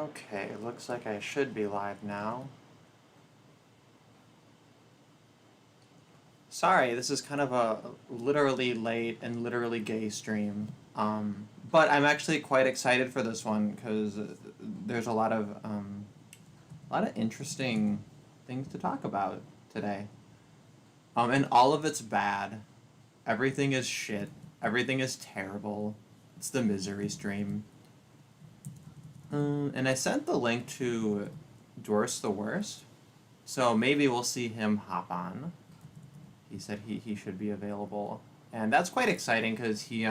Okay, looks like I should be live now. Sorry, this is kind of a literally late and literally gay stream. But I'm actually quite excited for this one because there's a lot of interesting things to talk about today. And all of it's bad. Everything is shit. Everything is terrible. It's the misery stream. And I sent the link to Duerst the Wurest, so maybe we'll see him hop on. He said he should be available, and that's quite exciting because he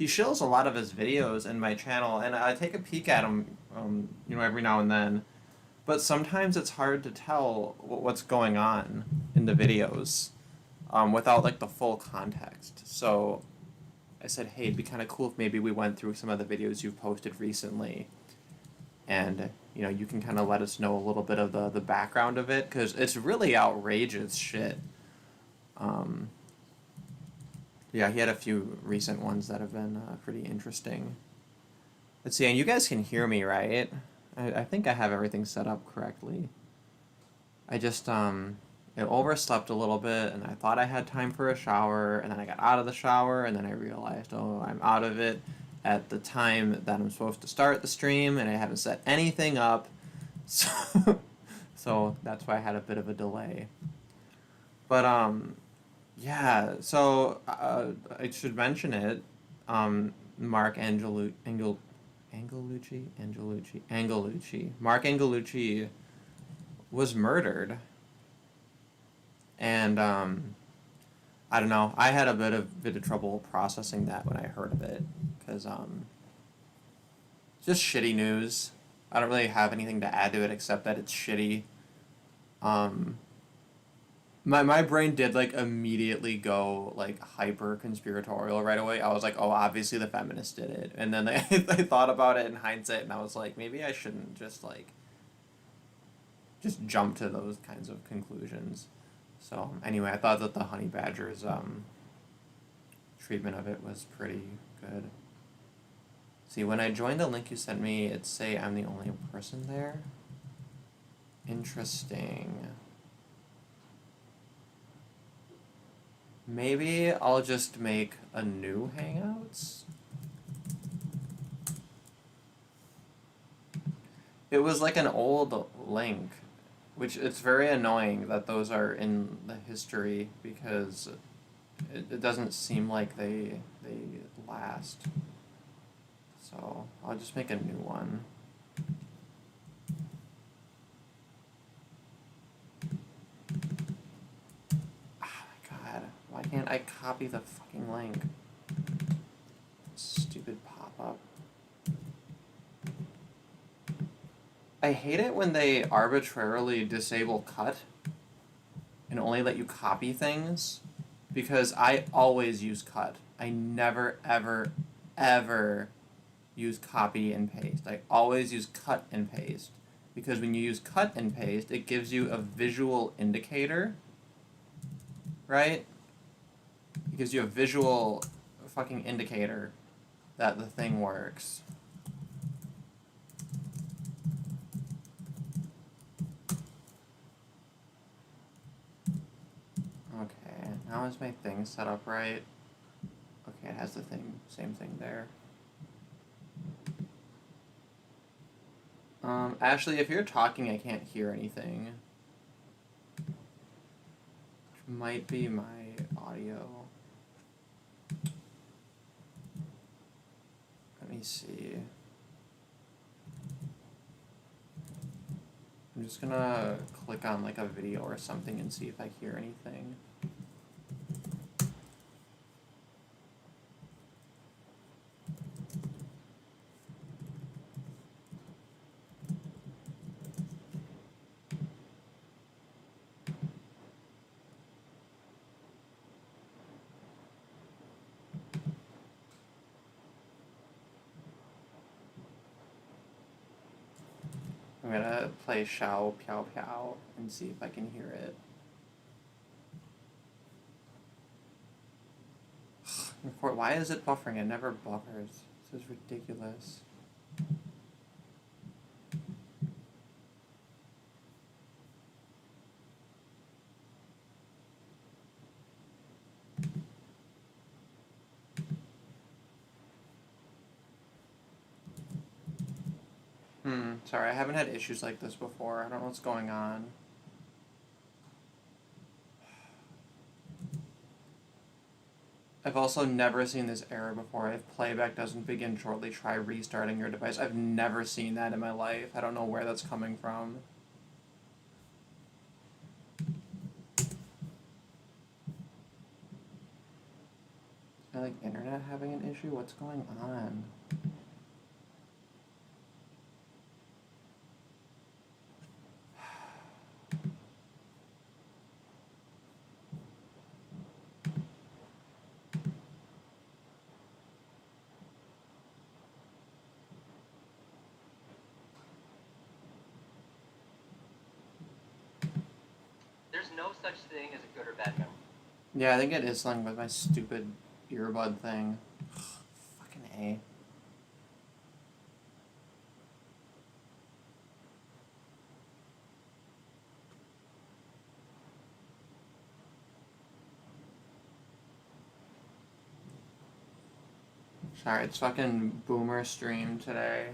shows a lot of his videos in my channel, and I take a peek at him, every now and then. But sometimes it's hard to tell what's going on in the videos, without like the full context. So I said, hey, it'd be kind of cool if maybe we went through some of the videos you've posted recently, and you can kind of let us know a little bit of the background of it, because it's really outrageous shit. Yeah, he had a few recent ones that have been pretty interesting. Let's see, and you guys can hear me, right? I think I have everything set up correctly. I just it overslept a little bit, and I thought I had time for a shower, and then I got out of the shower, and then I realized, oh, I'm out of it at the time that I'm supposed to start the stream, and I haven't set anything up, so that's why I had a bit of a delay. But yeah, so I should mention it. Mark Angelucci. Mark Angelucci was murdered, and I don't know. I had a bit of trouble processing that when I heard of it, because just shitty news. I don't really have anything to add to it except that it's shitty. My brain did like immediately go like hyper conspiratorial right away. I was like, oh, obviously the feminists did it, and then I thought about it in hindsight, and I was like, maybe I shouldn't just jump to those kinds of conclusions. So anyway, I thought that the honey badger's treatment of it was pretty good. See, when I joined the link you sent me, it say I'm the only person there. Interesting. Maybe I'll just make a new Hangouts. It was like an old link, which it's very annoying that those are in the history, because it doesn't seem like they last. So I'll just make a new one. Why can't I copy the fucking link? Stupid pop-up. I hate it when they arbitrarily disable cut and only let you copy things, because I always use cut. I never, ever, ever use copy and paste. I always use cut and paste, because when you use cut and paste, it gives you a visual indicator, right? It gives you a visual fucking indicator that the thing works. Okay, now is my thing set up right? Okay, it has the same thing there. Ashley, if you're talking, I can't hear anything. Which might be my audio. Let me see. I'm just gonna click on like a video or something and see if I hear anything. I'm gonna play 𝙨𝙬𝙀𝙀 and see if I can hear it. Why is it buffering? It never buffers. This is ridiculous. Sorry, I haven't had issues like this before. I don't know what's going on. I've also never seen this error before. If playback doesn't begin shortly, try restarting your device. I've never seen that in my life. I don't know where that's coming from. Is my, like, internet having an issue? What's going on? There's no such thing as a good or bad memory. Yeah, I think it is something with my stupid earbud thing. Fucking A. Sorry, it's fucking boomer stream today.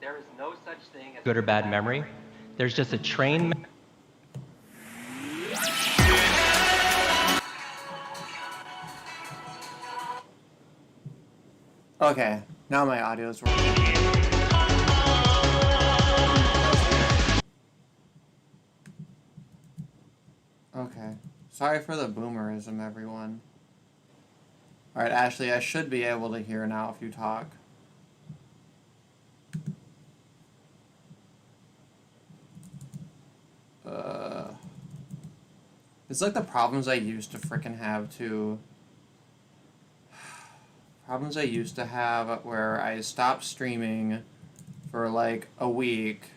There is no such thing as good or bad memory. There's just a train. Okay, now my audio's working. Okay. Sorry for the boomerism, everyone. Alright, Ashley, I should be able to hear now if you talk. It's like the problems I used to frickin' have to... Problems I used to have where I stopped streaming for like a week.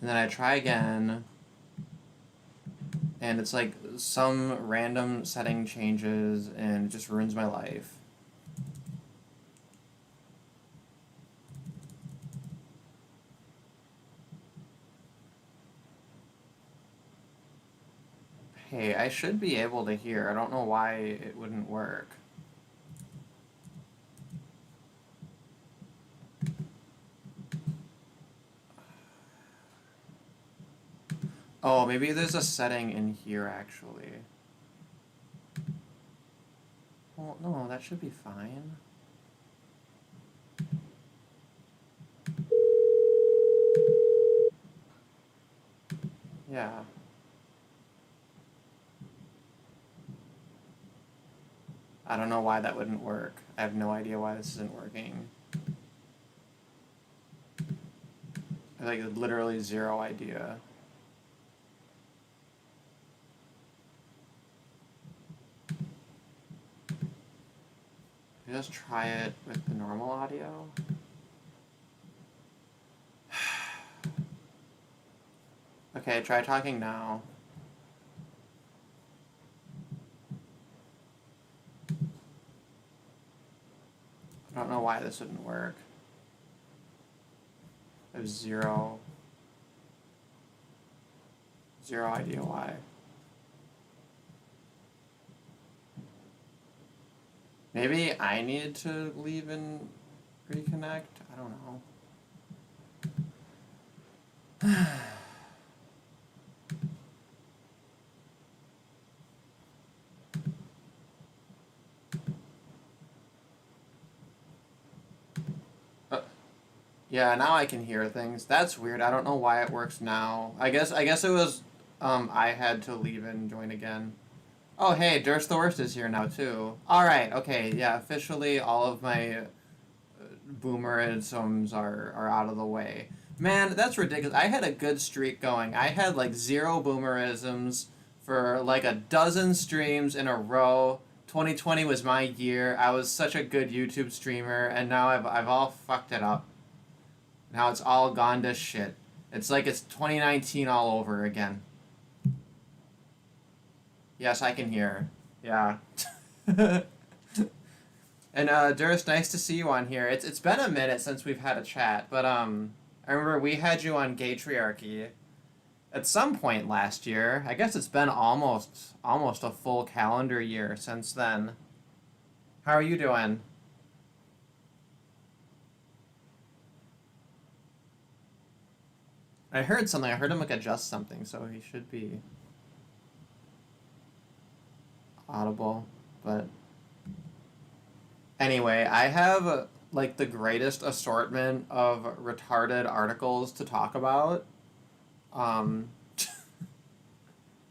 And then I try again. And it's like some random setting changes and it just ruins my life. Hey, I should be able to hear. I don't know why it wouldn't work. Oh, maybe there's a setting in here, actually. Well, no, that should be fine. Yeah. I don't know why that wouldn't work. I have no idea why this isn't working. I have, like, literally zero idea. Just try it with the normal audio. Okay, try talking now. I don't know why this wouldn't work. I have zero idea why. Maybe I needed to leave and reconnect? I don't know. Yeah, now I can hear things. That's weird. I don't know why it works now. I guess it was I had to leave and join again. Oh, hey, Duerst the Wurest is here now too. All right, okay, yeah, officially all of my boomerisms are out of the way. Man, that's ridiculous. I had a good streak going. I had like 0 boomerisms for like a dozen streams in a row. 2020 was my year. I was such a good YouTube streamer, and now I've all fucked it up. Now it's all gone to shit. It's like it's 2019 all over again. Yes, I can hear. Yeah. And Duerst, nice to see you on here. It's been a minute since we've had a chat, but I remember we had you on Gatryarchy at some point last year. I guess it's been almost a full calendar year since then. How are you doing? I heard something. I heard him like adjust something, so he should be audible. But anyway, I have like the greatest assortment of retarded articles to talk about. Um,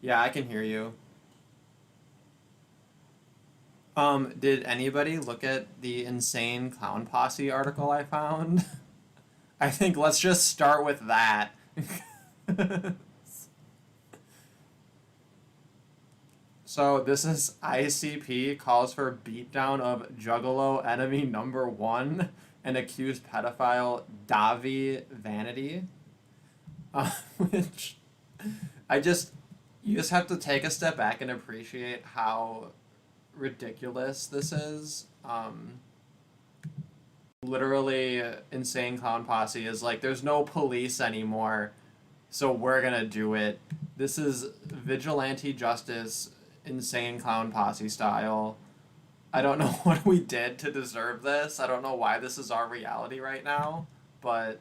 yeah, I can hear you. Did anybody look at the insane clown posse article I found? I think let's just start with that. So this is ICP calls for beatdown of Juggalo enemy number one and accused pedophile Davi Vanity. Which I just you just have to take a step back and appreciate how ridiculous this is. Literally, insane clown posse is like, there's no police anymore, so we're gonna do it. This is vigilante justice, insane clown posse style. I don't know what we did to deserve this. I don't know why this is our reality right now, but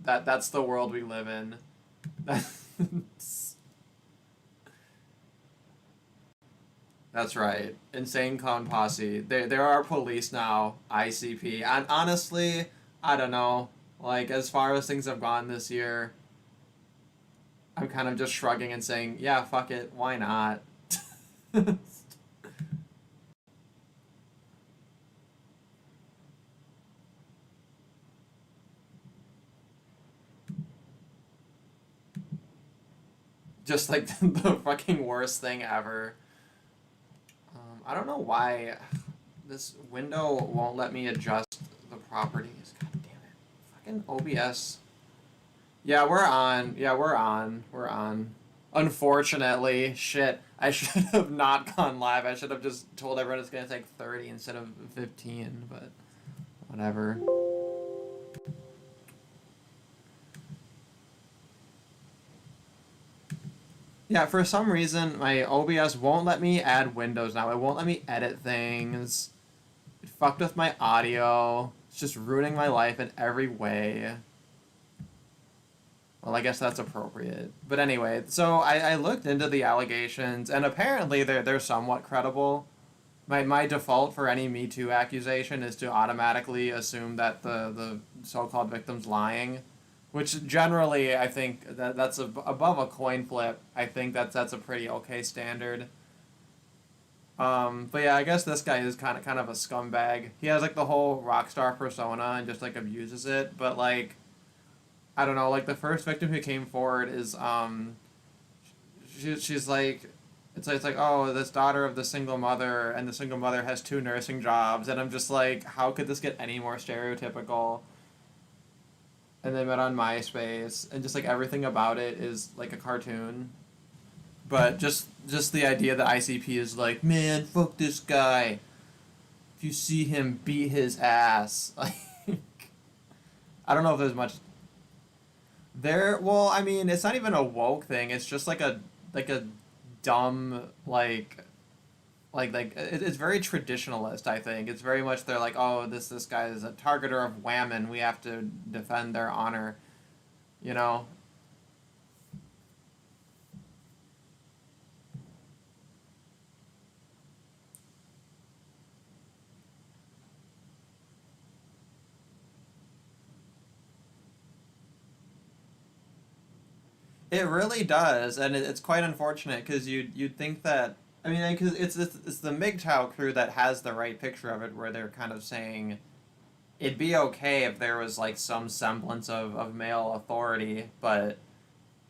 that's the world we live in. That's right. Insane Clown Posse. There are police now, ICP. And honestly, I don't know. Like, as far as things have gone this year, I'm kind of just shrugging and saying, yeah, fuck it, why not? Just like the fucking worst thing ever. I don't know why this window won't let me adjust the properties. God damn it. Fucking OBS. Yeah, we're on. Yeah, we're on. We're on. Unfortunately, shit. I should have not gone live. I should have just told everyone it's going to take 30 instead of 15, but whatever. Yeah, for some reason, my OBS won't let me add windows now. It won't let me edit things. It fucked with my audio. It's just ruining my life in every way. Well, I guess that's appropriate. But anyway, so I looked into the allegations, and apparently they're somewhat credible. My default for any Me Too accusation is to automatically assume that the so-called victim's lying. Which generally, I think that's above a coin flip. I think that's a pretty okay standard. But yeah, I guess this guy is kind of a scumbag. He has like the whole rock star persona and just like abuses it. But like, I don't know. Like the first victim who came forward is she's like, it's like, oh, this daughter of the single mother, and the single mother has 2 nursing jobs, and I'm just like, how could this get any more stereotypical? And they met on MySpace, and just like everything about it is like a cartoon. But just the idea that ICP is like, man, fuck this guy. If you see him, beat his ass. Like, I don't know if there's much there. Well, I mean, it's not even a woke thing. It's just like a dumb it's very traditionalist. I think it's very much they're like, oh, this guy is a targeter of women. We have to defend their honor, you know. It really does, and it's quite unfortunate because you'd think that. I mean, because it's the MGTOW crew that has the right picture of it, where they're kind of saying it'd be okay if there was like some semblance of male authority, but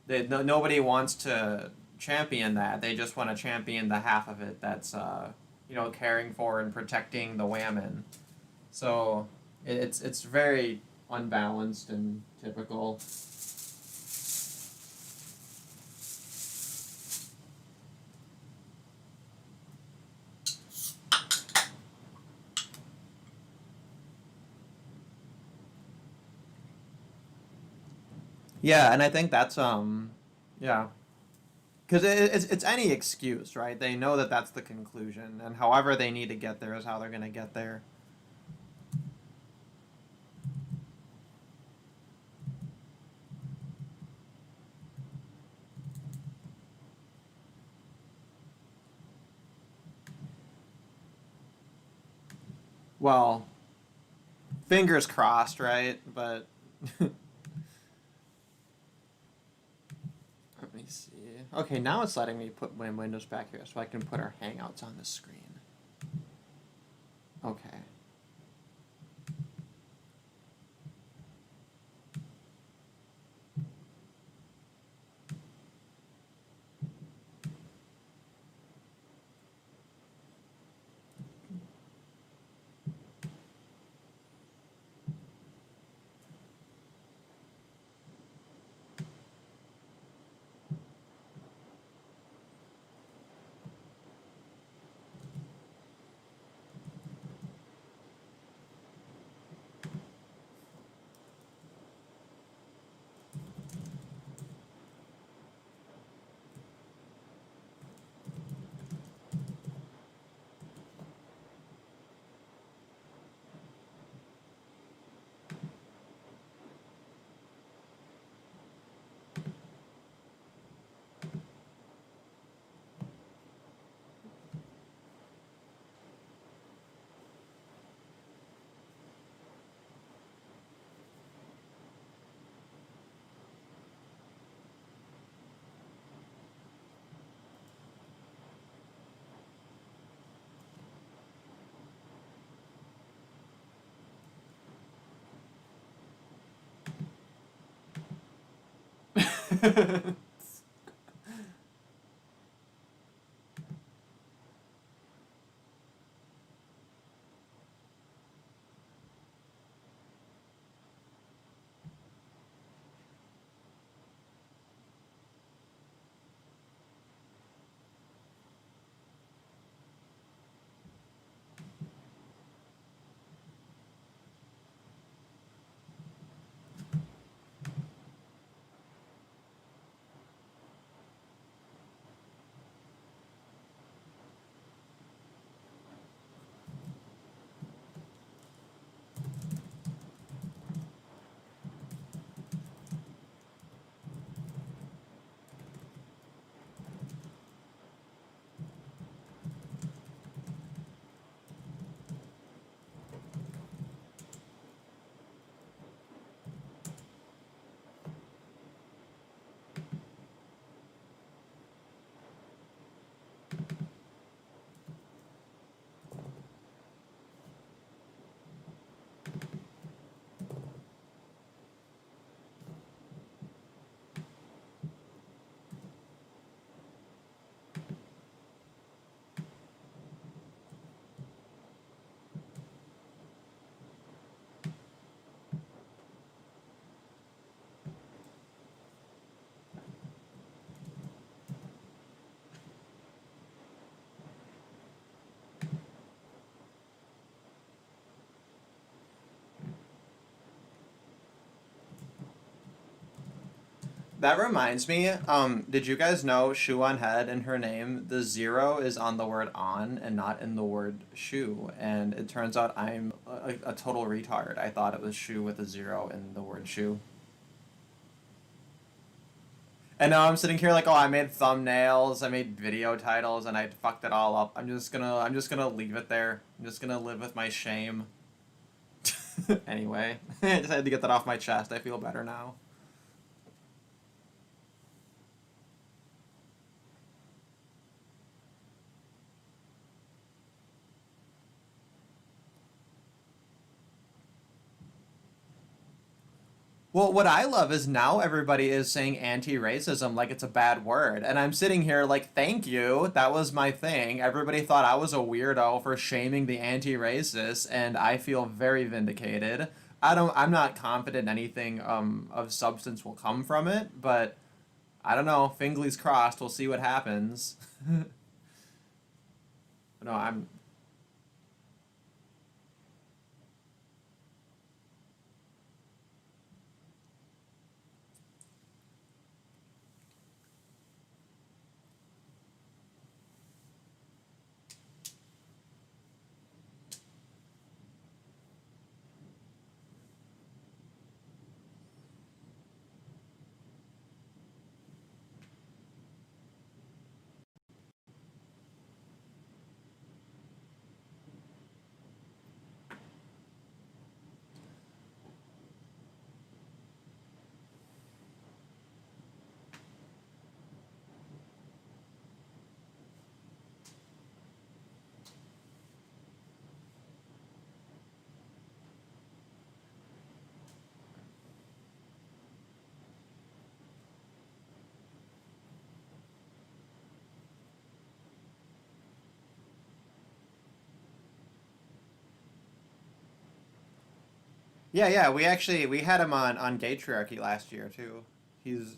nobody wants to champion that. They just want to champion the half of it that's caring for and protecting the women. So it's very unbalanced and typical. Yeah, and I think that's yeah, because it's any excuse, right? They know that that's the conclusion, and however they need to get there is how they're gonna get there. Well, fingers crossed, right? But let me see. Okay, now it's letting me put my windows back here so I can put our Hangouts on the screen. Okay. That reminds me, did you guys know shoe on head in her name, the 0 is on the word on and not in the word shoe? And it turns out I'm a total retard. I thought it was shoe with a 0 in the word shoe. And now I'm sitting here like, oh, I made thumbnails, I made video titles, and I fucked it all up. I'm just gonna leave it there. I'm just gonna live with my shame. Anyway, I just had to get that off my chest. I feel better now. Well, what I love is now everybody is saying anti-racism like it's a bad word. And I'm sitting here like, thank you. That was my thing. Everybody thought I was a weirdo for shaming the anti-racist, and I feel very vindicated. I'm not confident anything of substance will come from it, but I don't know. Fingers crossed. We'll see what happens. No, I'm. Yeah, yeah. We had him on Gatriarchy last year too. He's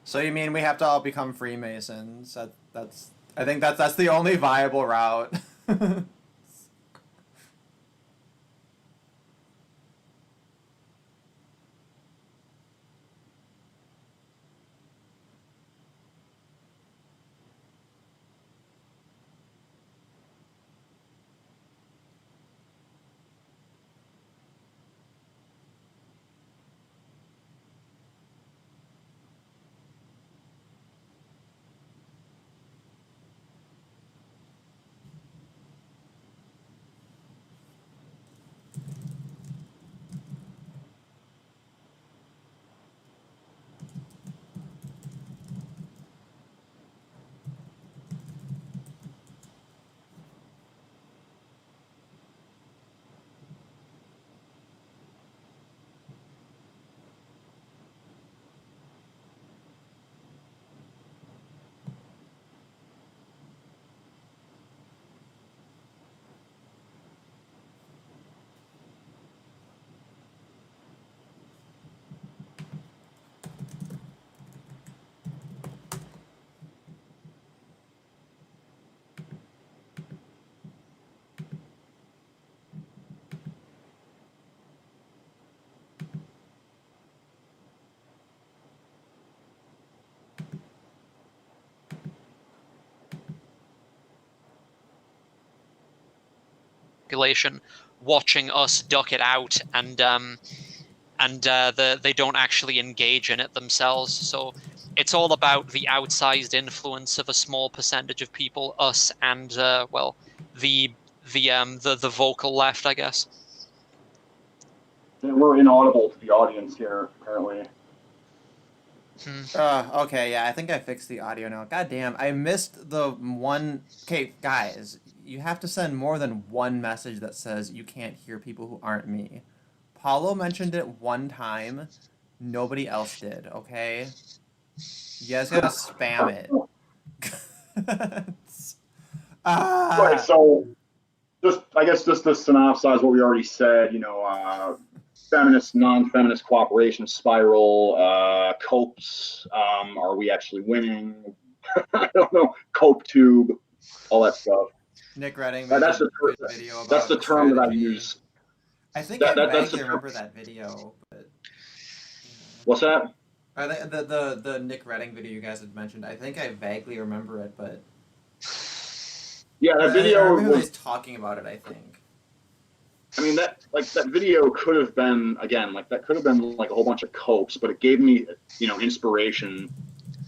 So you mean we have to all become Freemasons? That's I think that's the only viable route. population watching us duck it out, and they don't actually engage in it themselves. So it's all about the outsized influence of a small percentage of people, us, and well, the vocal left, I guess. We're inaudible to the audience here, apparently. Okay, yeah, I think I fixed the audio now. God damn, I missed the one. Okay, guys, you have to send more than one message that says you can't hear people who aren't me. Paulo mentioned it one time. Nobody else did, okay? You guys gotta spam it. Right, so I guess just to synopsize what we already said, feminist, non-feminist cooperation spiral, copes, are we actually winning? I don't know, cope tube, all that stuff. Nick Redding made that's a good video about that's the term strategy. that I use. I think I vaguely remember that video, but... What's that? The Nick Redding video you guys had mentioned, I think I vaguely remember it, but... Yeah, that video... I remember was talking about it, I think. I mean, that video could have been, again, that could have been like a whole bunch of copes, but it gave me, inspiration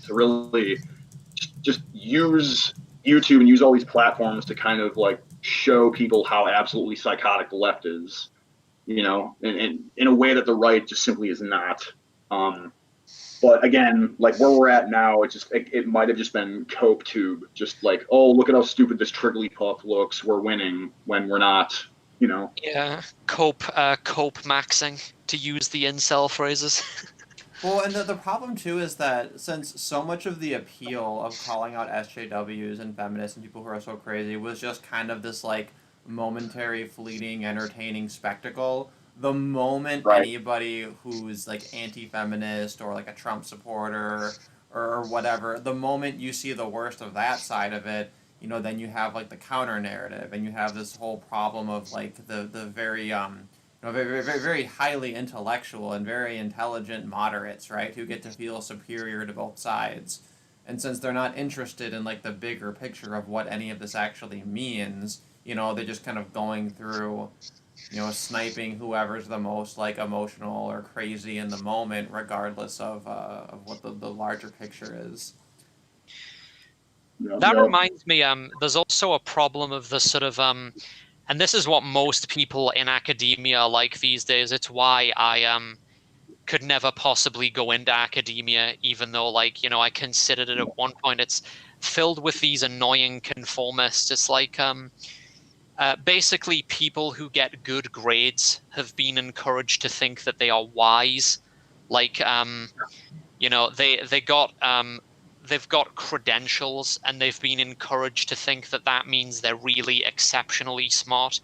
to really just use YouTube and use all these platforms to kind of show people how absolutely psychotic the left is, in a way that the right just simply is not. But again, where we're at now, it might have just been cope tube, just oh, look at how stupid this Trigglypuff looks, we're winning, when we're not. Yeah, cope maxing, to use the incel phrases. Well, and the problem too is that since so much of the appeal of calling out SJWs and feminists and people who are so crazy was just kind of this momentary, fleeting, entertaining spectacle, the moment anybody who's anti-feminist or a Trump supporter or whatever, the moment you see the worst of that side of it, then you have the counter narrative, and you have this whole problem of the very very, very, very highly intellectual and very intelligent moderates, right, who get to feel superior to both sides. And since they're not interested in the bigger picture of what any of this actually means, they're just kind of going through, sniping whoever's the most emotional or crazy in the moment, regardless of what the larger picture is. That reminds me, there's also a problem of the sort of, and this is what most people in academia are like these days. It's why I could never possibly go into academia, even though I considered it at one point. It's filled with these annoying conformists. It's basically people who get good grades have been encouraged to think that they are wise. They've got credentials, and they've been encouraged to think that that means they're really exceptionally smart.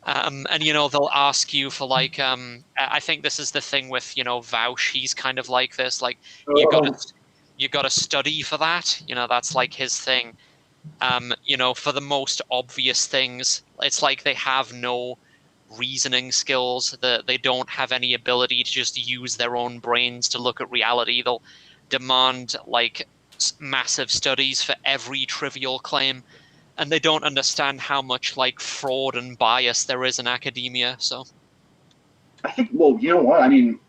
And they'll ask you for I think this is the thing with 𝙈𝙬𝙎𝙀. He's kind of like this, you gotta study for that. That's his thing. For the most obvious things, it's they have no reasoning skills, that they don't have any ability to just use their own brains to look at reality. They'll demand massive studies for every trivial claim, and they don't understand how much fraud and bias there is in academia. So I think, well, you know what, I mean,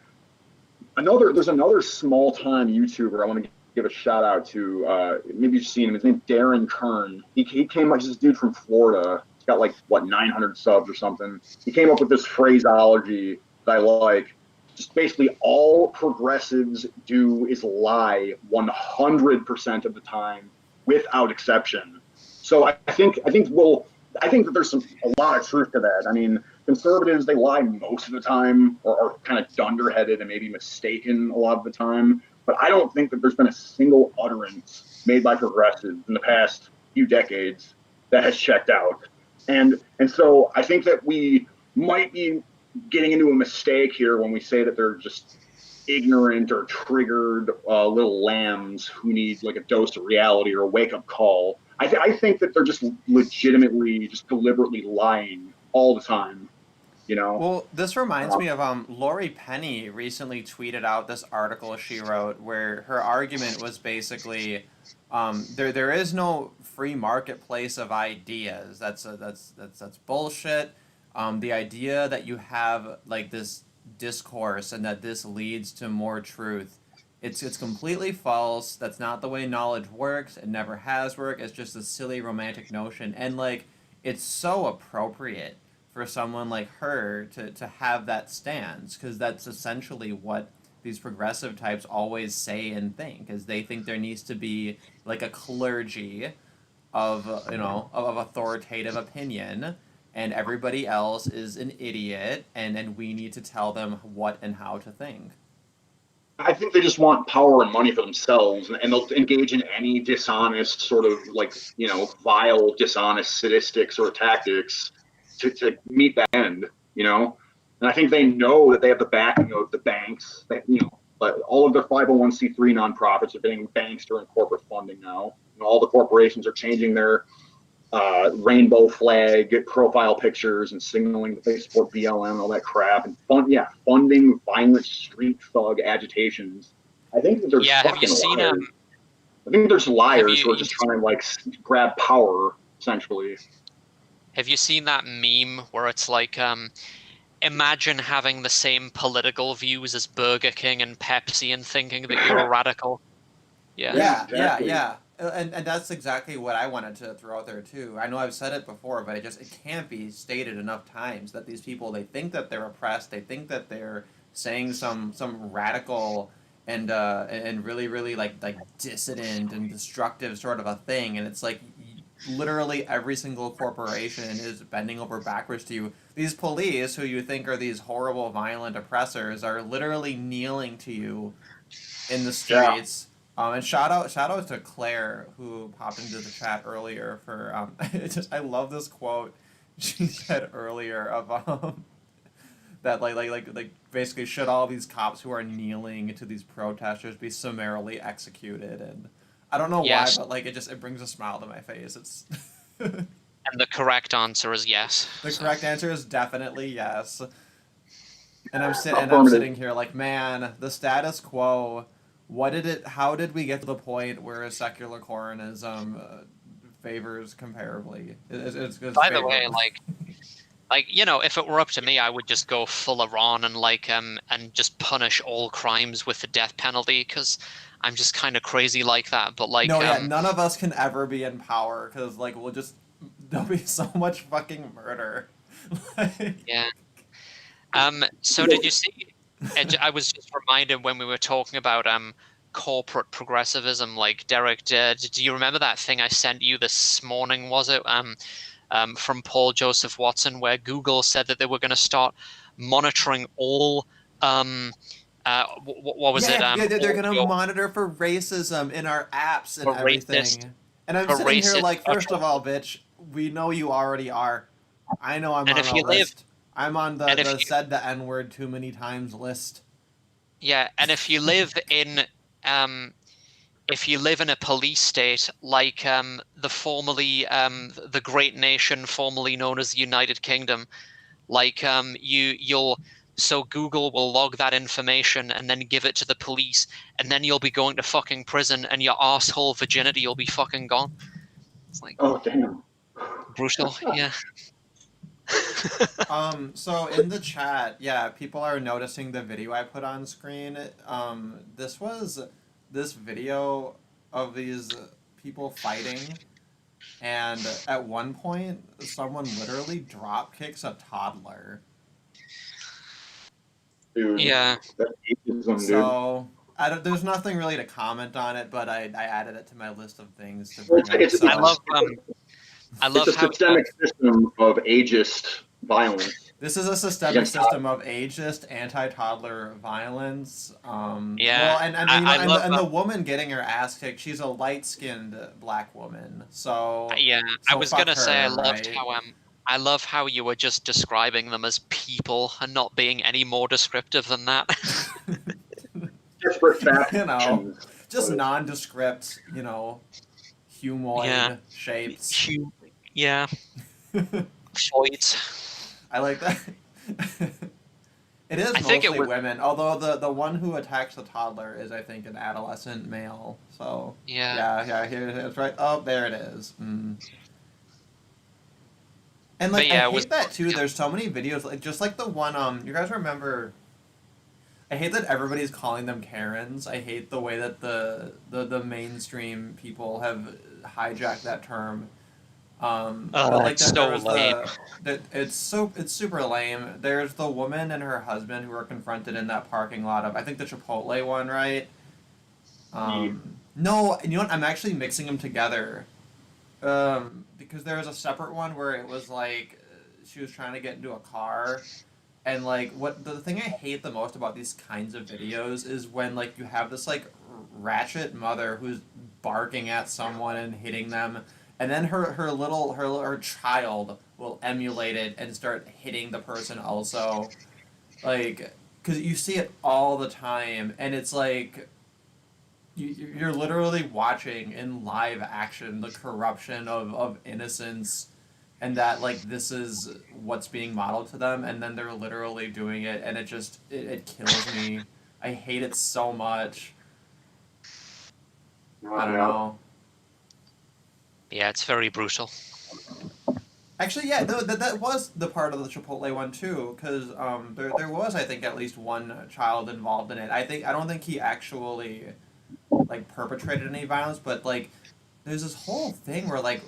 there's another small-time YouTuber I want to give a shout out to. Maybe you've seen him. His name's Darren Kern. He came he's this dude from Florida. He's got 900 subs or something. He came up with this phraseology that I like. Just basically all progressives do is lie 100% of the time, without exception. So I think that there's a lot of truth to that. I mean, conservatives, they lie most of the time, or are kind of dunderheaded and maybe mistaken a lot of the time. But I don't think that there's been a single utterance made by progressives in the past few decades that has checked out. And so I think that we might be getting into a mistake here when we say that they're just ignorant or triggered little lambs who need a dose of reality or a wake-up call. I think that they're just legitimately, just deliberately lying all the time. you know. Well, this reminds me of Lori Penny recently tweeted out this article she wrote where her argument was basically there is no free marketplace of ideas. That's bullshit. The idea that you have like this discourse and that this leads to more truth, it's completely false. That's not the way knowledge works. It never has worked. It's just a silly romantic notion, and like it's so appropriate for someone like her to have that stance, because that's essentially what these progressive types always say and think, is they think there needs to be like a clergy of of authoritative opinion, and everybody else is an idiot, and we need to tell them what and how to think. I think they just want power and money for themselves, and they'll engage in any dishonest sort of like, vile, dishonest, sadistic sort of tactics to meet that end, And I think they know that they have the backing of the banks, but all of their 501c3 nonprofits are getting banks during corporate funding now. All the corporations are changing their rainbow flag profile pictures and signaling that they support BLM and all that crap, and funding violent street thug agitations. I think that there's have you seen liars. I think there's liars who are just trying to like grab power, essentially. Have you seen that meme where it's like, imagine having the same political views as Burger King and Pepsi and thinking that you're a radical? Yeah, exactly. yeah. And that's exactly what I wanted to throw out there too. I know I've said it before, but it can't be stated enough times that these people, they think that they're oppressed, they think that they're saying some radical and really like dissident and destructive sort of a thing, and it's like literally every single corporation is bending over backwards to you. These police, who you think are these horrible, violent oppressors, are literally kneeling to you in the streets. And shout out to Claire, who popped into the chat earlier for I love this quote she said earlier of that like basically, should all these cops who are kneeling to these protesters be summarily executed? And I don't know why, but like it brings a smile to my face. It's and the correct answer is yes. The correct answer is definitely yes. And I'm sitting here like, man, the status quo. How did we get to the point where secular Coranism favors comparably? It's By the way, if it were up to me, I would just go full Iran and just punish all crimes with the death penalty, because I'm just kind of crazy like that. But none of us can ever be in power, because there'll be so much fucking murder. Yeah. So did you see? I was just reminded when we were talking about corporate progressivism, like Derek, do you remember that thing I sent you this morning? Was it from Paul Joseph Watson, where Google said that they were going to start monitoring all what was it? They're going to monitor for racism in our apps and everything. And I'm sitting here like, first of all, bitch, we know you already are. I know I'm on a list. I'm on the said the N-word too many times list. Yeah, and if you live in a police state like the great nation formerly known as the United Kingdom, so Google will log that information and then give it to the police, and then you'll be going to fucking prison, and your asshole virginity will be fucking gone. It's like, oh damn, brutal. Yeah. So in the chat, people are noticing the video I put on screen. This video of these people fighting, and at one point, someone literally drop kicks a toddler. Dude, yeah. So there's nothing really to comment on it, but I added it to my list of things to bring up. I love it's a systemic system of ageist violence. This is a systemic system of ageist anti-toddler violence. And the woman getting her ass kicked, she's a light-skinned black woman. So I was gonna say I love how you were just describing them as people and not being any more descriptive than that. Disparate facts. Just nondescript, humanoid shapes. Yeah. Floyd's. I like that. It is I think it mostly was women, although the one who attacks the toddler is, I think, an adolescent male. So yeah. yeah, here it is, right. Oh, there it is. And But like I yeah, it was hate that too. yeah. There's so many videos, like just like the one you guys remember. I hate that everybody's calling them Karens. I hate the way that the mainstream people have hijacked that term. But Oh, like it's there so was lame. it's super lame. There's the woman and her husband who were confronted in that parking lot of, I think, the Chipotle one, right? Yeah. No, you know what? I'm actually mixing them together. Because there was a separate one where it was like she was trying to get into a car, and like what the thing I hate the most about these kinds of videos is when like you have this like ratchet mother who's barking at someone and hitting them, and then her child will emulate it and start hitting the person also, like because you see it all the time, and it's like you're literally watching in live action the corruption of innocence, and that like this is what's being modeled to them, and then they're literally doing it, and it kills me. I hate it so much. I don't Yeah. know. Yeah, it's very brutal. Actually, yeah, no, that was the part of the Chipotle one too, because there was, I think, at least one child involved in it. I don't think he actually like perpetrated any violence, but like there's this whole thing where like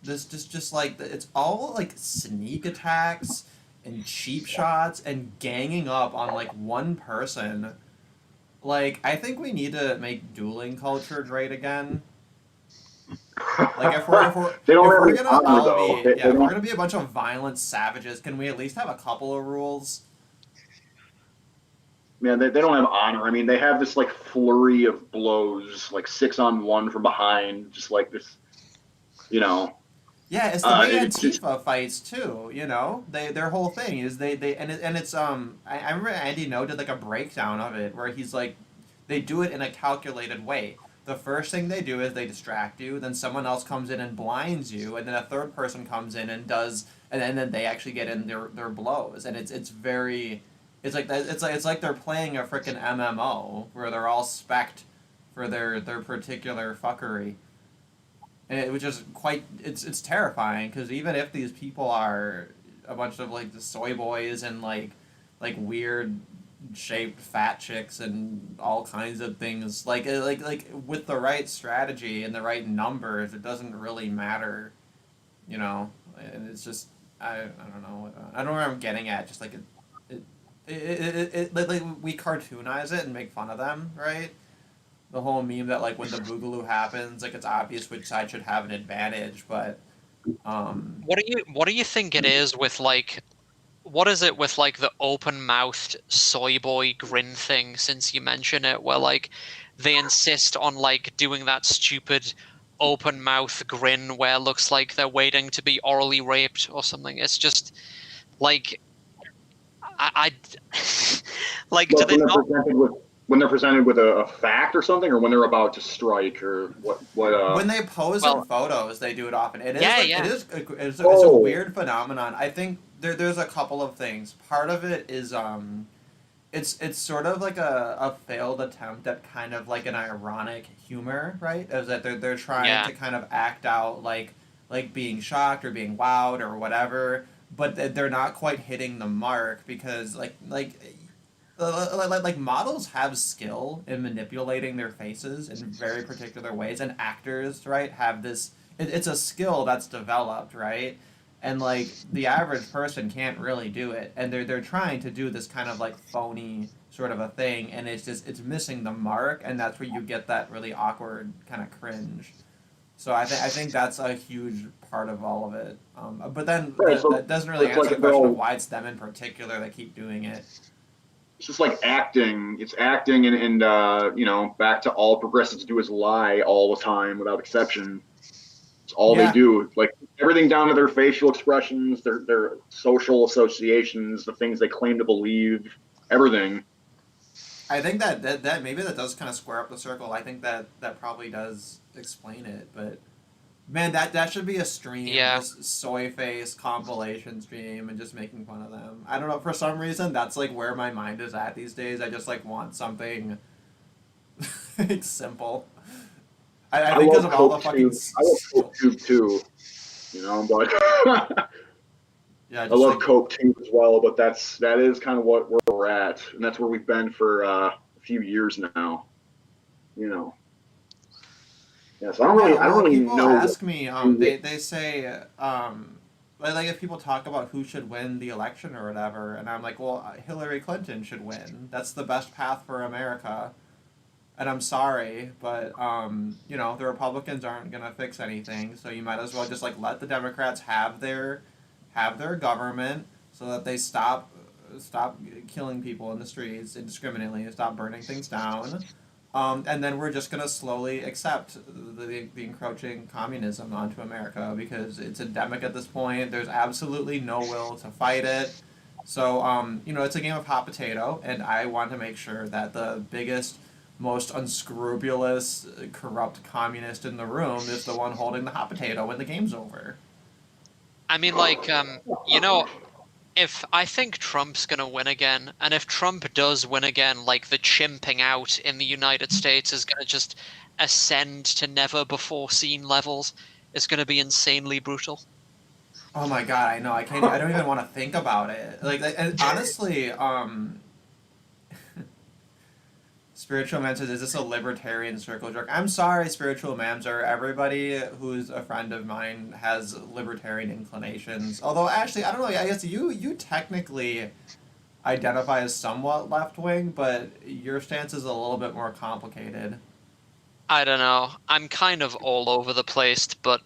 this just like it's all like sneak attacks and cheap shots and ganging up on like one person. Like I think we need to make dueling culture great again. Like They don't if have we're any gonna honor all though. be, They if we're don't. gonna be a bunch of violent savages, can we at least have a couple of rules? Man, they don't have honor. I mean, they have this like flurry of blows, like 6-on-1 from behind, just like this, you know. Yeah, it's the way It's Antifa fights too. You know, their whole thing is they and it's I remember Andy No did like a breakdown of it where he's like, they do it in a calculated way. The first thing they do is they distract you, then someone else comes in and blinds you, and then a third person comes in and does, and then they actually get in their blows, and it's very, it's like they're playing a freaking MMO where they're all spec'd for their particular fuckery. Which is quite, it's terrifying because even if these people are a bunch of like the soy boys and like weird shaped fat chicks and all kinds of things, like with the right strategy and the right numbers, it doesn't really matter, you know. And it's just I don't know, I don't know where I'm getting at. Just like like we cartoonize it and make fun of them, right? The whole meme that like when the boogaloo happens, like it's obvious which side should have an advantage, but What do you think it is with like what is it with like the open mouthed soy boy grin thing, since you mention it, where like they insist on like doing that stupid open mouth grin where it looks like they're waiting to be orally raped or something. It's just like I like do But they not when they're presented with a fact or something, or when they're about to strike, or what when they pose in well photos, they do it often. It is yeah, like yeah. it's a Oh, weird phenomenon. I think there's a couple of things. Part of it is it's sort of like a failed attempt at kind of like an ironic humor, right? Is that they're trying Yeah. to kind of act out like being shocked or being wowed or whatever, but they're not quite hitting the mark because like models have skill in manipulating their faces in very particular ways, and actors, right, have this. It's a skill that's developed, right, and like the average person can't really do it, and they're trying to do this kind of like phony sort of a thing, and it's missing the mark, and that's where you get that really awkward kind of cringe. So I think that's a huge part of all of it. But then right. that So doesn't really it's answer like the they're question of all. why it's them in particular that keep doing it. It's just like acting. It's acting, and you know, back to all progressives do is lie all the time without exception. It's all they Yeah, do. Like everything down to their facial expressions, their social associations, the things they claim to believe, everything. I think that maybe that does kind of square up the circle. I think that probably does explain it, but Man, that should be a stream. Yeah. Just soy face compilation stream and just making fun of them. I don't know. For some reason, that's like where my mind is at these days. I just like want something like simple. I think because of all the fucking. I love Coke Tube too. You know, but Yeah, I just love like, Coke Tube as well. But that is kind of where we're at, and that's where we've been for a few years now. You know. Yeah, so I don't really people know. ask me, they say, like if people talk about who should win the election or whatever, and I'm like, well, Hillary Clinton should win. That's the best path for America. And I'm sorry, but you know, the Republicans aren't gonna fix anything, so you might as well just like let the Democrats have their government, so that they stop killing people in the streets indiscriminately and stop burning things down. And then we're just going to slowly accept the encroaching communism onto America because it's endemic at this point. There's absolutely no will to fight it. So, you know, it's a game of hot potato, and I want to make sure that the biggest, most unscrupulous, corrupt communist in the room is the one holding the hot potato when the game's over. I mean, like, you know, if I think Trump's gonna win again, and if Trump does win again, like the chimping out in the United States is gonna just ascend to never before seen levels. It's gonna be insanely brutal. Oh my god, I know. I can't. I don't even want to think about it. And honestly, Spiritual Man says, "Is this a libertarian circle jerk?" I'm sorry, Spiritual Mamzer. Everybody who's a friend of mine has libertarian inclinations. Although, actually, I don't know. I guess you technically identify as somewhat left wing, but your stance is a little bit more complicated. I don't know. I'm kind of all over the place, but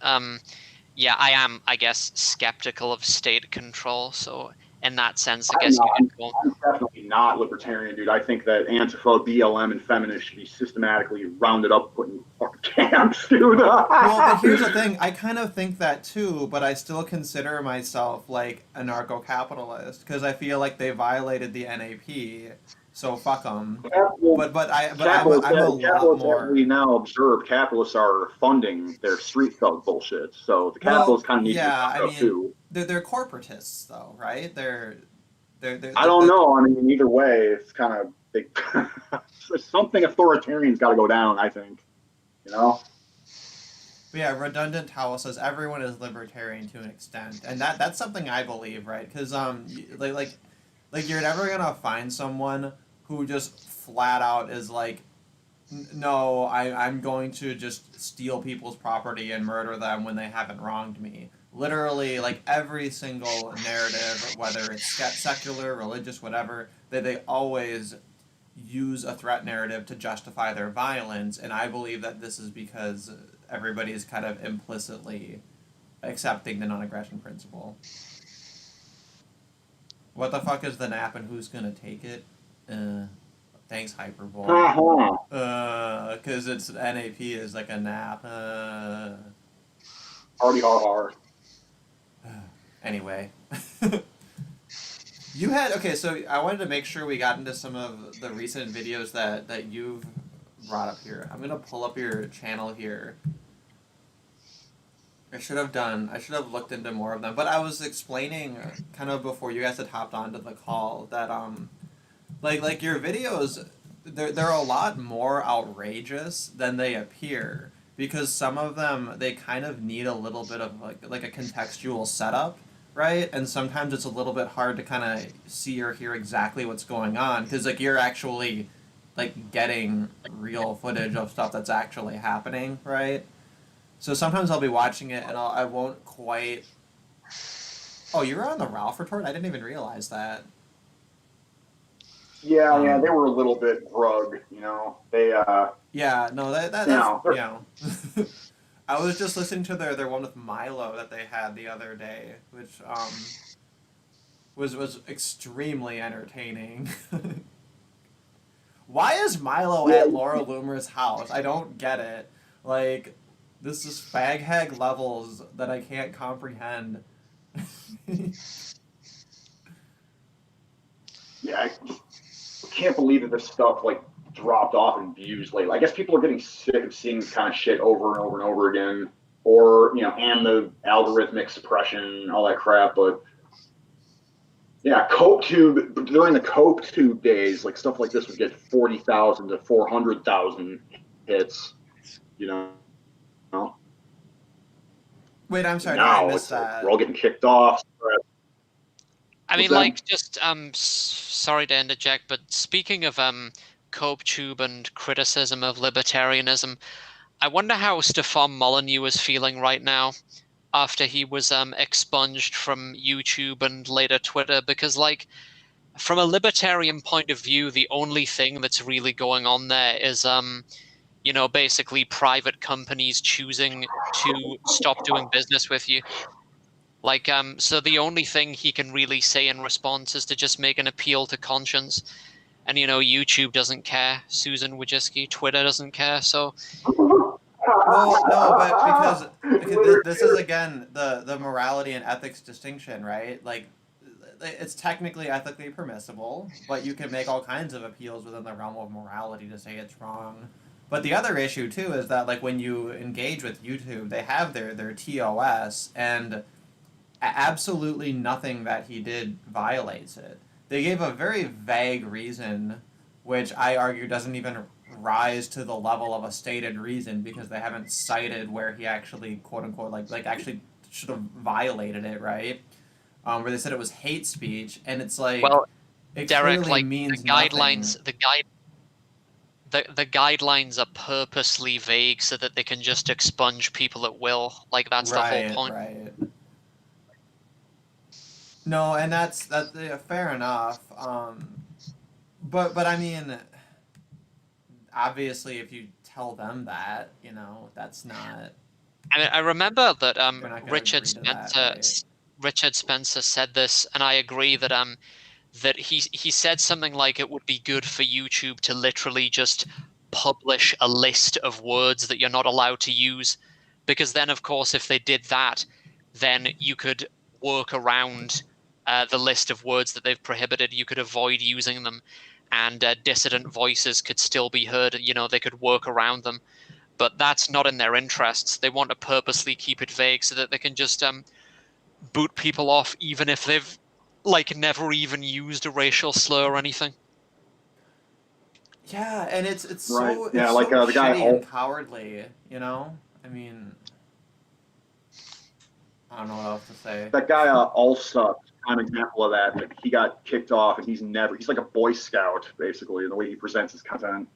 yeah, I am, I guess, skeptical of state control. So in that sense, I guess I'm definitely not libertarian, dude. I think that Antifa, BLM, and feminists should be systematically rounded up, put in fucking camps, dude. Well, but here's the thing. I kind of think that too, but I still consider myself like anarcho-capitalist because I feel like they violated the NAP. So fuck them. But I'm a lot more. We now observe capitalists are funding their street thug bullshit. So the capitalists kind of need to I mean, too. They're corporatists though, right? They're I don't know. I mean, either way, it's kind of big. Something authoritarian's got to go down. I think, you know. But yeah, Redundant Towel says everyone is libertarian to an extent, and that's something I believe, right? Because like you're never gonna find someone who just flat out is like, no, I'm going to just steal people's property and murder them when they haven't wronged me. Literally, like every single narrative, whether it's secular, religious, whatever, they always use a threat narrative to justify their violence, and I believe that this is because everybody is kind of implicitly accepting the non-aggression principle. What the fuck is the nap and who's gonna take it? Thanks, Hyperbole. Because it's NAP is like a nap. Hardy har. Anyway. You had, okay, so I wanted to make sure we got into some of the recent videos that you've brought up here. I'm gonna pull up your channel here. I should have looked into more of them, but I was explaining kind of before you guys had hopped onto the call that like your videos, they're a lot more outrageous than they appear because some of them they kind of need a little bit of like a contextual setup, right? And sometimes it's a little bit hard to kind of see or hear exactly what's going on because like you're actually like getting real footage of stuff that's actually happening, right? So sometimes I'll be watching it and I won't quite. Oh, you were on the Ralph retort? I didn't even realize that. Yeah, they were a little bit drug, you know. They Yeah, no, that's you know. I was just listening to their one with Milo that they had the other day, which was extremely entertaining. Why is Milo at Laura Loomer's house? I don't get it. Like, this is fag hag levels that I can't comprehend. Yeah, I can't believe that this stuff like dropped off in views lately. I guess people are getting sick of seeing this kind of shit over and over and over again. or and the algorithmic suppression, all that crap. But yeah, CopeTube, during the CopeTube days, like stuff like this would get 40,000 to 400,000 hits. Wait, I'm sorry, I Now missed it's like that. we're all getting kicked off. I mean, What's that? like, just sorry to interject, but speaking of CopeTube and criticism of libertarianism, I wonder how Stefan Molyneux is feeling right now after he was expunged from YouTube and later Twitter, because, like, from a libertarian point of view, the only thing that's really going on there is basically private companies choosing to stop doing business with you. Like, so the only thing he can really say in response is to just make an appeal to conscience. And, YouTube doesn't care. Susan Wojcicki, Twitter doesn't care. So, Well, no, but because this is again the morality and ethics distinction, right? Like, it's technically ethically permissible, but you can make all kinds of appeals within the realm of morality to say it's wrong. But the other issue too is that, like, when you engage with YouTube, they have their TOS, and absolutely nothing that he did violates it. They gave a very vague reason, which I argue doesn't even rise to the level of a stated reason, because they haven't cited where he actually, quote unquote, like actually should have violated it, right? Where they said it was hate speech, and it's like, well, it Derek, clearly like, means the guidelines, nothing. the guidelines are purposely vague so that they can just expunge people at will. Like, that's the whole point. Right. No, and that's yeah, fair enough. But I mean, obviously, if you tell them that, that's not. I mean, I remember that They're not going to agree to that, right? Richard Spencer said this, and I agree that that he said something like it would be good for YouTube to literally just publish a list of words that you're not allowed to use, because then, of course, if they did that, then you could work around the list of words that they've prohibited. You could avoid using them, and dissident voices could still be heard. They could work around them. But that's not in their interests. They want to purposely keep it vague so that they can just boot people off, even if they've, like, never even used a racial slur or anything. Yeah, and it's Right. so Yeah, it's like, so the guy shitty and cowardly, I mean, I don't know what else to say. That guy also an example of that. Like, he got kicked off, and he's like a Boy Scout, basically, in the way he presents his content.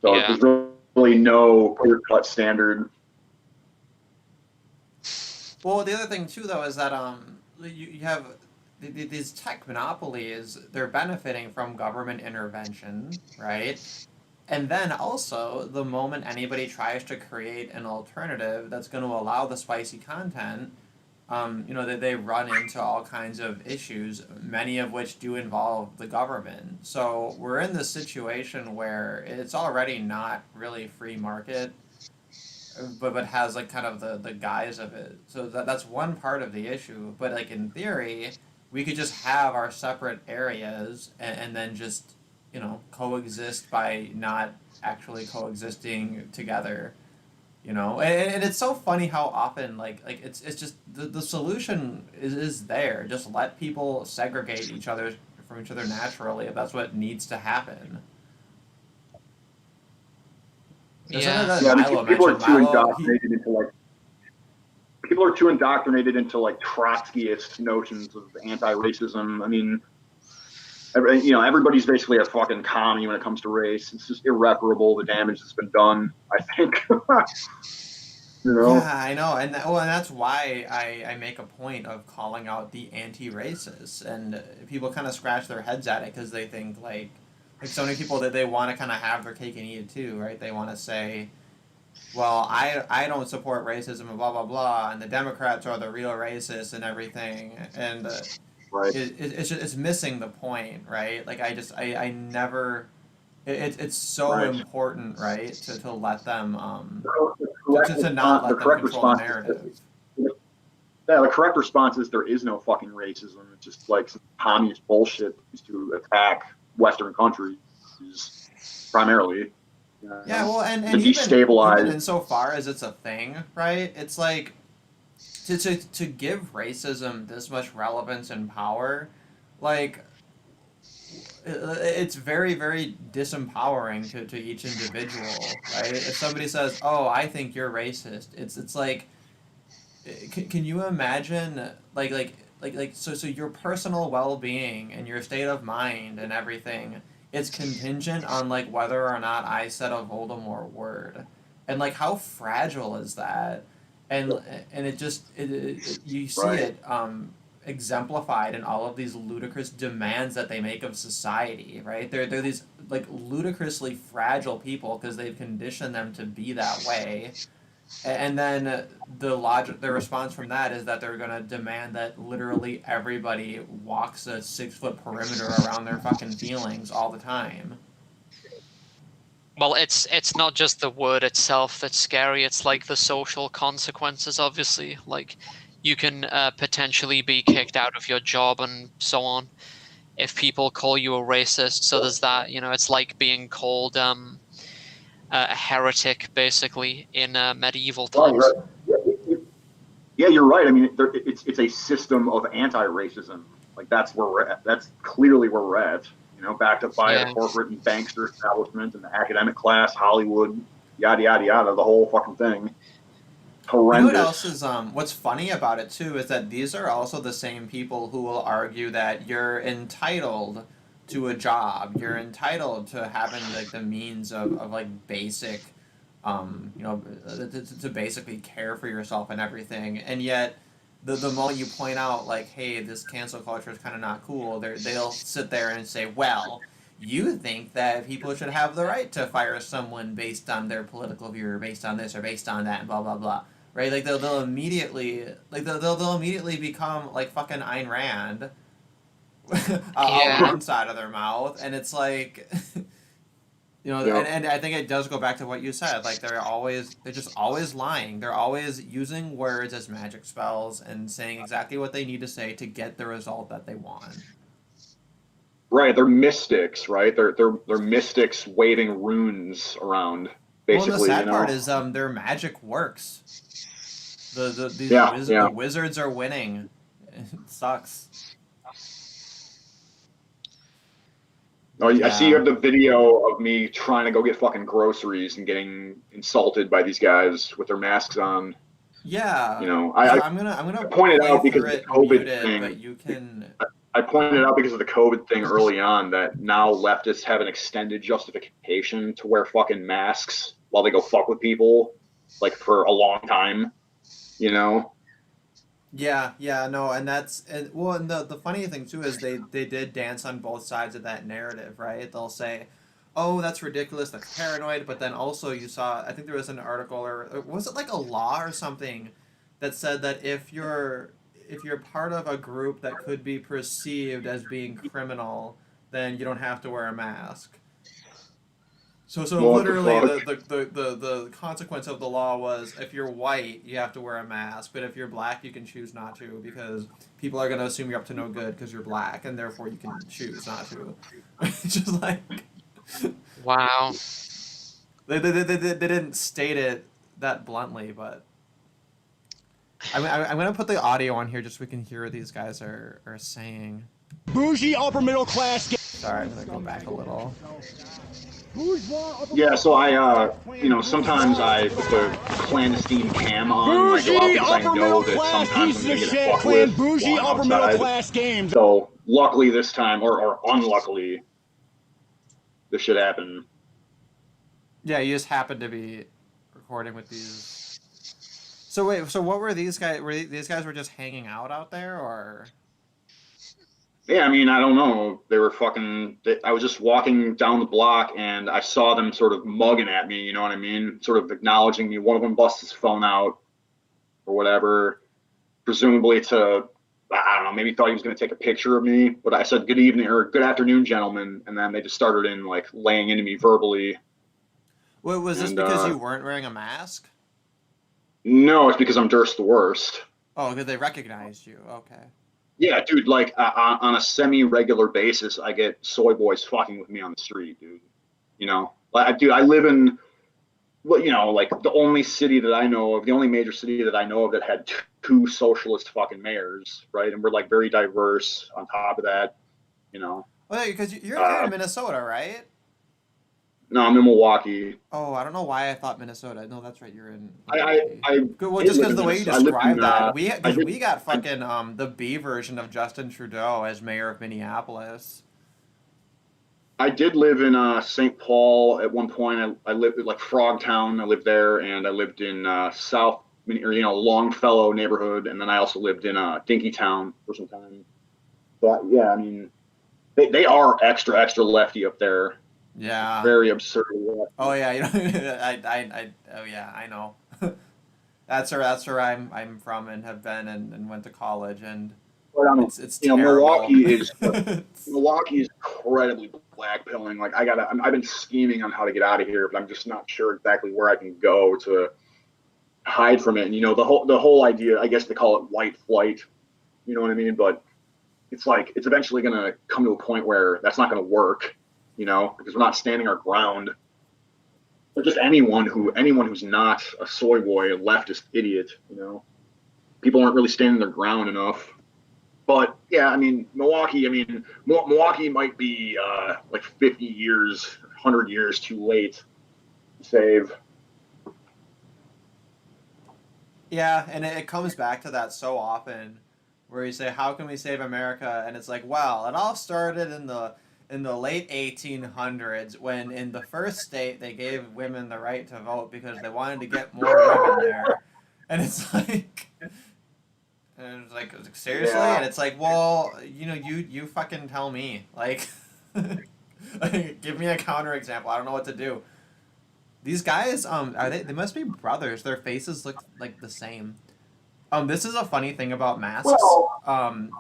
So Yeah. there's really no clear-cut standard. Well, the other thing too, though, is that you have these tech monopolies. They're benefiting from government intervention, right? And then also, the moment anybody tries to create an alternative that's going to allow the spicy content, they run into all kinds of issues, many of which do involve the government. So we're in this situation where it's already not really free market, but has, like, kind of the guise of it. So that's one part of the issue. But, like, in theory, we could just have our separate areas and then just coexist by not actually coexisting together. And it's so funny how often like it's just the solution is there. Just let people segregate each other from each other naturally, if that's what needs to happen. There's something that Milo people are mentioned. too Milo, indoctrinated into like people are too indoctrinated into like Trotskyist notions of anti-racism. I mean, everybody's basically a fucking commie when it comes to race. It's just irreparable, the damage that's been done, I think. Yeah, I know, and that's why I make a point of calling out the anti-racists, and people kind of scratch their heads at it because they think like so many people that they want to kind of have their cake and eat it too, right? They want to say, well, I don't support racism and blah blah blah, and the Democrats are the real racists and everything, and right. It's missing the point, right? Like I never. It's so Right. important, right, to let them The not let them correct control the response narrative. Yeah, the correct response is there is no fucking racism. It's just like some communist bullshit to attack Western countries primarily. You know, Yeah, well, and to even destabilize. insofar as it's a thing, right? It's like to give racism this much relevance and power, like it's very, very disempowering to each individual, right? If somebody says, "Oh, I think you're racist," it's like, can you imagine, so your personal well-being and your state of mind and everything, it's contingent on like whether or not I said a Voldemort word, and like how fragile is that, and it just you see Right. it exemplified in all of these ludicrous demands that they make of society, right? They're these like ludicrously fragile people because they've conditioned them to be that way. And then the response from that is that they're gonna demand that literally everybody walks a 6 foot perimeter around their fucking feelings all the time. Well, it's not just the word itself that's scary. It's like the social consequences, obviously. Like, you can potentially be kicked out of your job and so on if people call you a racist. So there's that, it's like being called a heretic, basically, in medieval Right, times. right. Yeah, you're right. I mean, it's a system of anti-racism. Like that's where we're at. That's clearly where we're at. You know, backed up by the Yeah. corporate and bankster establishment and the academic class, Hollywood, yada yada yada, the whole fucking thing. You know what else Horrendous. is what's funny about it too is that these are also the same people who will argue that you're entitled to a job, you're entitled to having like the means of like basic to basically care for yourself and everything, and yet the moment you point out like, hey, this cancel culture is kind of not cool, they'll sit there and say, well, you think that people should have the right to fire someone based on their political view or based on this or based on that and blah blah blah, right? Like they'll immediately like they'll immediately become like fucking Ayn Rand out Yeah. one side of their mouth, and it's like Yep. and I think it does go back to what you said. Like they're just always lying. They're always using words as magic spells and saying exactly what they need to say to get the result that they want. Right. They're mystics, right? They're mystics waving runes around, Well, and the basically. You sad part know. is their magic works. Yeah. Yeah. The wizards are winning. It sucks. Oh, I see you Yeah. have the video of me trying to go get fucking groceries and getting insulted by these guys with their masks on. You Yeah. know, So I I'm gonna pointed play out because through of the it COVID muted, thing. but you can. I pointed out because of the COVID thing early on that now leftists have an extended justification to wear fucking masks while they go fuck with people, like for a long time. You know? Yeah, yeah, no, and that's well, and the funny thing too is they did dance on both sides of that narrative, right? They'll say, "Oh, that's ridiculous, that's paranoid," but then also you saw, I think there was an article or was it like a law or something that said that if you're part of a group that could be perceived as being criminal, then you don't have to wear a mask. So What the literally fuck? the consequence of the law was if you're white you have to wear a mask, but if you're black you can choose not to because people are gonna assume you're up to no good because you're black and therefore you can choose not to. Just like Wow. they didn't state it that bluntly, but I'm gonna put the audio on here just so we can hear what these guys are saying. Bougie upper middle class. Sorry, I'm gonna go back a little. Yeah, so sometimes I put the clandestine cam on when I go out Bougie because I upper know middle that class sometimes pieces I'm of gonna get shit fucked playing with bougie while I'm upper middle outside. class games. So luckily this time, or unluckily, this should happen. Yeah, you just happened to be recording with these. So wait, so what were these guys? These guys were just hanging out there, or? Yeah, I mean, I don't know. They were fucking. I was just walking down the block and I saw them sort of mugging at me. You know what I mean? Sort of acknowledging me. One of them busts his phone out or whatever, presumably to, I don't know, maybe thought he was going to take a picture of me. But I said good evening or good afternoon, gentlemen, and then they just started in like laying into me verbally. What was this And because you weren't wearing a mask? no, it's because I'm Duerst the Wurest. Oh, because they recognized you. Okay. Yeah, dude, like on a semi-regular basis, I get soy boys fucking with me on the street, dude. You know, dude, I live in, well, you know, like the only city that I know of, the only major city that I know of that had two socialist fucking mayors, right? And we're like very diverse on top of that, you know. Well, because you're in Minnesota, right? No, I'm in Milwaukee. Oh, I don't know why I thought Minnesota. No, that's right. You're in I Milwaukee. Good. Well, did just live because in the way you Minnesota. I lived in, described that, I did, we got fucking the B version of Justin Trudeau as mayor of Minneapolis. I did live in St. Paul at one point. I lived at like Frogtown. I lived there, and I lived in South, or you know, Longfellow neighborhood, and then I also lived in Dinkytown for some time. But yeah, I mean, they are extra lefty up there. Yeah. Very absurd. Oh yeah, you know, oh yeah, I know. That's where I'm from and have been and went to college, and it's you know, terrible. Milwaukee is incredibly blackpilling. Like I've been scheming on how to get out of here, but I'm just not sure exactly where I can go to hide from it. And you know, the whole idea, I guess they call it white flight. You know what I mean? But it's like it's eventually going to come to a point where that's not going to work. You know, because we're not standing our ground. Or just anyone who's not a soy boy, a leftist idiot. You know, people aren't really standing their ground enough. But yeah, I mean, Milwaukee might be like 50 years, 100 years too late to save. Yeah, and it comes back to that so often, where you say, "How can we save America?" And it's like, well, it all started in the late 1800s, when in the first state they gave women the right to vote because they wanted to get more women there, and it's like. And it's like, seriously? Yeah. And it's like, well, you know, you fucking tell me. Like, give me a counterexample. I don't know what to do. These guys, they must be brothers. Their faces look like the same. This is a funny thing about masks.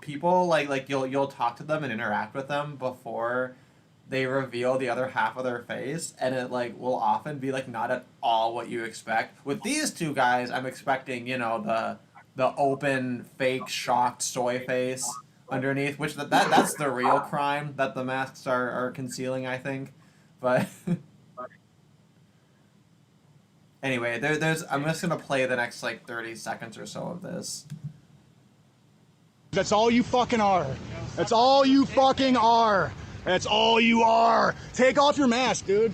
People like you'll talk to them and interact with them before they reveal the other half of their face, and it like will often be like not at all what you expect. With these two guys, I'm expecting, you know, the open, fake, shocked soy face underneath, which that's the real crime that the masks are concealing, I think. But anyway, there's I'm just gonna play the next like 30 seconds or so of this. That's all you fucking are. That's all you fucking are. That's all you are. Take off your mask, dude.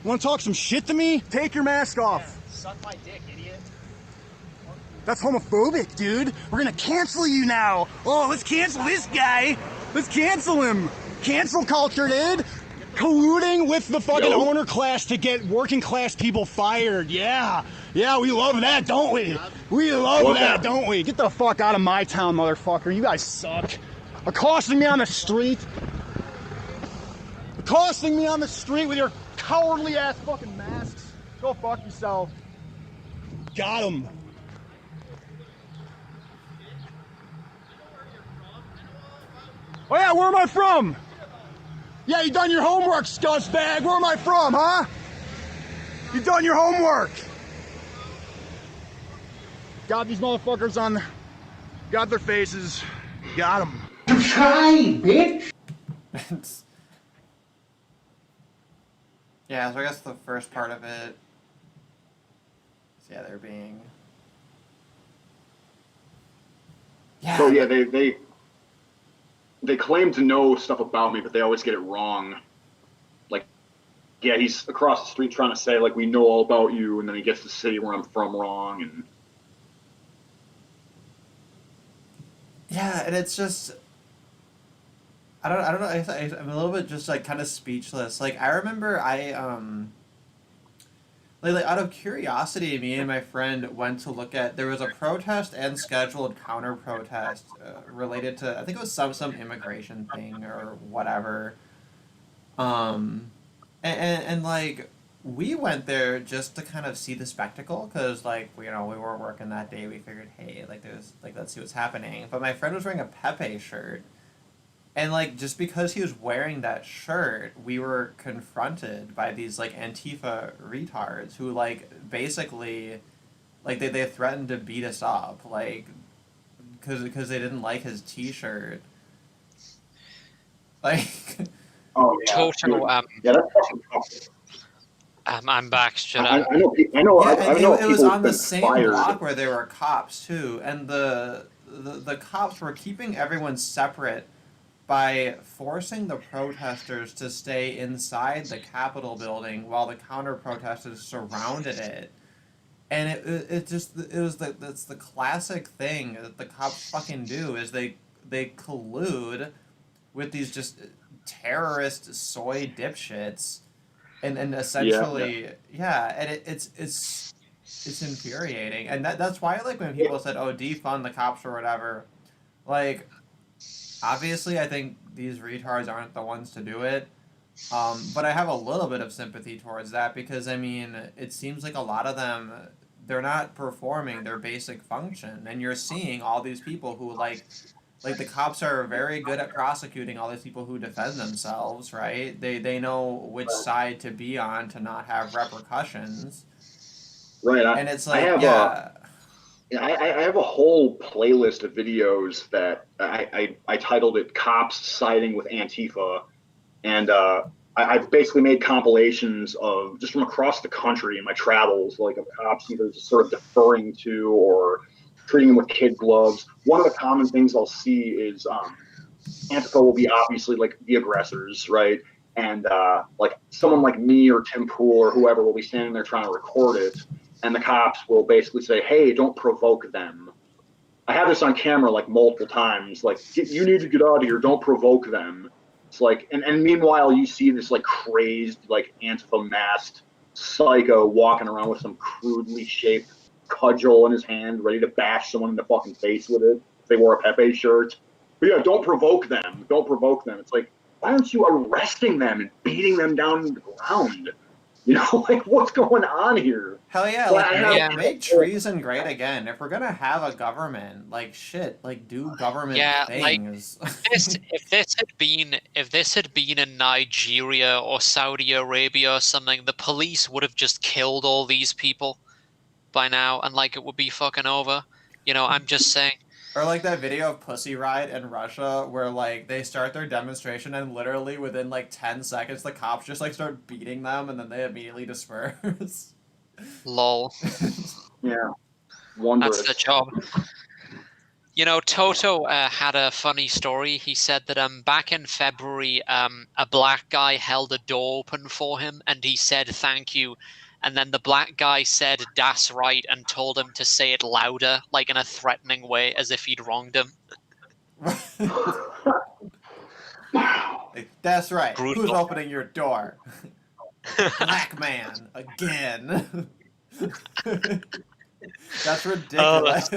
Want to talk some shit to me? Take your mask off. Suck my dick, idiot. That's homophobic, dude. We're gonna cancel you now. Oh, let's cancel this guy. Let's cancel him. Cancel culture, dude. Colluding with the fucking owner class to get working class people fired. Yeah. Yeah, we love that, don't we? We love that, don't we? Get the fuck out of my town, motherfucker. You guys suck. Accosting me on the street. Accosting me on the street with your cowardly ass fucking masks. Go fuck yourself. Got him. Oh yeah, where am I from? Yeah, you done your homework, scuzzbag. Where am I from, huh? You done your homework. Got these motherfuckers on, got their faces. Got them. Try, bitch. Yeah, so I guess the first part of it is, yeah, they're being... Yeah. So yeah, they claim to know stuff about me, but they always get it wrong. Like, yeah, he's across the street trying to say, like, we know all about you, and then he gets the city where I'm from wrong, and... Yeah, and it's just... I don't know, I'm a little bit just, like, kind of speechless. Like, I remember like out of curiosity, me and my friend went to look at, there was a protest and scheduled counter-protest related to, I think it was some immigration thing or whatever. And like, we went there just to kind of see the spectacle, because like, you know, we weren't working that day. We figured, hey, like, there's, like, let's see what's happening. But my friend was wearing a Pepe shirt. And, like, just because he was wearing that shirt, we were confronted by these, like, Antifa retards who, like, basically, like, they threatened to beat us up, like, because they didn't like his T-shirt. Like... Oh, yeah. Total, yeah, that's fucking tough. I'm back. Should I know. I know. Yeah, I and know it was people on have the been same fired. block where there were cops too, and the cops were keeping everyone separate by forcing the protesters to stay inside the Capitol building while the counter protesters surrounded it. And that's the classic thing that the cops fucking do is they collude with these just terrorist soy dipshits and essentially and it's infuriating, and that's why like when people said, oh, defund the cops or whatever, like obviously I think these retards aren't the ones to do it, but I have a little bit of sympathy towards that because I mean it seems like a lot of them, they're not performing their basic function, and you're seeing all these people who like the cops are very good at prosecuting all these people who defend themselves, right? They know which side to be on to not have repercussions. Right. And it's like, yeah. I have a whole playlist of videos that I titled it "Cops Siding with Antifa," and I've basically made compilations of just from across the country in my travels, like of cops either just sort of deferring to or treating them with kid gloves. One of the common things I'll see is Antifa will be obviously like the aggressors, right? And like someone like me or Tim Pool or whoever will be standing there trying to record it, and the cops will basically say, "Hey, don't provoke them." I have this on camera like multiple times. Like, you need to get out of here. Don't provoke them. It's like, and meanwhile, you see this like crazed, like Antifa masked psycho walking around with some crudely shaped cudgel in his hand, ready to bash someone in the fucking face with it if they wore a Pepe shirt. But yeah, don't provoke them. Don't provoke them. It's like, why aren't you arresting them and beating them down to the ground? You know, like what's going on here? Hell yeah, like make treason great again. If we're gonna have a government, like shit, like do government things. Like if this had been in Nigeria or Saudi Arabia or something, the police would have just killed all these people by now, and like it would be fucking over. You know, I'm just saying. Or like that video of Pussy Riot in Russia where like they start their demonstration and literally within like 10 seconds the cops just like start beating them and then they immediately disperse. Lol. Yeah. Wondrous. That's the job. You know, Toto had a funny story. He said that back in February, a black guy held a door open for him and he said thank you. And then the black guy said "das right" and told him to say it louder, like in a threatening way, as if he'd wronged him. Like, that's right. Brutal. Who's opening your door? Black man again. That's ridiculous.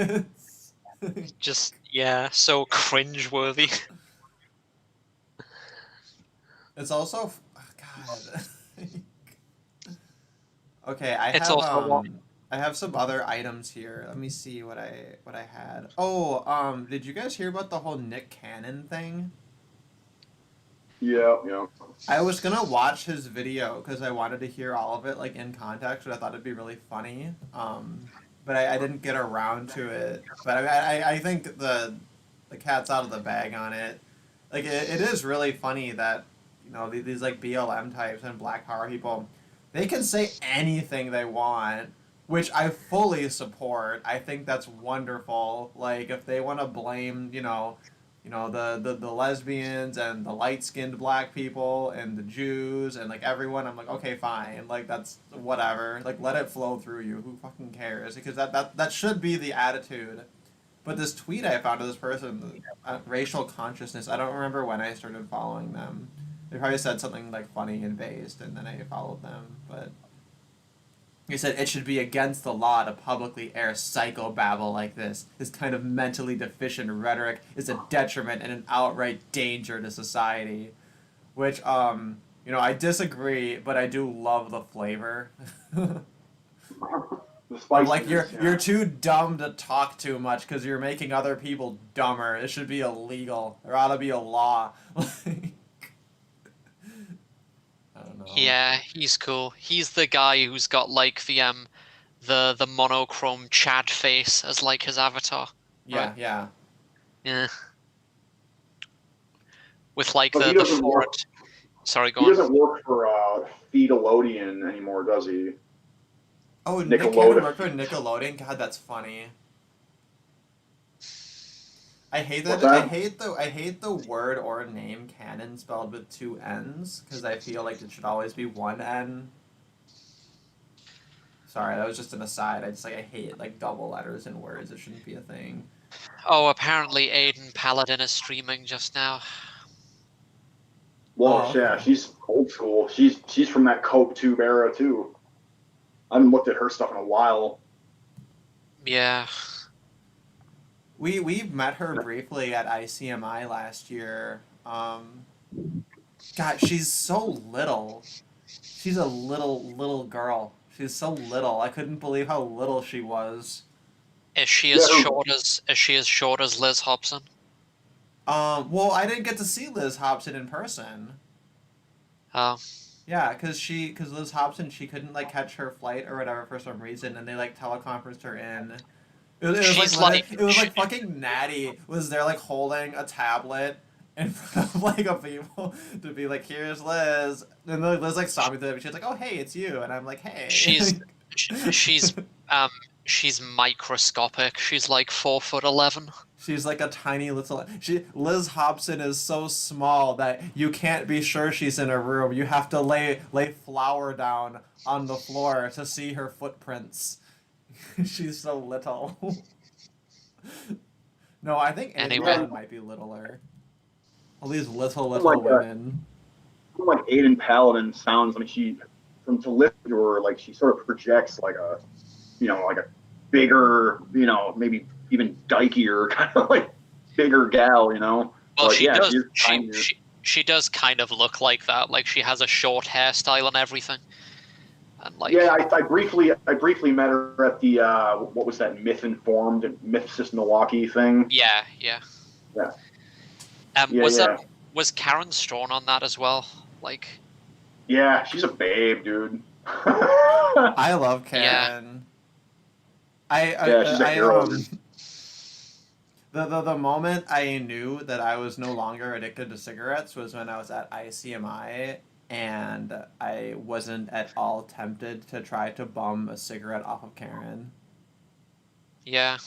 Just so cringeworthy. It's also God. Okay, I have some other items here. Let me see what I had. Oh, did you guys hear about the whole Nick Cannon thing? Yeah. I was gonna watch his video because I wanted to hear all of it like in context, but I thought it'd be really funny. But I didn't get around to it. But I think the cat's out of the bag on it. Like it is really funny that these like BLM types and Black Power people, they can say anything they want, which I fully support. I think that's wonderful. Like if they want to blame, the lesbians and the light-skinned black people and the Jews and like everyone, I'm like, okay, fine. Like that's whatever. Like let it flow through you. Who fucking cares? Because that should be the attitude. But this tweet I found of this person, racial consciousness, I don't remember when I started following them. They probably said something like funny and based, and then I followed them. But he said it should be against the law to publicly air psychobabble like this. This kind of mentally deficient rhetoric is a detriment and an outright danger to society. Which, I disagree, but I do love the flavor. Like you're too dumb to talk too much because you're making other people dumber. It should be illegal. There ought to be a law. Yeah, he's cool. He's the guy who's got like the monochrome Chad face as like his avatar. Yeah, right? Yeah. With like the forehead. Sorry, go He on. doesn't work for Feedalodian anymore, does he? Oh, Nick Cannon Nickelodeon. worked for Nickelodeon. God, that's funny. I hate that. What's that? I hate the word or name Cannon spelled with two N's because I feel like it should always be one N. Sorry, that was just an aside. I hate like double letters in words. It shouldn't be a thing. Oh, apparently Aiden Paladin is streaming just now. Well, Oh, yeah, okay. she's old school. She's from that Cope Tube era too. I haven't looked at her stuff in a while. Yeah. We met her briefly at ICMI last year. God, she's so little. She's a little girl. She's so little. I couldn't believe how little she was. Is she Yeah, as her- short as Liz Hobson? Well, I didn't get to see Liz Hobson in person. Oh. Yeah, cause Liz Hobson, she couldn't like catch her flight or whatever for some reason, and they like teleconferenced her in. It was like fucking Natty was there like holding a tablet in front of like a people to be like, here's Liz, and then Liz like saw me there, and she's like, oh hey, it's you, and I'm like, hey. She's microscopic. She's like 4'11". She's like a tiny little. Liz Hobson is so small that you can't be sure she's in a room. You have to lay flour down on the floor to see her footprints. She's so little. No, I think Anyway. Aiden might be littler. All these little Like, women. like Aiden Paladin sounds. I mean, she from to lift to her, like she sort of projects like a, like a bigger, maybe even dykier kind of like bigger gal, Well, But she yeah, does. she's tinier. She does kind of look like that. Like she has a short hairstyle and everything. And like. Yeah, I briefly met her at the what was that Myth-Informed Mythsys Milwaukee thing. Yeah. Yeah. Was Karen Strawn on that as well? Like. Yeah, she's a babe, dude. I love Karen. She's a hero. The moment I knew that I was no longer addicted to cigarettes was when I was at ICMI and I wasn't at all tempted to try to bum a cigarette off of Karen. Yeah.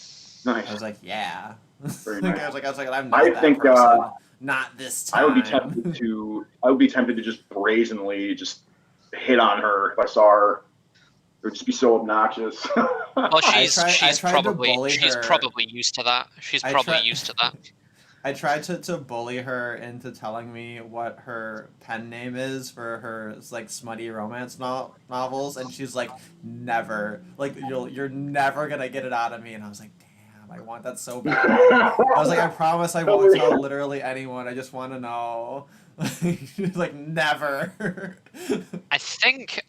Nice. I was like, yeah. Very Like, nice. I was like, I'm not I that think person. Not this time. I would be tempted to just brazenly just hit on her if I saw her. It would just be so obnoxious. Well, she's tried to probably bully her. probably used to that. She's probably used to that. I tried to bully her into telling me what her pen name is for her like smutty romance novels, and she's like, never. Like you're never gonna get it out of me. And I was like, damn, I want that so bad. I was like, I promise I won't tell literally anyone. I just want to know. She's like, never. I think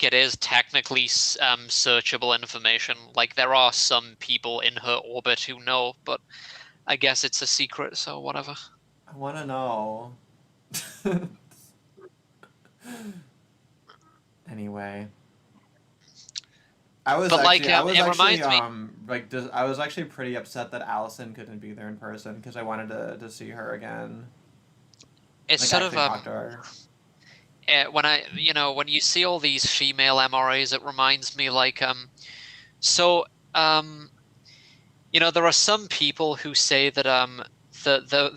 it is technically searchable information. Like there are some people in her orbit who know, but I guess it's a secret, so whatever. I want to know. Anyway, I was actually pretty upset that Allison couldn't be there in person because I wanted to see her again. It's Like, sort actually talk to her. when you see all these female MRAs, it reminds me like there are some people who say that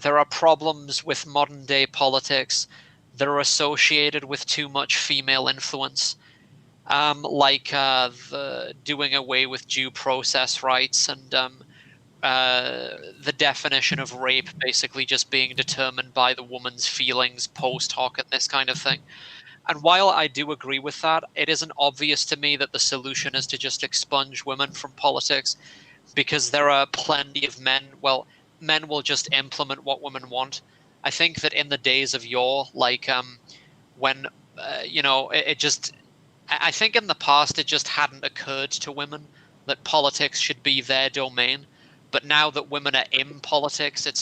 there are problems with modern day politics that are associated with too much female influence, like the doing away with due process rights and the definition of rape basically just being determined by the woman's feelings post hoc and this kind of thing. And while I do agree with that, it isn't obvious to me that the solution is to just expunge women from politics, because there are plenty of men will just implement what women want. I think that in the days of yore, like when I think in the past it just hadn't occurred to women that politics should be their domain. But now that women are in politics, it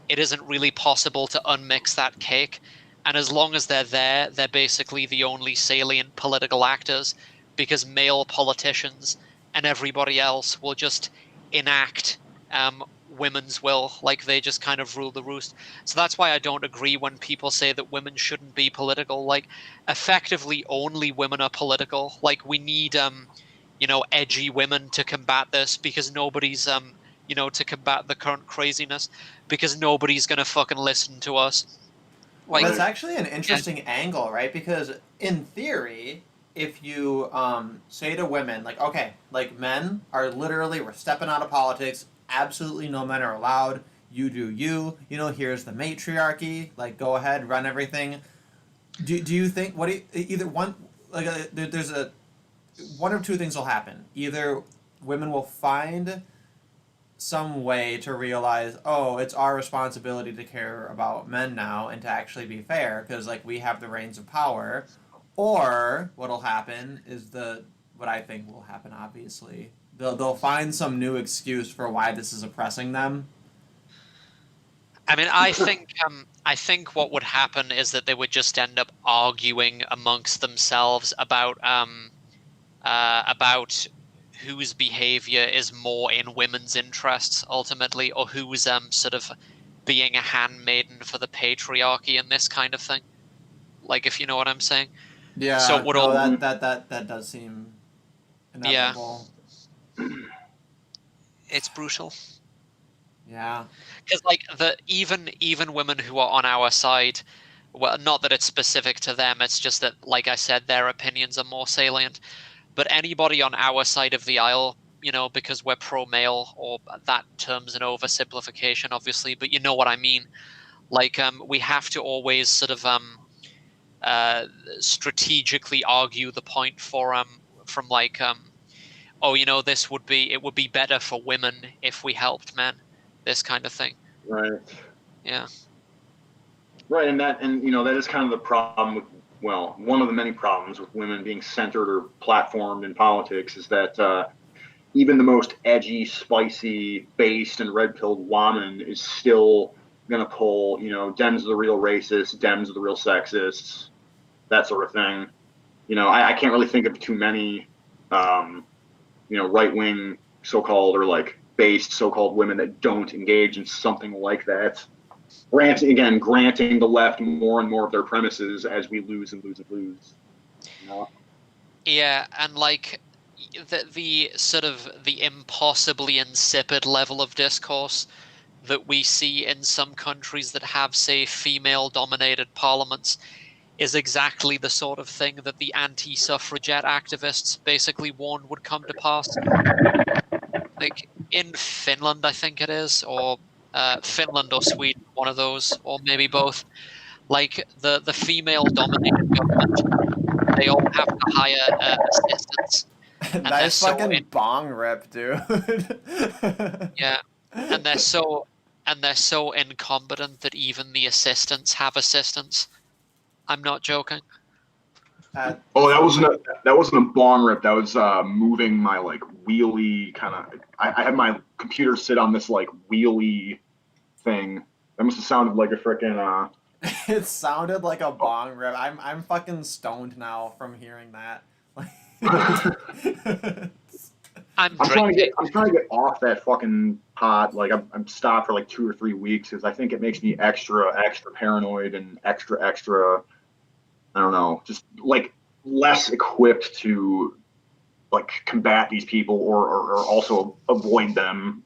isn't really possible to unmix that cake. And as long as they're there, they're basically the only salient political actors, because male politicians and everybody else will just enact women's will. Like, they just kind of rule the roost. So that's why I don't agree when people say that women shouldn't be political. Like, effectively only women are political. Like, we need edgy women to combat this, because nobody's to combat the current craziness, because nobody's gonna fucking listen to us. Well, Like, that's actually an interesting angle, right? Because in theory, if you say to women, like, okay, like, men are literally, we're stepping out of politics, absolutely no men are allowed, you do you, here's the matriarchy, like, go ahead, run everything. Do you think, either one, like, there's one of two things will happen. Either women will find some way to realize, oh, it's our responsibility to care about men now and to actually be fair, because, like, we have the reins of power. Or what'll happen is what I think will happen, obviously, they'll find some new excuse for why this is oppressing them. I mean, I think what would happen is that they would just end up arguing amongst themselves about whose behavior is more in women's interests ultimately, or who's sort of being a handmaiden for the patriarchy and this kind of thing. Like, if you know what I'm saying. Yeah. So it would all that does seem inevitable. Yeah. It's brutal. Yeah. Because, like, even women who are on our side, well, not that it's specific to them, it's just that, like I said, their opinions are more salient. But anybody on our side of the aisle, because we're pro-male, or that term's an oversimplification, obviously, but you know what I mean. Like, we have to always sort of strategically argue the point from like, it would be better for women if we helped men, this kind of thing. Right. Yeah. Right, and that is kind of the problem with, well, one of the many problems with women being centered or platformed in politics is that even the most edgy, spicy, based, and red-pilled woman is still going to pull, Dems are the real racists, Dems are the real sexists, that sort of thing. I can't really think of too many, right-wing so-called, or like based so-called women that don't engage in something like that. Granting the left more and more of their premises as we lose and lose and lose. Yeah, and like the sort of the impossibly insipid level of discourse that we see in some countries that have, say, female-dominated parliaments is exactly the sort of thing that the anti-suffragette activists basically warned would come to pass. Like, in Finland, I think it is, or Finland or Sweden, one of those, or maybe both. Like, the female-dominated government, they all have to hire assistants. Nice fucking bong rip, dude. Yeah, and they're so incompetent that even the assistants have assistants. I'm not joking. That wasn't a bong rip. That was moving my like wheelie kind of. I had my computer sit on this like wheelie thing. That must have sounded like a freaking. It sounded like a bong rip. I'm fucking stoned now from hearing that. I'm trying to get off that fucking pot. Like, I'm stopped for like 2 or 3 weeks because I think it makes me extra paranoid and extra. I don't know, just like less equipped to like combat these people or also avoid them.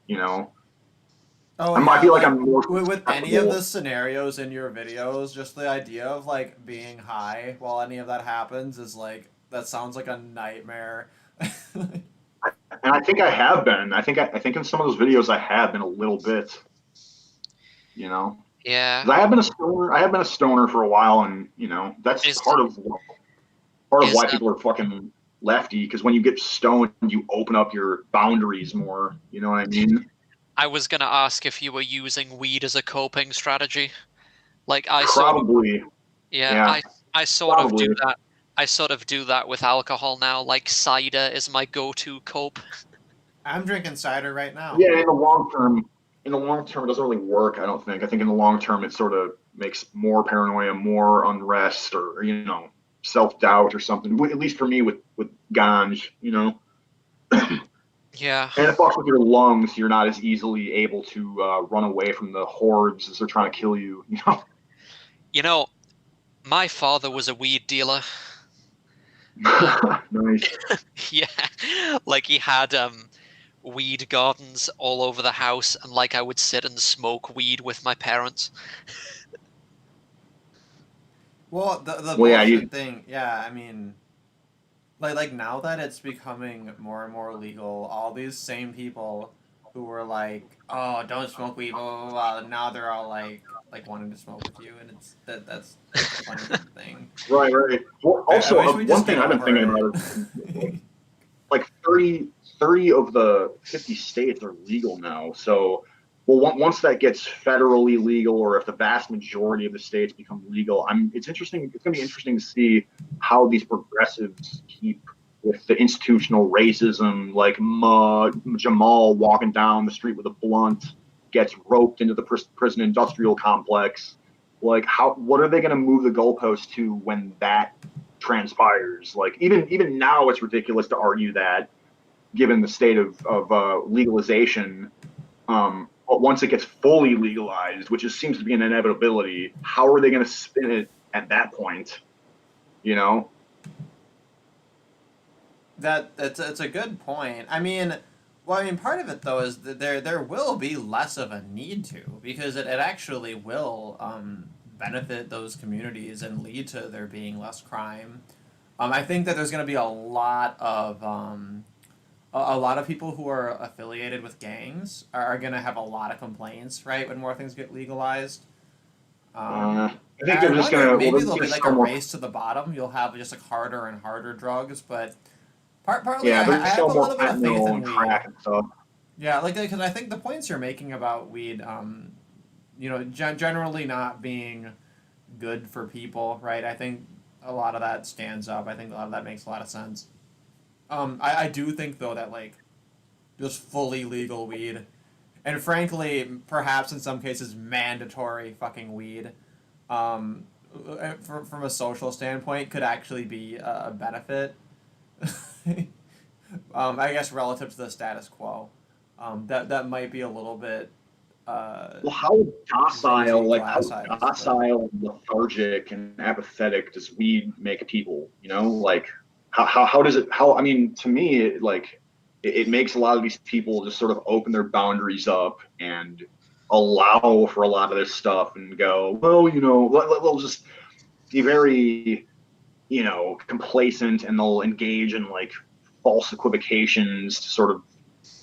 Oh, I feel like I'm more with any of the scenarios in your videos, just the idea of like being high while any of that happens is like, that sounds like a nightmare. And I think I have been. I think in some of those videos I have been a little bit. Yeah. I have been a stoner for a while, and that's part of why people are fucking lefty. Because when you get stoned, you open up your boundaries more. You know what I mean? I was gonna ask if you were using weed as a coping strategy. Like, I probably. I sort of do that. I sort of do that with alcohol now. Like, cider is my go-to cope. I'm drinking cider right now. Yeah, in the long term, it doesn't really work, I don't think. I think in the long term, it sort of makes more paranoia, more unrest, or self-doubt or something. At least for me with ganj, Yeah. And it fucks with your lungs. You're not as easily able to run away from the hordes as they're trying to kill you. You know. You know, my father was a weed dealer. Nice. Yeah, like he had weed gardens all over the house, and like I would sit and smoke weed with my parents. Well, the Well, yeah, bullshit thing, yeah, I mean, like now that it's becoming more and more legal, all these same people who were like, "Oh, don't smoke weed," blah blah blah, blah, now they're all like wanting to smoke with you, and that's the funny thing. right, right. Well, I also, wish we one just thing get I've been over thinking about it. is like 30 of the 50 states are legal now. So, well, once that gets federally legal, or if the vast majority of the states become legal, it's interesting. It's going to be interesting to see how these progressives keep with the institutional racism, like Jamal walking down the street with a blunt, gets roped into the prison industrial complex. Like, what are they going to move the goalposts to when that transpires? Like, even now, it's ridiculous to argue that, given the state of legalization. But once it gets fully legalized, which seems to be an inevitability, how are they going to spin it at that point? You know? That's a good point. I mean, well, I mean, part of it though is that there will be less of a need to, because it actually will benefit those communities and lead to there being less crime. I think that there's going to be a lot of a lot of people who are affiliated with gangs are going to have a lot of complaints, right, when more things get legalized. I think I they're just wonder if gonna. Well, maybe they're there'll be gonna like a sell more. race to the bottom. You'll have just like harder and harder drugs, but partly Yeah, they're I gonna have sell a more little bit of faith fentanyl in and weed. crack and stuff. Yeah, like because I think the points you're making about weed, you know, generally not being good for people, right? I think a lot of that stands up. I think a lot of that makes a lot of sense. I do think though that like just fully legal weed, and frankly, perhaps in some cases mandatory fucking weed, um, from a social standpoint, could actually be a benefit. I guess relative to the status quo, that might be a little bit Well, how raising docile, like how glass eyes, but docile, lethargic, and apathetic does weed make people? You know, like how does it? How I mean, to me, it makes a lot of these people just sort of open their boundaries up and allow for a lot of this stuff and go, well, they'll just be very, complacent, and they'll engage in like false equivocations to sort of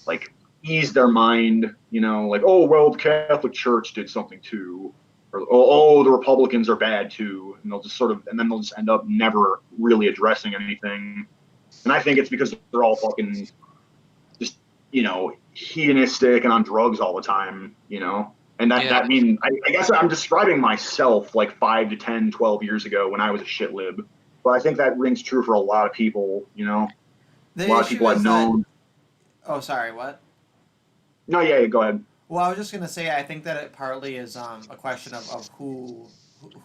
like ease their mind, like, oh, well, the Catholic Church did something too, or oh, the Republicans are bad too, and then they'll just end up never really addressing anything. And I think it's because they're all fucking just, hedonistic and on drugs all the time, And that, Yeah. that mean, I guess I'm describing myself like 5 to 10, 12 years ago when I was a shit lib. But I think that rings true for a lot of people, A the lot of issue people I've is that. known. Oh, sorry, what? No, yeah, go ahead. Well, I was just gonna say I think that it partly is a question of who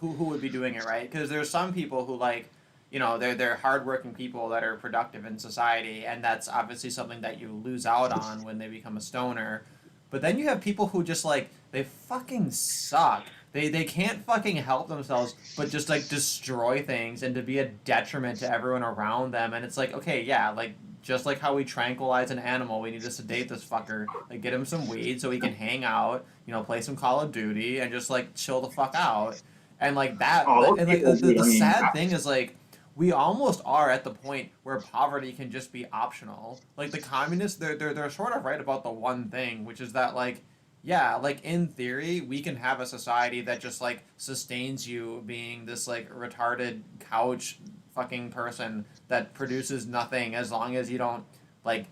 would be doing it, right? Because there's some people who like, you know, they're hardworking people that are productive in society, and that's obviously something that you lose out on when they become a stoner. But then you have people who just like they fucking suck. They can't fucking help themselves but just like destroy things and to be a detriment to everyone around them. And it's like, okay, yeah, like just like how we tranquilize an animal, we need to sedate this fucker. Like get him some weed so he can hang out, you know, play some Call of Duty and just like chill the fuck out. And like that, Oh, those and like people, dude, the sad thing is like we almost are at the point where poverty can just be optional. Like the communists, they're sort of right about the one thing, which is that like, yeah, like in theory, we can have a society that just like sustains you being this like retarded couch fucking person that produces nothing as long as you don't like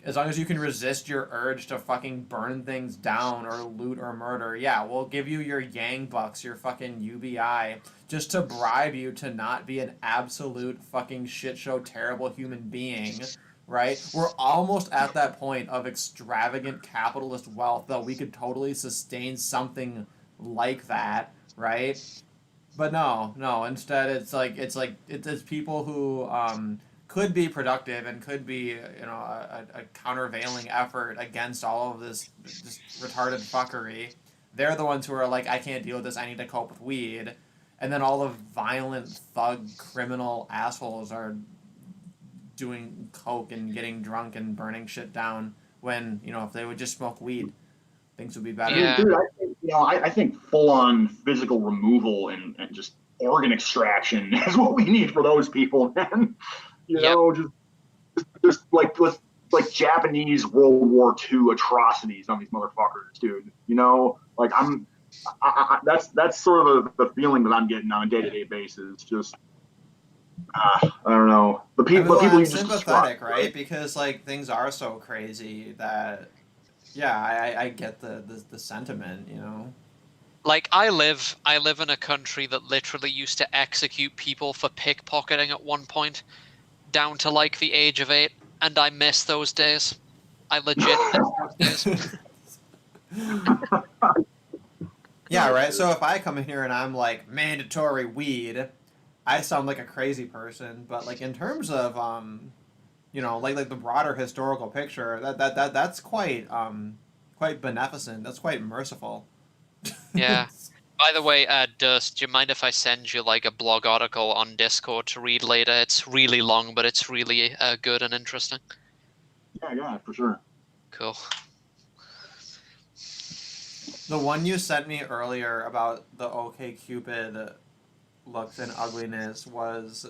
as long as you can resist your urge to fucking burn things down or loot or murder, yeah, we'll give you your Yang bucks, your fucking UBI, just to bribe you to not be an absolute fucking shit show terrible human being, right? We're almost at that point of extravagant capitalist wealth that we could totally sustain something like that, right? But no, no. Instead, it's people who could be productive and could be, a countervailing effort against all of this just retarded fuckery. They're the ones who are like, I can't deal with this, I need to cope with weed. And then all the violent, thug, criminal assholes are doing coke and getting drunk and burning shit down when, if they would just smoke weed, things would be better. Yeah. Dude, I think full-on physical removal and just organ extraction is what we need for those people, man. Just like Japanese World War II atrocities on these motherfuckers, dude. Like that's sort of the feeling that I'm getting on a day-to-day basis. Just I don't know. People I'm you just sympathetic, right? Because like things are so crazy that I get the sentiment, Like I live in a country that literally used to execute people for pickpocketing at one point, down to like the age of 8, and I miss those days. I legit miss those days. Yeah, right. So if I come in here and I'm like mandatory weed, I sound like a crazy person. But like in terms of like the broader historical picture, that's quite beneficent. That's quite merciful. Yeah. By the way, Duerst, do you mind if I send you like a blog article on Discord to read later? It's really long, but it's really good and interesting. Yeah, for sure. Cool. The one you sent me earlier about the OkCupid looks and ugliness was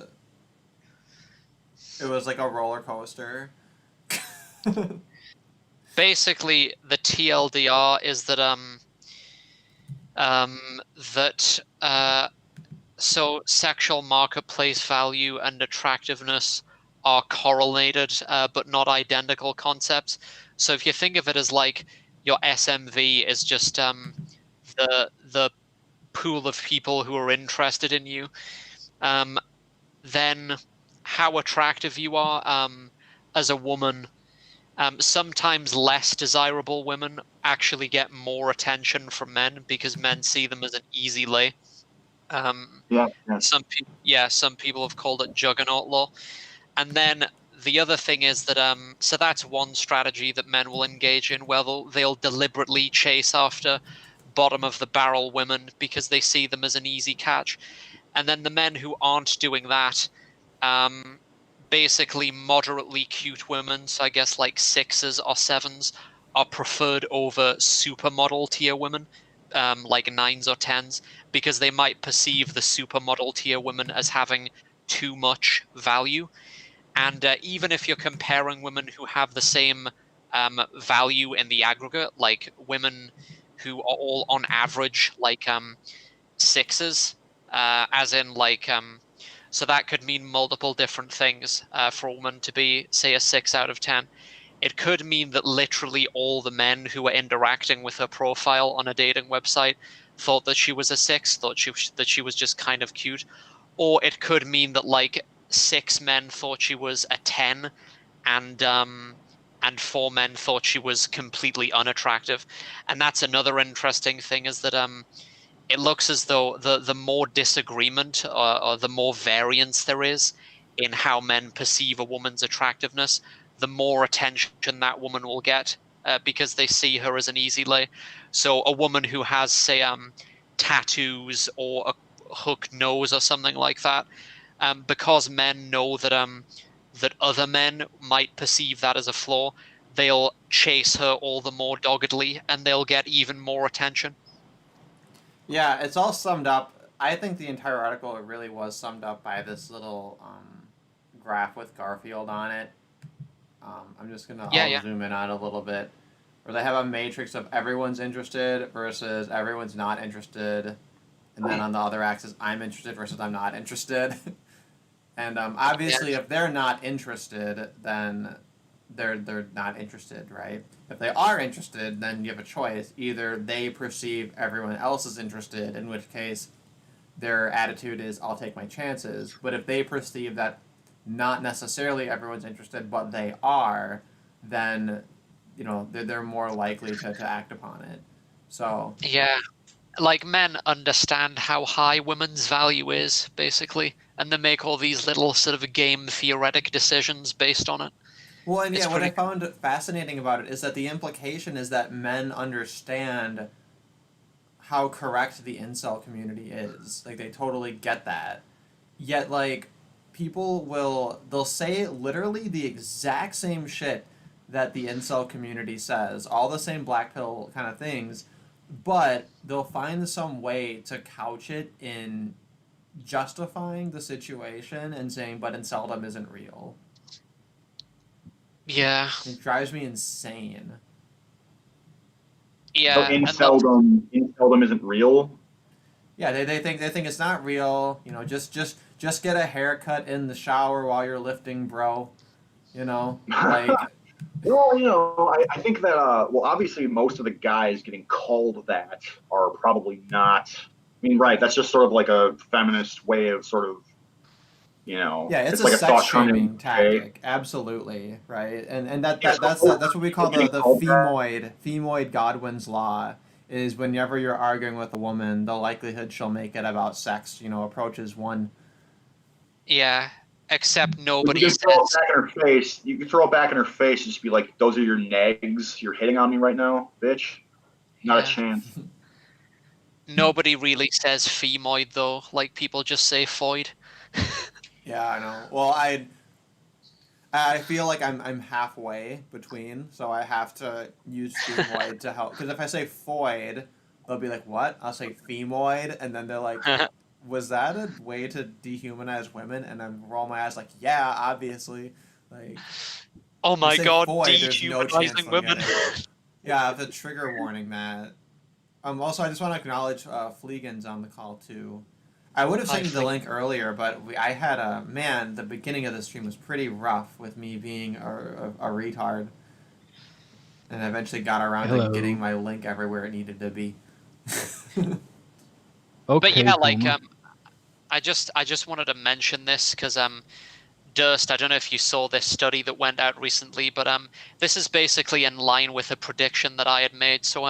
like a roller coaster. Basically, the TLDR is that so sexual marketplace value and attractiveness are correlated but not identical concepts. So if you think of it as like your SMV is just the pool of people who are interested in you, then how attractive you are as a woman. Sometimes less desirable women actually get more attention from men because men see them as an easy lay. Some people have called it juggernaut law. And then the other thing is that so that's one strategy that men will engage in, where they'll deliberately chase after bottom of the barrel women because they see them as an easy catch. And then the men who aren't doing that, basically moderately cute women, so I guess like 6s or 7s, are preferred over supermodel tier women, like 9s or 10s, because they might perceive the supermodel tier women as having too much value. And even if you're comparing women who have the same value in the aggregate, like women who are all on average like 6s, as in like so that could mean multiple different things for a woman to be, say, a 6 out of 10. It could mean that literally all the men who were interacting with her profile on a dating website thought that she was a 6, thought that she was just kind of cute. Or it could mean that like 6 men thought she was a 10, and 4 men thought she was completely unattractive. And that's another interesting thing, is that it looks as though the more disagreement or the more variance there is in how men perceive a woman's attractiveness, the more attention that woman will get because they see her as an easy lay. So a woman who has, say, tattoos or a hooked nose or something like that, because men know that that other men might perceive that as a flaw, they'll chase her all the more doggedly and they'll get even more attention. Yeah, it's all summed up. I think the entire article really was summed up by this little graph with Garfield on it. I'm just going to zoom in on it a little bit. Where they have a matrix of everyone's interested versus everyone's not interested. And then on the other axis, I'm interested versus I'm not interested. And obviously, if they're not interested, then they're not interested, right? If they are interested, then you have a choice. Either they perceive everyone else is interested, in which case their attitude is, I'll take my chances. But if they perceive that not necessarily everyone's interested, but they are, then, they're more likely to act upon it. So... Yeah. Like, men understand how high women's value is, basically. and they make all these little sort of game theoretic decisions based on it. Well, and It's yeah, what I pretty found fascinating about it is that the implication is that men understand how correct the incel community is. Like, they totally get that. Yet, like, they'll say literally the exact same shit that the incel community says, all the same black pill kind of things, but they'll find some way to couch it in justifying the situation and saying, but inceldom isn't real. Yeah. It drives me insane. Yeah. So inceldom isn't real. Yeah, they think it's not real. You know, just get a haircut in the shower while you're lifting, bro. You know, like. Well, you know, I think that well, obviously most of the guys getting called that are probably not. I mean, right? That's just sort of like a feminist way of sort of, you know, Yeah, it's a like a sex thought shaming tactic. tactic, absolutely, right? And Yeah, that's what we call the femoid Godwin's law. Is whenever you're arguing with a woman, the likelihood she'll make it about sex, you know, approaches 1. Yeah. Except You nobody can throw it says. back in her face. You can throw it back in her face and just be like, "Those are your nags. You're hitting on me right now, bitch. Not a Yeah. chance." Nobody really says femoid though. Like people just say foid. Yeah, I know. Well, I feel like I'm halfway between, so I have to use femoid to help. Because if I say foid, they'll be like, "What?" I'll say femoid, and then they're like, "Was that a way to dehumanize women?" And I roll my eyes like, "Yeah, obviously." Like, Oh my you say god, foid, there's no chance dehumanizing they'll women. get it. Yeah, the trigger warning, Matt. Also, I just want to acknowledge Fleegan's on the call too. I would have Hi, sent you the Fleegan. link earlier, but I had the beginning of the stream was pretty rough with me being a retard, and I eventually got around to getting my link everywhere it needed to be. Okay, But yeah, like Boomer. I just wanted to mention this because Duerst, I don't know if you saw this study that went out recently, but this is basically in line with a prediction that I had made. So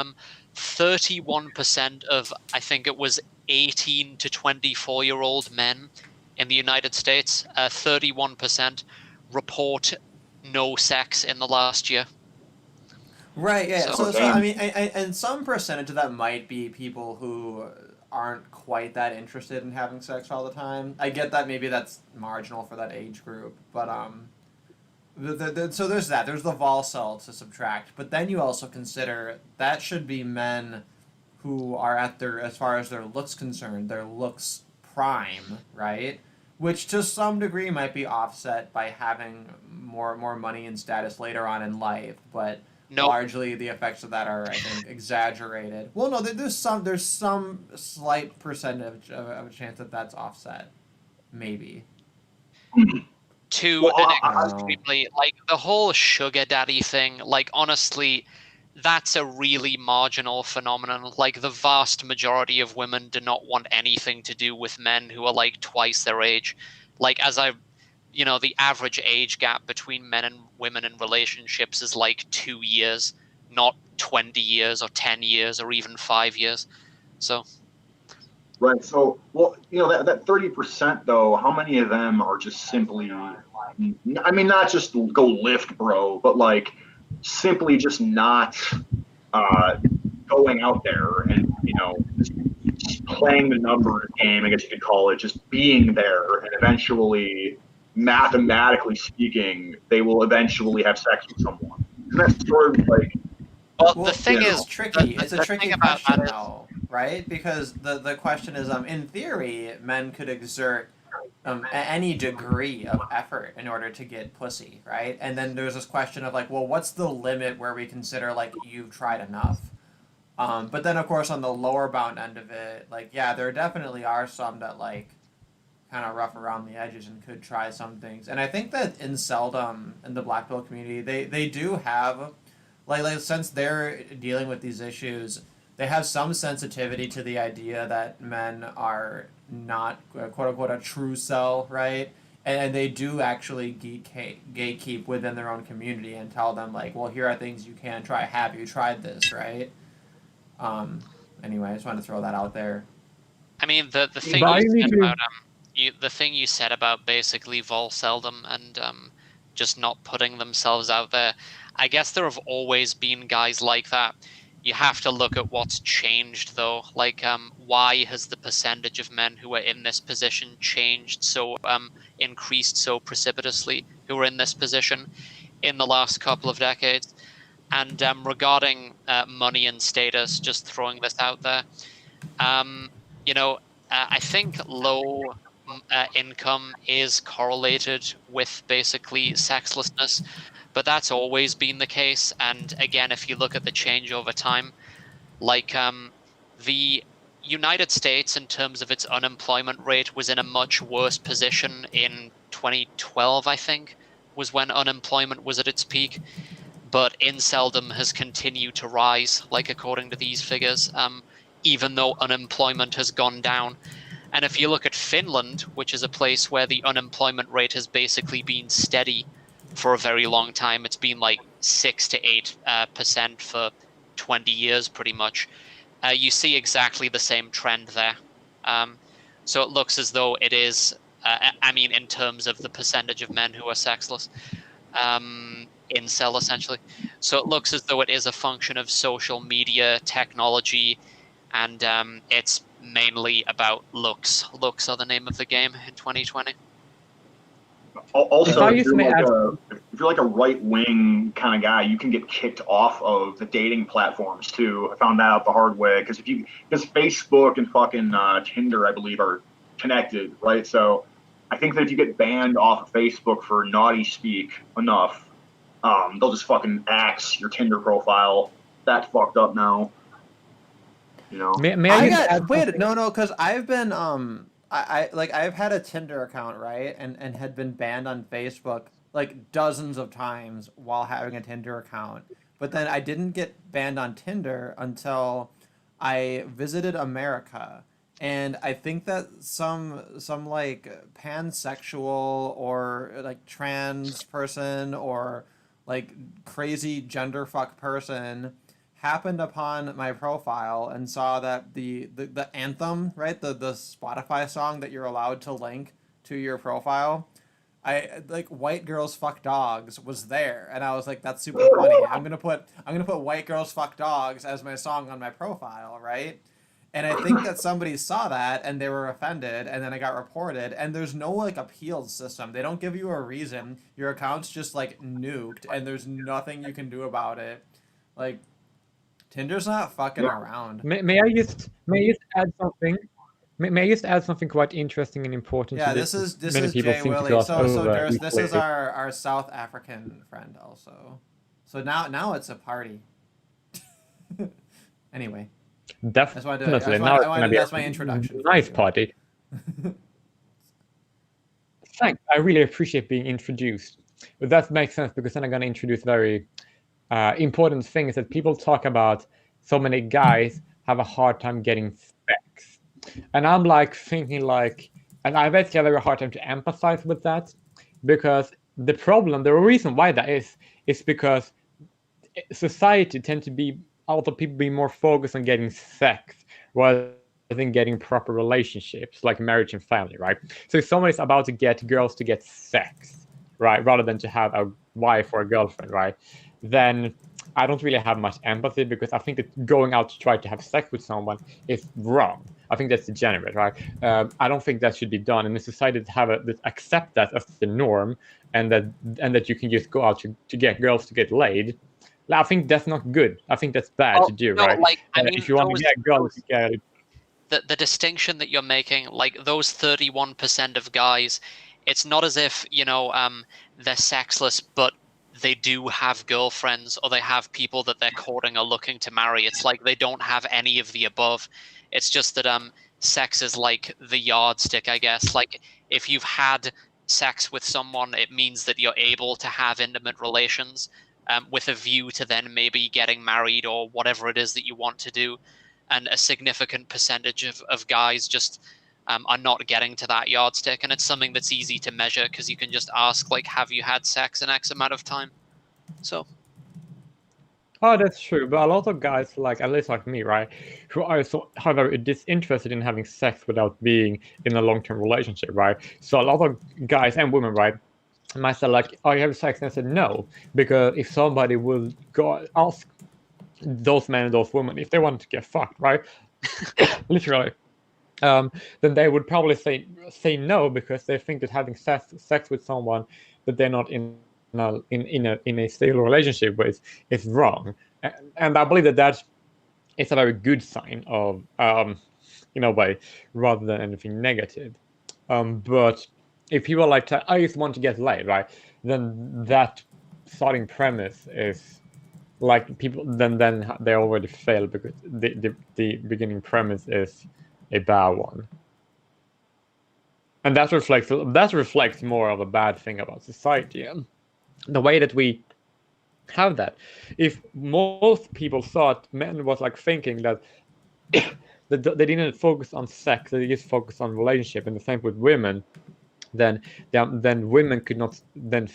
31% of, I think it was 18 to 24-year-old men in the United States, 31% report no sex in the last year. Right. Yeah. So- So I mean, and some percentage of that might be people who aren't quite that interested in having sex all the time. I get that maybe that's marginal for that age group, but so there's that. There's the vol cell to subtract, but then you also consider that should be men who are at their, as far as their looks concerned, their looks prime, right? Which to some degree might be offset by having more money and status later on in life, but Nope. largely the effects of that are, I think, exaggerated. Well, no, there's some slight percentage of a chance that that's offset, maybe. To Well, an extremely, like the whole sugar daddy thing, like honestly, that's a really marginal phenomenon. Like the vast majority of women do not want anything to do with men who are like twice their age. Like the average age gap between men and women in relationships is like 2 years, not 20 years or 10 years or even 5 years. So Right. So, well, you know, that 30% though, how many of them are just simply, I mean, not just go lift, bro, but like simply just not going out there and, you know, just playing the numbers game, I guess you could call it, just being there, and eventually, mathematically speaking, they will eventually have sex with someone. And that's sort of like, well, Well, the thing it's is, tricky. It's a the tricky thing about question, that is, though, right? Because the question is, in theory, men could exert any degree of effort in order to get pussy, right? And then there's this question of like, well, what's the limit where we consider like you've tried enough? But then, of course, on the lower bound end of it, like, yeah, there definitely are some that like kind of rough around the edges and could try some things. And I think that in Seldom in the Black Pill community, they do have like since they're dealing with these issues, they have some sensitivity to the idea that men are not quote unquote a true cell, right? And they do actually gatekeep within their own community and tell them like, well, here are things you can try. Have you tried this, right? Anyway, I just wanted to throw that out there. I mean, the thing Why you we said do- about the thing you said about basically vol seldom and just not putting themselves out there, I guess there have always been guys like that. You have to look at what's changed, though. Like, why has the percentage of men who are in this position changed so, increased so precipitously, who are in this position in the last couple of decades? And regarding money and status, just throwing this out there, I think low income is correlated with basically sexlessness, but that's always been the case. And again, if you look at the change over time, like the United States, in terms of its unemployment rate, was in a much worse position in 2012, I think, was when unemployment was at its peak. But inceldom has continued to rise, like according to these figures, even though unemployment has gone down. And if you look at Finland, which is a place where the unemployment rate has basically been steady for a very long time, it's been like 6 to 8% for 20 years pretty much, you see exactly the same trend there. So it looks as though it is, in terms of the percentage of men who are sexless, incel essentially. So it looks as though it is a function of social media, technology, and it's mainly about looks. Looks are the name of the game in 2020. Also, if you're like a right-wing kind of guy, you can get kicked off of the dating platforms too. I found that out the hard way because Facebook and fucking Tinder, I believe, are connected, right? So I think that if you get banned off of Facebook for naughty speak enough, they'll just fucking axe your Tinder profile. That's fucked up now. You know. Because I've been I've had a Tinder account, right, and had been banned on Facebook like dozens of times while having a Tinder account. But then I didn't get banned on Tinder until I visited America. And I think that some like pansexual or like trans person or like crazy gender fuck person happened upon my profile and saw that the anthem, right, the Spotify song that you're allowed to link to your profile, I like white girls fuck dogs was there, and I was like, that's super funny. I'm gonna put white girls fuck dogs as my song on my profile, right? And I think that somebody saw that and they were offended, and then I got reported, and there's no like appeals system. They don't give you a reason. Your account's just like nuked, and there's nothing you can do about it. Like, Tinder's not fucking around. May I just add something? May I just add something quite interesting and important? Yeah, to this is Many people Jay seem to Willie. gloss So over this is equally. our South African friend also. So now it's a party. Anyway. Definitely. That's my introduction. Nice party. Thanks. I really appreciate being introduced. But that makes sense because then I'm going to introduce very important things that people talk about. So many guys have a hard time getting sex. And I'm like thinking like, and I basically have a very hard time to empathize with that because the reason why that is because society tends to be, although people be more focused on getting sex rather than getting proper relationships like marriage and family, right? So if someone is about to get girls to get sex, right, rather than to have a wife or a girlfriend, right, then I don't really have much empathy because I think that going out to try to have sex with someone is wrong. I think that's degenerate, right? I don't think that should be done. And the society that accept that as the norm, and that you can just go out to get girls to get laid. I think that's not good. I think that's bad to do, right? Like, I mean, if you want to get girls to get the distinction that you're making, like those 31% of guys, it's not as if they're sexless, but they do have girlfriends or they have people that they're courting or looking to marry. It's like they don't have any of the above. It's just that sex is like the yardstick, I guess. Like if you've had sex with someone, it means that you're able to have intimate relations with a view to then maybe getting married or whatever it is that you want to do. And a significant percentage of guys just are not getting to that yardstick. And it's something that's easy to measure because you can just ask, like, have you had sex in X amount of time? So. Oh, that's true. But a lot of guys, like at least like me, right, who are so however disinterested in having sex without being in a long-term relationship, right? So a lot of guys and women, right, might say like, "Oh, you have sex?" And I said no, because if somebody will go ask those men and those women if they want to get fucked, right, literally, then they would probably say no because they think that having sex with someone that they're not in a stable relationship with is wrong, and I believe that is a very good sign of in a way rather than anything negative. But if people like to, I just want to get laid, right? Then that starting premise is like people then they already fail because the beginning premise is a bad one. And that reflects more of a bad thing about society and the way that we have that. If most people thought men was like thinking that that they didn't focus on sex, they just focused on relationship, and the same with women, then women could not then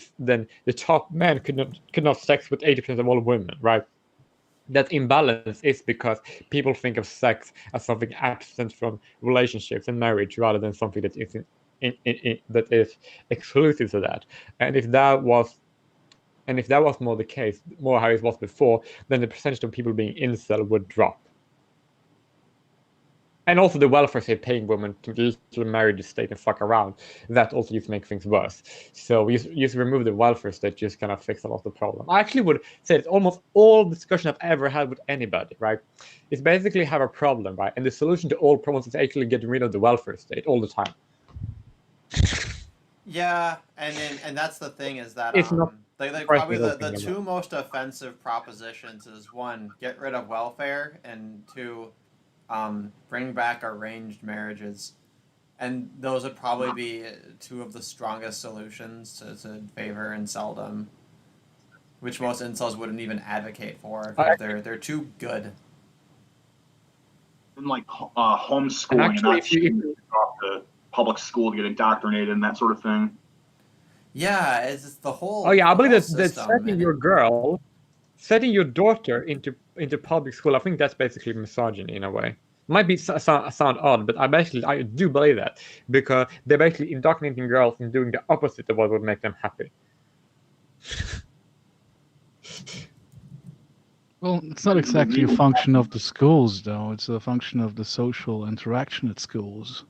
the top men could not sex with 80% of all women, right? That imbalance is because people think of sex as something absent from relationships and marriage rather than something that is that is exclusive to that. And if that was more the case, more how it was before, then the percentage of people being incel would drop. And also the welfare state paying women to literally marry the state and fuck around, that also just makes things worse. So you just remove the welfare state, just kind of fix a lot of the problem. I actually would say that almost all discussion I've ever had with anybody, right, is basically have a problem, right? And the solution to all problems is actually getting rid of the welfare state all the time. Yeah, and that's the thing is that It's not probably the two most offensive propositions is one, get rid of welfare, and two, bring back arranged marriages. And those would probably be two of the strongest solutions to favor inceldom, which most incels wouldn't even advocate for because they're too good. And like homeschooling, and not sending them off to public school to get indoctrinated and that sort of thing. Yeah, it's the whole. Oh yeah, I believe that setting your daughter into public school, I think that's basically misogyny in a way. Might be sound odd, but I do believe that, because they're basically indoctrinating girls and doing the opposite of what would make them happy. Well, it's not exactly a function of the schools, though. It's a function of the social interaction at schools.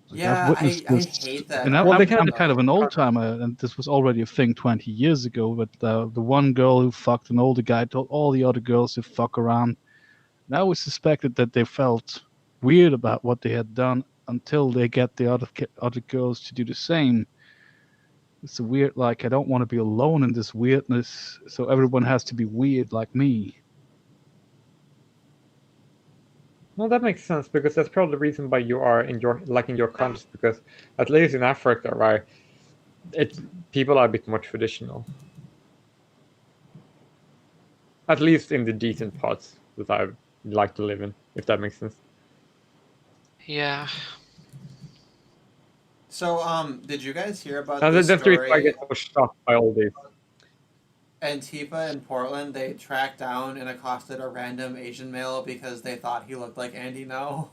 Like, yeah, I've witnessed this, I hate that. And I'm kind of an old timer, and this was already a thing 20 years ago. But the one girl who fucked an older guy told all the other girls to fuck around. Now we suspected that they felt weird about what they had done until they get the other girls to do the same. It's a weird, like, I don't want to be alone in this weirdness, so everyone has to be weird like me. Well, that makes sense, because that's probably the reason why you are in your country, because at least in Africa, right, people are a bit more traditional. At least in the decent parts that I like to live in, if that makes sense. Yeah. So, did you guys hear about And this that's the reason why I story? get so shocked by all this. Antifa in Portland, they tracked down and accosted a random Asian male because they thought he looked like Andy No.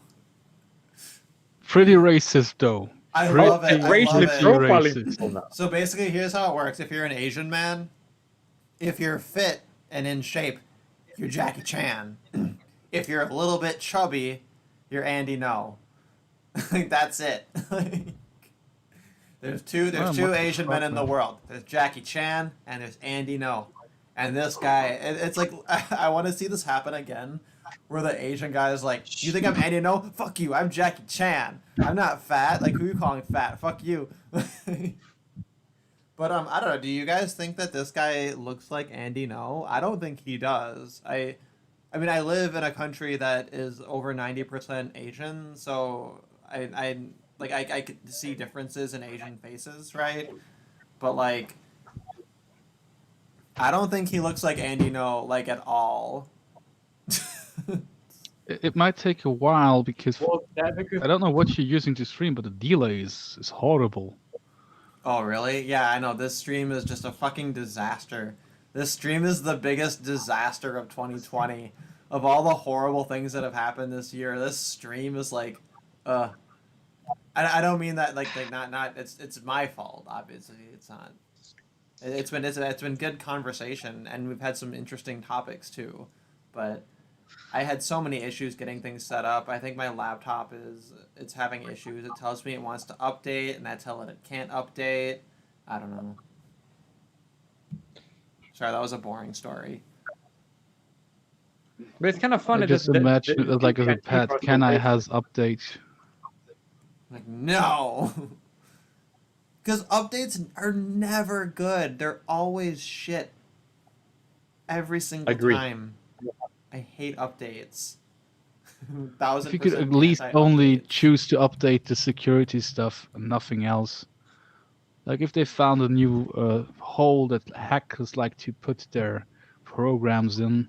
Pretty racist, though. I love it. Racist. So basically, here's how it works. If you're an Asian man, if you're fit and in shape, you're Jackie Chan. If you're a little bit chubby, you're Andy No. That's it. There's two Asian men in the world. There's Jackie Chan and there's Andy No. And this guy, it's like, I want to see this happen again, where the Asian guy is like, you think I'm Andy No? Fuck you, I'm Jackie Chan. I'm not fat. Like, who are you calling fat? Fuck you. But I don't know, do you guys think that this guy looks like Andy No? I don't think he does. I mean, I live in a country that is over 90% Asian, so I could see differences in Asian faces, right? But like, I don't think he looks like Andy No, like, at all. It might take a while because I don't know what you're using to stream, but the delay is horrible. Oh, really? Yeah, I know. This stream is just a fucking disaster. This stream is the biggest disaster of 2020. Of all the horrible things that have happened this year, this stream is like, I don't mean that like not it's my fault. Obviously, it's not. It's been good conversation, and we've had some interesting topics too, but I had so many issues getting things set up. I think my laptop it's having issues. It tells me it wants to update, and I tell it can't update. I don't know. Sorry, that was a boring story. But it's kind of funny. I just imagine it like as a pet. Can I has updates? Like, no. Because updates are never good. They're always shit. Every single time. I hate updates. 1000%. If you could at least only choose to update the security stuff and nothing else. Like if they found a new hole that hackers like to put their programs in,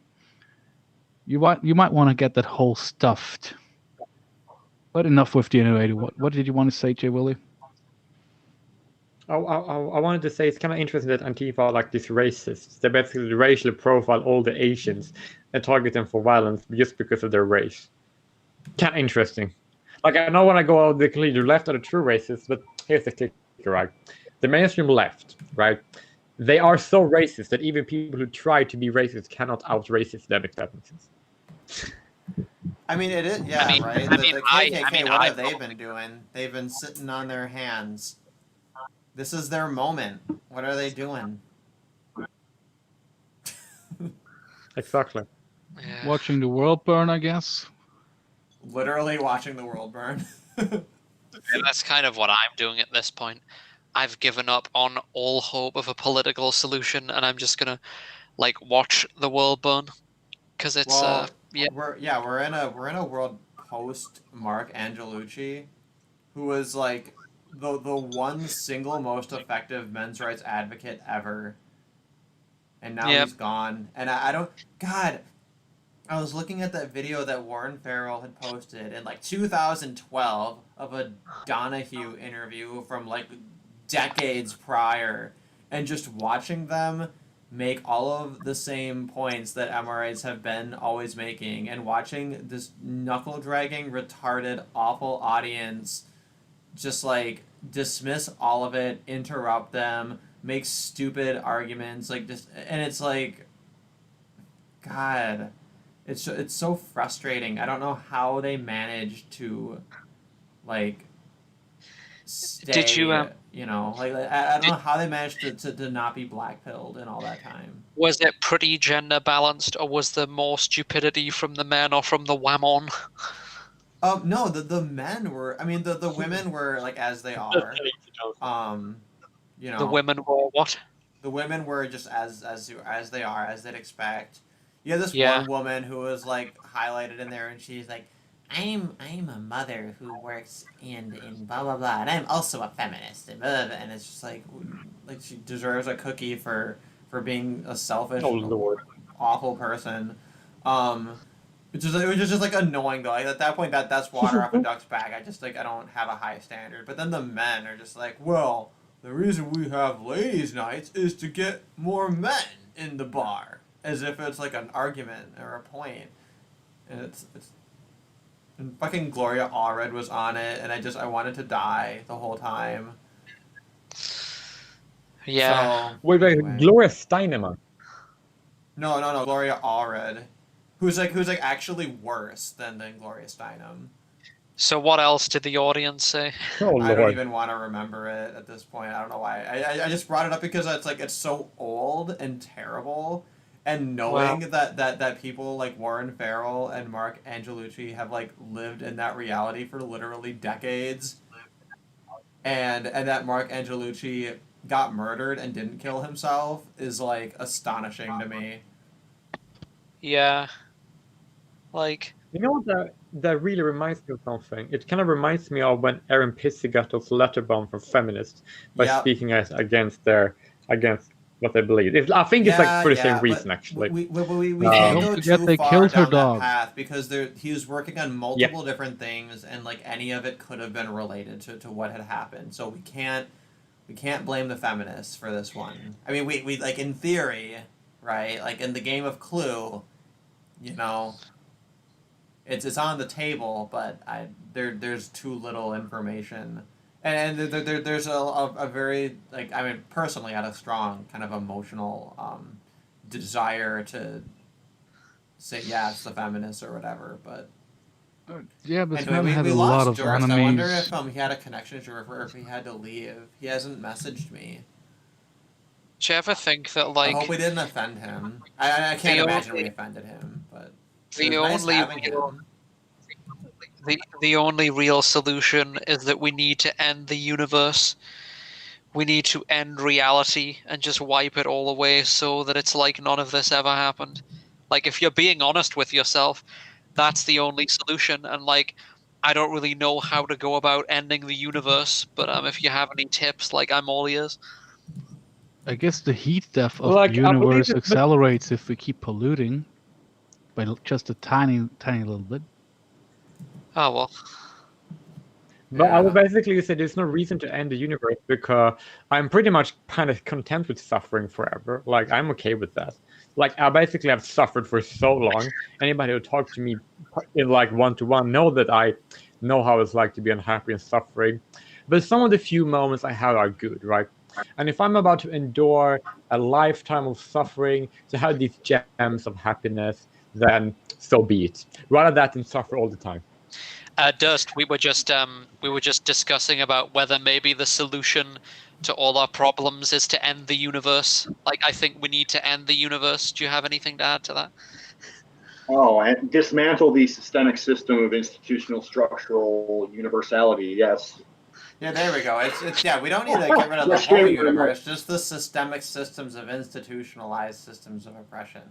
you might want to get that hole stuffed. But enough with the innovator. What did you want to say, Jay Willie? I wanted to say it's kind of interesting that Antifa are like these racists. They basically racially profile all the Asians and target them for violence just because of their race. Kind of interesting. Like, I know when I go out, the left are the true racists, but here's the kicker, right? The mainstream left, right? They are so racist that even people who try to be racist cannot out-racist them, if that makes sense. I mean, it is, yeah, right? The KKK, what have they been doing? They've been sitting on their hands. This is their moment. What are they doing? Exactly. Yeah. Watching the world burn, I guess. Literally watching the world burn. And that's kind of what I'm doing at this point. I've given up on all hope of a political solution, and I'm just gonna like watch the world burn because it's yeah. We're in a world post Mark Angelucci, who was like the one single most effective men's rights advocate ever, and now he's gone. And I don't. God, I was looking at that video that Warren Farrell had posted in like 2012 of a Donahue interview from like decades prior, and just watching them make all of the same points that MRAs have been always making, and watching this knuckle-dragging, retarded, awful audience just like dismiss all of it, interrupt them, make stupid arguments, like just, and it's like, God, it's so frustrating. I don't know how they managed to like stay, Did you like I don't know how they managed to not be blackpilled in all that time. Was it pretty gender balanced, or was there more stupidity from the men or from the women? No, the men were. I mean, the women were like as they are. The women were what? The women were just as they are, as they'd expect. You had this one woman who was like highlighted in there, and she's like, I'm a mother who works in blah blah blah, and I'm also a feminist, and blah, blah, blah. And it's just like she deserves a cookie for being a selfish, awful person. It was just like annoying though. Like, at that point, that's water off a duck's back. I don't have a high standard. But then the men are just like, well, the reason we have ladies' nights is to get more men in the bar, as if it's like an argument or a point. And and fucking Gloria Allred was on it, and I wanted to die the whole time. Yeah. So, Wait, anyway. Gloria Steinem. No, Gloria Allred. Who's actually worse than Gloria Steinem. So what else did the audience say? Oh, I don't Lord. even want to remember it at this point. I don't know why. I just brought it up because it's so old and terrible, and knowing that people like Warren Farrell and Mark Angelucci have like lived in that reality for literally decades, and that Mark Angelucci got murdered and didn't kill himself is like astonishing to me. Yeah. Like, you know what that really reminds me of something? It kind of reminds me of when Aaron Pizzi got those letter bomb from feminists by speaking against what they believe. I think it's like for the same reason, actually. We can't go too far down that path because he was working on multiple different things, and like any of it could have been related to what had happened. So we can't blame the feminists for this one. I mean, we like in theory, right? Like in the game of Clue, you know, it's on the table, but there's too little information, and there's a very, like, I mean, personally, I had a strong kind of emotional desire to say yes, the feminists or whatever, but. Yeah, but Anyway, man had we a lot lost of Duerst. I wonder enemies. if he had a connection issue or if he had to leave. He hasn't messaged me. Do you ever think that, I hope like, we didn't offend him. I can't the imagine we only, offended him, but it the was nice only having real, him. the only real solution is that we need to end the universe. We need to end reality and just wipe it all away so that it's like none of this ever happened. Like, if you're being honest with yourself, that's the only solution. And like, I don't really know how to go about ending the universe, but if you have any tips, like, I'm all ears. I guess the heat death of the Like, I believe universe it, but accelerates if we keep polluting by just a tiny little bit. Oh well. I would Yeah. basically say there's no reason to end the universe because I'm pretty much kind of content with suffering forever. Like, I'm okay with that. Like, I basically have suffered for so long. Anybody who talks to me in like one-to-one know that I know how it's like to be unhappy and suffering. But some of the few moments I have are good, right? And if I'm about to endure a lifetime of suffering to have these gems of happiness, then so be it. Rather than suffer all the time. Duerst, we were just discussing about whether maybe the solution to all our problems is to end the universe. Like, I think we need to end the universe. Do you have anything to add to that? Oh, and dismantle the systemic system of institutional structural universality. Yes. Yeah, there we go. It's yeah, we don't need to get rid of the Yes, whole very much. universe, just the systemic systems of institutionalized systems of oppression.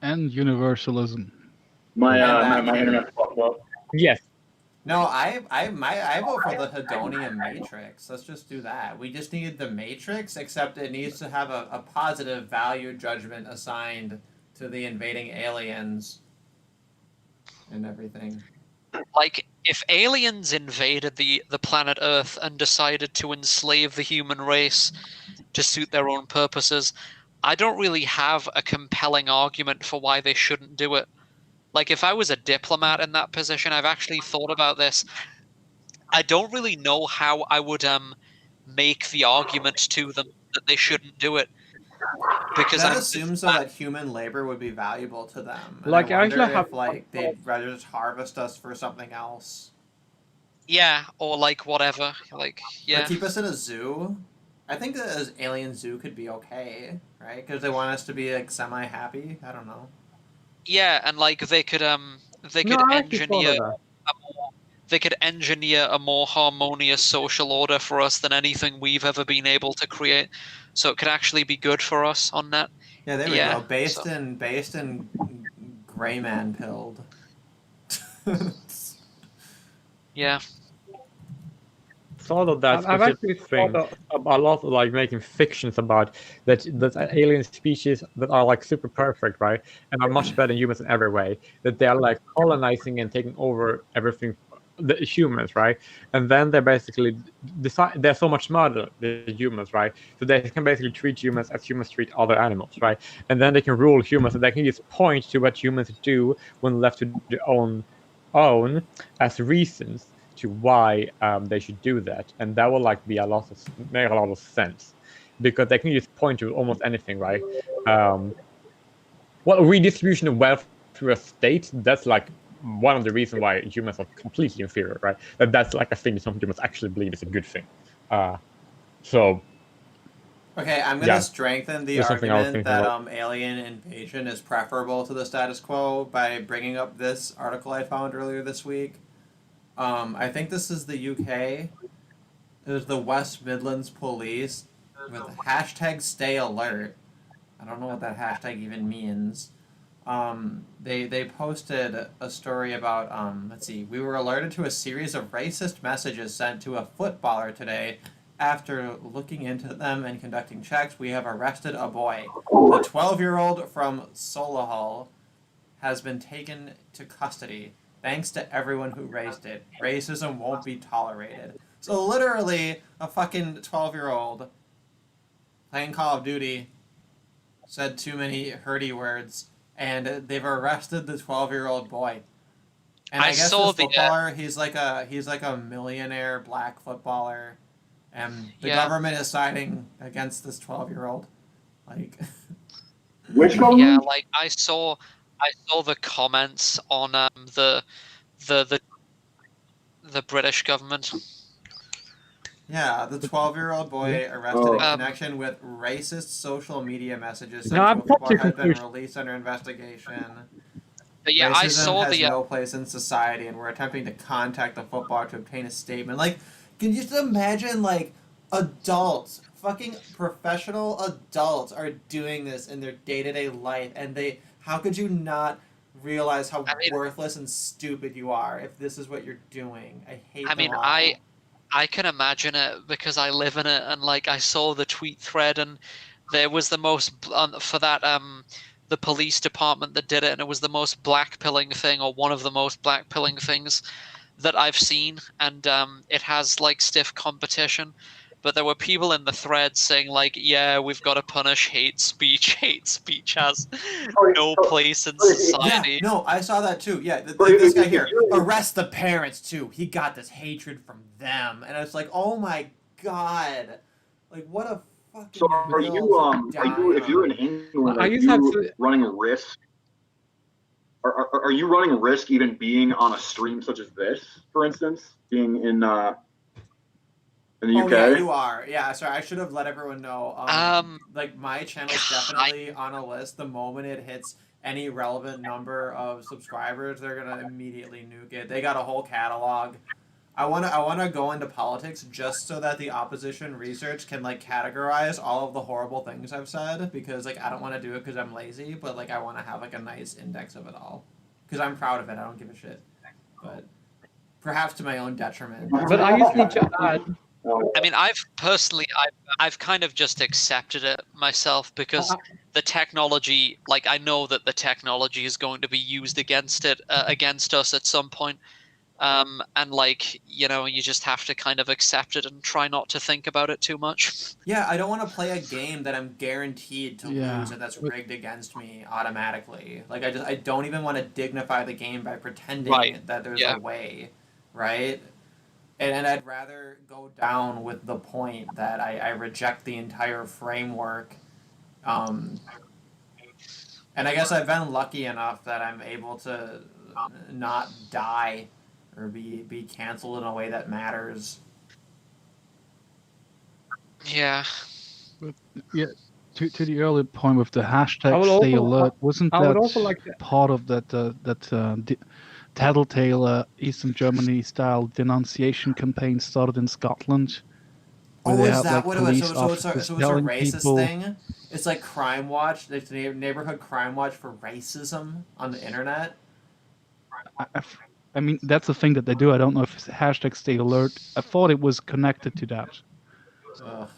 And universalism. My And that my too. internet fucked up. Yes. No, I vote for the hedonium matrix. Let's just do that. We just need the matrix, except it needs to have a positive value judgment assigned to the invading aliens and everything. Like, if aliens invaded the planet Earth and decided to enslave the human race to suit their own purposes, I don't really have a compelling argument for why they shouldn't do it. Like, if I was a diplomat in that position, I've actually thought about this. I don't really know how I would make the argument to them that they shouldn't do it. Because that assumes though that human labor would be valuable to them. And Like, I wonder actually have if like they'd rather just harvest us for something else. yeah, or like whatever. Like, yeah. Or keep us in a zoo. I think that an alien zoo could be okay, right? Because they want us to be like semi-happy. I don't know. Yeah, and like they could No, I actually thought engineer of that. they could engineer a more harmonious social order for us than anything we've ever been able to create. So it could actually be good for us on that. Yeah, there we Yeah, go. Based so- in gray man pilled. Yeah. Thought of that. I've actually thought a lot of like making fictions about that alien species that are like super perfect, right, and are much better than humans in every way. That they are like colonizing and taking over everything, the humans, right? And then they basically decide they're so much smarter than humans, right? So they can basically treat humans as humans treat other animals, right? And then they can rule humans, and they can just point to what humans do when left to their own as reasons to why they should do that, and that will like be make a lot of sense, because they can just point to almost anything, right? Well, redistribution of wealth through a state, that's like one of the reasons why humans are completely inferior, right? That's like a thing some humans actually believe is a good thing. So Okay, I'm gonna Yeah. strengthen the There's something I was argument thinking that about. alien invasion is preferable to the status quo by bringing up this article I found earlier this week. I think this is the UK. It was the West Midlands Police with hashtag Stay Alert. I don't know what that hashtag even means. They posted a story about let's see. We were alerted to a series of racist messages sent to a footballer today. After looking into them and conducting checks, we have arrested a boy. The 12-year-old from Solihull has been taken to custody. Thanks to everyone who raised it. Racism won't be tolerated. So literally, a fucking 12-year-old playing Call of Duty said too many hurty words, and they've arrested the 12-year-old boy. And I guess saw this the, footballer, he's like a millionaire black footballer, and the Yeah. government is siding against this 12-year-old. Like, Which Yeah, government? like I saw the comments on the the British government. yeah, the 12-year-old boy arrested in connection with racist social media messages sent No, to I'm a footballer probably has been confused. released under investigation. But yeah, I Racism saw has the no place in society, and we're attempting to contact the footballer to obtain a statement. Like, can you just imagine, like, adults, fucking professional adults are doing this in their day-to-day life, and how could you not realize how I mean- worthless and stupid you are if this is what you're doing? I hate them all. I can imagine it because I live in it, and like I saw the tweet thread, and there was the most for that the police department that did it, and it was the most blackpilling thing, or one of the most blackpilling things that I've seen, and it has like stiff competition. But there were people in the thread saying like, yeah, we've got to punish hate speech. Hate speech has no place in society. Yeah, no, I saw that too. Yeah, this guy here, arrest the parents too. He got this hatred from them, and it's like, oh my god, like what a fucking. So are you if you're in England, are you running a risk? Are you running risk even being on a stream such as this, for instance, being in the UK? Yeah, you are. Yeah, sorry, I should have let everyone know. Like my channel's definitely on a list. The moment it hits any relevant number of subscribers, they're gonna immediately nuke it. They got a whole catalog. I wanna go into politics just so that the opposition research can like categorize all of the horrible things I've said, because like I don't want to do it because I'm lazy, but like I want to have like a nice index of it all because I'm proud of it. I don't give a shit, but perhaps to my own detriment. But I just need to add. I mean, I've kind of just accepted it myself because the technology, like I know that the technology is going to be used against us at some point. And like, you know, you just have to kind of accept it and try not to think about it too much. Yeah, I don't want to play a game that I'm guaranteed to lose and that's rigged against me automatically. Like I don't even want to dignify the game by pretending that there's a way, right? And I'd rather go down with the point that I reject the entire framework. And I guess I've been lucky enough that I'm able to not die or be canceled in a way that matters. Yeah. But, yeah. To the earlier point with the hashtag Stay Alert, wasn't that part of that tattletale Eastern Germany style denunciation campaign started in Scotland? Oh, is that what it was? So it's a racist thing? It's like Crime Watch, it's a neighborhood crime watch for racism on the internet? I mean, that's the thing that they do. I don't know if it's hashtag Stay Alert. I thought it was connected to that. Ugh.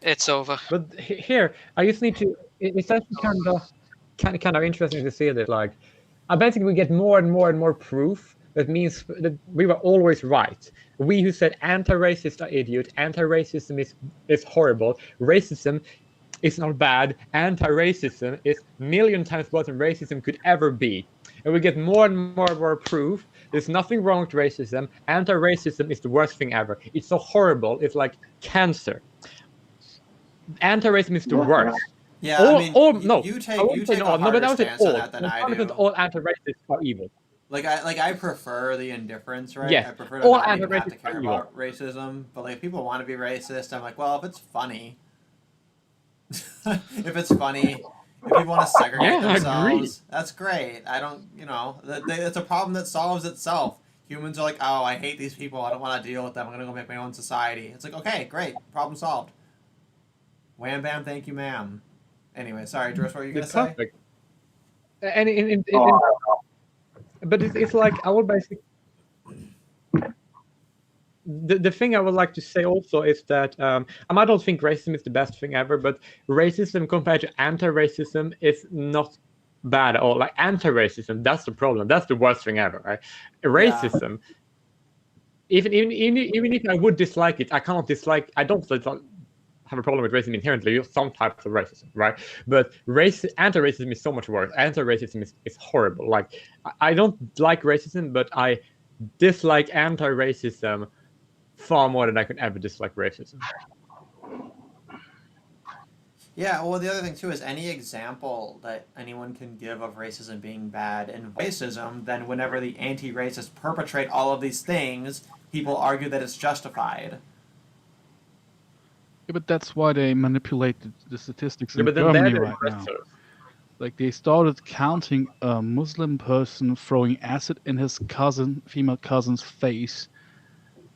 It's over. But here, I just need to. It's actually kind of interesting to see that. Like, I basically we get more and more and more proof. That means that we were always right. We who said anti-racist are idiot. Anti-racism is horrible. Racism is not bad. Anti-racism is a million times worse than racism could ever be. And we get more and more proof. There's nothing wrong with racism. Anti-racism is the worst thing ever. It's so horrible. It's like cancer. Anti-racism is the worst. Yeah, you take a harder stance on that than I do. All anti-racists are evil. Like I prefer the indifference, right? Yes. I prefer to not even have to care about racism. But like, if people want to be racist, I'm like, well, if it's funny, if it's funny, if people want to segregate themselves, that's great. I don't, it's a problem that solves itself. Humans are like, oh, I hate these people. I don't want to deal with them. I'm gonna go make my own society. It's like, okay, great, problem solved. Wham bam, thank you, ma'am. Anyway, sorry, Duerst, what were you gonna say? And but it's like I would basically. The thing I would like to say also is that I don't think racism is the best thing ever, but racism compared to anti-racism is not bad at all. Like anti-racism, that's the problem. That's the worst thing ever, right? Racism, even if I would dislike it, I cannot dislike. I don't have a problem with racism inherently, some types of racism, right? But anti-racism is so much worse. Anti-racism is horrible. Like, I don't like racism, but I dislike anti-racism far more than I could ever dislike racism. Yeah, well, the other thing too is any example that anyone can give of racism being bad and racism, then whenever the anti-racists perpetrate all of these things, people argue that it's justified. Yeah, but that's why they manipulate the statistics in But then Germany they're the right now. aggressors. Like, they started counting a Muslim person throwing acid in his female cousin's face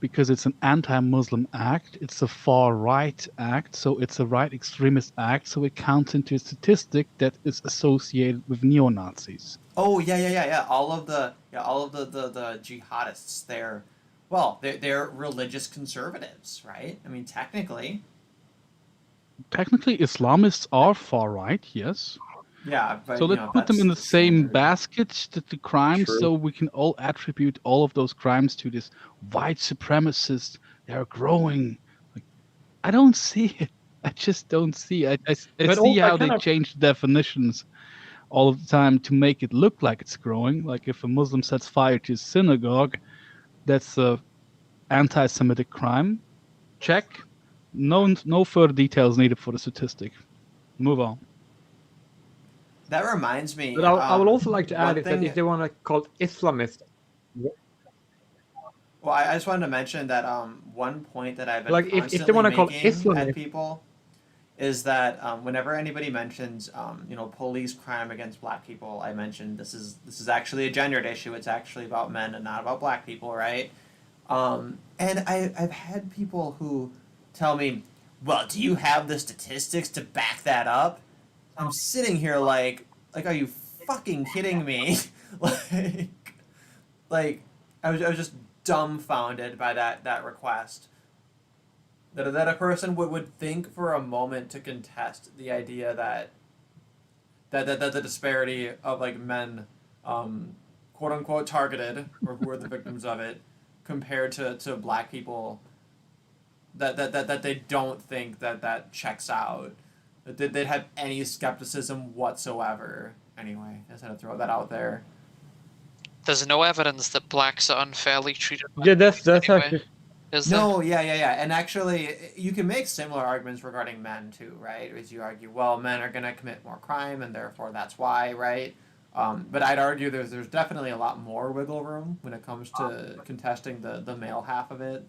because it's an anti-Muslim act. It's a far-right act, so it's a right extremist act. So it counts into a statistic that is associated with neo-Nazis. Oh yeah. All of the jihadists, they're religious conservatives, right? I mean, technically. Technically, Islamists are far-right, yes. Yeah, but so let's put them in the same basket, the crimes, True. so we can all attribute all of those crimes to this white supremacist. They're growing. Like, I don't see it. I just don't see it. I see how they change definitions all of the time to make it look like it's growing. Like, if a Muslim sets fire to a synagogue, that's a anti-Semitic crime. Check. No further details needed for the statistic. Move on. That reminds me. But I would also like to add is that if they want to call Islamist. Well, I just wanted to mention that one point that I've been Like, constantly if they want to call making Islamist at people is that whenever anybody mentions police crime against black people, I mention this is actually a gendered issue. It's actually about men and not about black people, right? And I've had people who tell me, well, do you have the statistics to back that up? I'm sitting here like, are you fucking kidding me? like, I was just dumbfounded by that request. That a person would think for a moment to contest the idea that the disparity of like men, quote unquote targeted, or who are the victims of it, compared to black people, that they don't think that checks out. That they'd have any skepticism whatsoever. Anyway, I just had to throw that out there. There's no evidence that blacks are unfairly treated. Yeah, that's anyway. actually. Is there? No, yeah. And actually, you can make similar arguments regarding men too, right? As you argue, well, men are going to commit more crime, and therefore that's why, right? But I'd argue there's definitely a lot more wiggle room when it comes to contesting the male half of it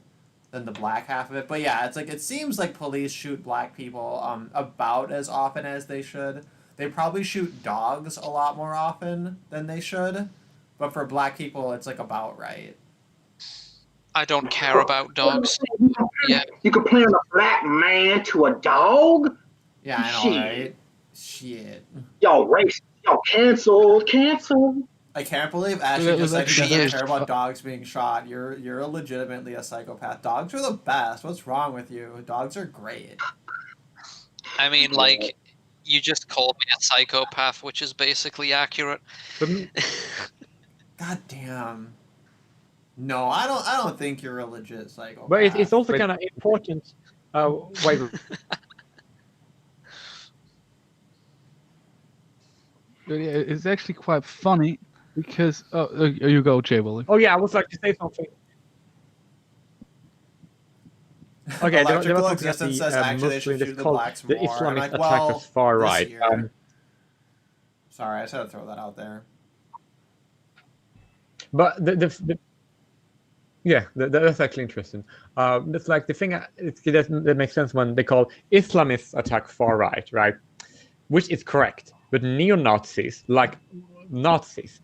than the black half of it. But yeah, it's like it seems like police shoot black people about as often as they should. They probably shoot dogs a lot more often than they should. But for black people, it's like about right. I don't care about dogs. Yeah. You compare a black man to a dog? Yeah, I know, Shit. right? Shit. Y'all racist. Y'all canceled. I can't believe Ashley just said he doesn't care about dogs being shot. You're legitimately a psychopath. Dogs are the best. What's wrong with you? Dogs are great. I mean, like, you just called me a psychopath, which is basically accurate. God damn. No, I don't think you're a legit psychopath. But it's also kind of important. Wait. It's actually quite funny because you go, Jay Willie. Oh yeah, I would like to say something. Okay, Electrical existence says actually they should shoot the blacks more. The Islamist like, attack well, is far right. Sorry, I just had to throw that out there. But that's actually interesting. It's like the thing that makes sense when they call Islamists attack far right, right? Which is correct. But neo-Nazis, like Nazis,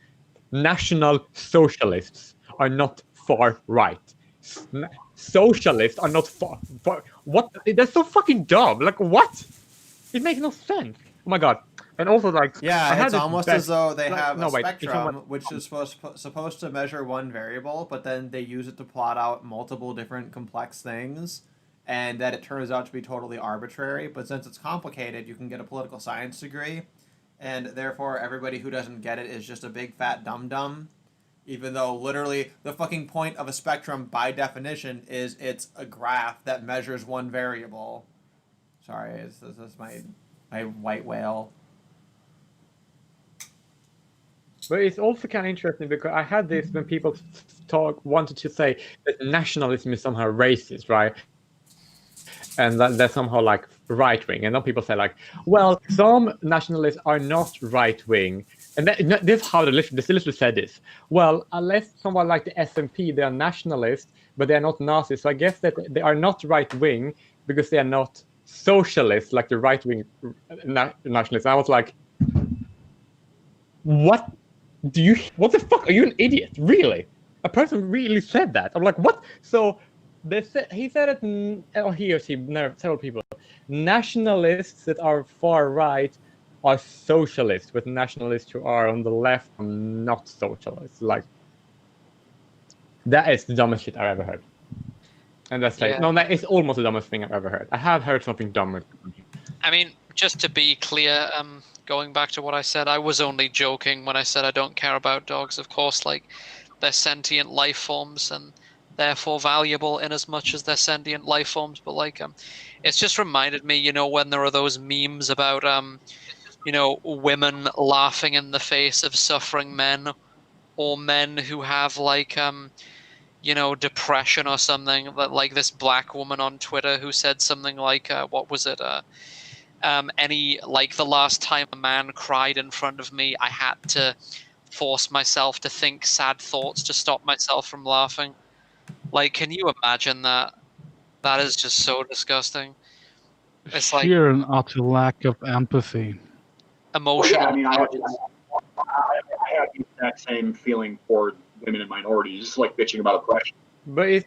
National Socialists, are not far right. Socialists are not far. What? That's so fucking dumb. Like, what? It makes no sense. Oh my god. And also, like, yeah, it's almost as though they have a spectrum which is supposed to measure one variable, but then they use it to plot out multiple different complex things, and that it turns out to be totally arbitrary. But since it's complicated, you can get a political science degree, and therefore everybody who doesn't get it is just a big fat dum-dum, even though literally the fucking point of a spectrum by definition is it's a graph that measures one variable. Sorry, this is my white whale. But it's also kind of interesting because I had this when people wanted to say that nationalism is somehow racist, right? And that they're somehow like right wing, and then people say like, well, some nationalists are not right wing, and this is how the literally said this. Well, unless someone like the SMP, they are nationalists, but they are not Nazis. So I guess that they are not right wing because they are not socialists like the right wing nationalists. I was like, what the fuck? Are you an idiot? Really? A person really said that? I'm like, what? So he said it, or he or she, several people. Nationalists that are far right are socialists, but nationalists who are on the left are not socialists. Like, that is the dumbest shit I've ever heard. And that's like, no, that is almost the dumbest thing I've ever heard. I have heard something dumber. I mean, just to be clear, going back to what I said, I was only joking when I said I don't care about dogs. Of course, like, they're sentient life forms and therefore valuable in as much as they're sentient life forms. But like, it's just reminded me, you know, when there are those memes about, you know, women laughing in the face of suffering men, or men who have like, you know, depression or something. Like this black woman on Twitter who said something like, what was it? Like the last time a man cried in front of me, I had to force myself to think sad thoughts to stop myself from laughing. Like, can you imagine that? That is just so disgusting. It's like sheer and utter lack of empathy. Emotional. Well, yeah, I mean, I have the exact same feeling for women and minorities, just like bitching about oppression. But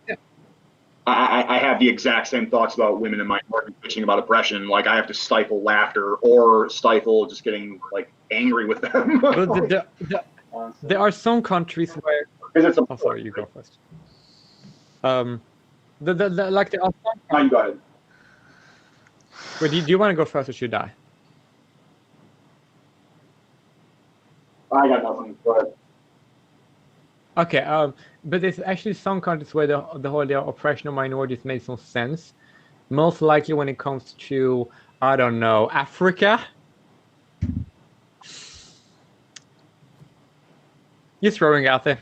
I have the exact same thoughts about women and minorities bitching about oppression. Like, I have to stifle laughter or stifle just getting like angry with them. But there are some countries where. Oh, sorry, you go first. Like there are some. No, you go ahead. Wait, do you want to go first, or should I? I got nothing. Go ahead. Okay, but there's actually some countries where the whole oppression of minorities makes no sense. Most likely when it comes to, I don't know, Africa. Just throwing it out there.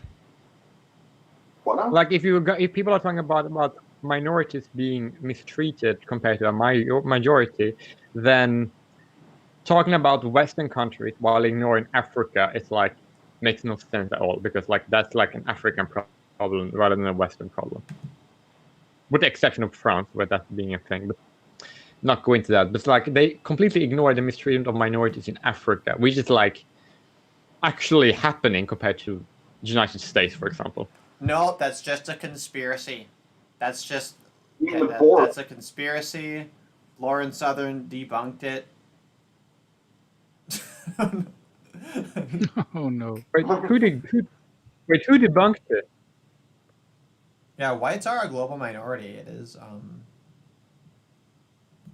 What now? Like if people are talking about minorities being mistreated compared to a majority, then talking about Western countries while ignoring Africa, it's like makes no sense at all, because like that's like an African problem rather than a Western problem. With the exception of France, where that's being a thing, but not go into that. But it's like they completely ignore the mistreatment of minorities in Africa, which is like actually happening compared to the United States, for example. No, that's just a conspiracy. That's just that's a conspiracy. Lauren Southern debunked it. Oh no! Wait, who debunked it? Yeah, whites are a global minority. It is.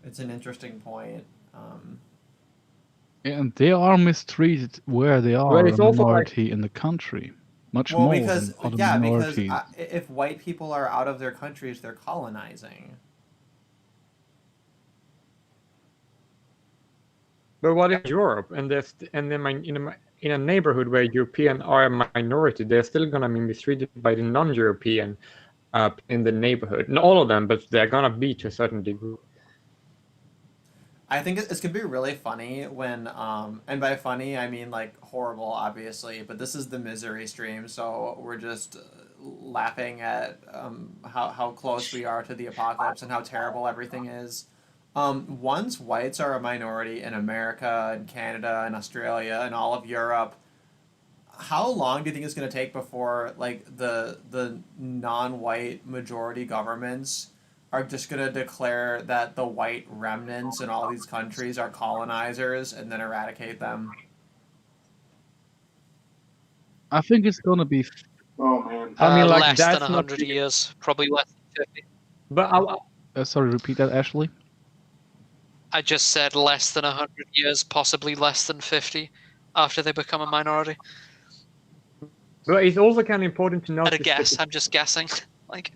It's an interesting point. And they are mistreated where they are But a it's also minority in the country, much more because than other because minorities. if white people are out of their countries, they're colonizing. But what if Europe and in a neighborhood where European are a minority, they're still gonna be mistreated by the non-European in the neighborhood. Not all of them, but they're gonna be to a certain degree. I think it's gonna be really funny when, and by funny I mean like horrible, obviously. But this is the misery stream, so we're just laughing at how close we are to the apocalypse and how terrible everything is. Once whites are a minority in America and Canada and Australia and all of Europe, how long do you think it's going to take before like the non-white majority governments are just going to declare that the white remnants in all these countries are colonizers and then eradicate them? I think it's gonna be. Oh man. I mean, like less that's than 100 years, probably less than 50. But Sorry, repeat that, Ashley. I just said less than 100 years, possibly less than 50, after they become a minority. But it's also kind of important to notice. At a guess, I'm just guessing. Like,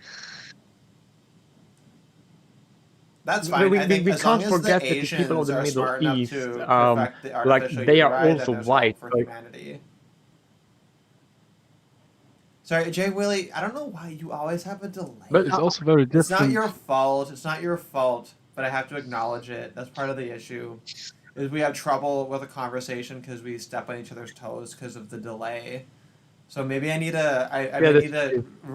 That's fine. I think we as long can't as forget the that the people of Asians the are Middle smart enough East, to perfect the like artificial they are URI, then also there's white. hope for Like, humanity. Sorry, Jay Willie, I don't know why you always have a delay. But It's also very different. It's not your fault. It's not your fault, but I have to acknowledge it. That's part of the issue. Is we have trouble with a conversation because we step on each other's toes because of the delay. So maybe I need to.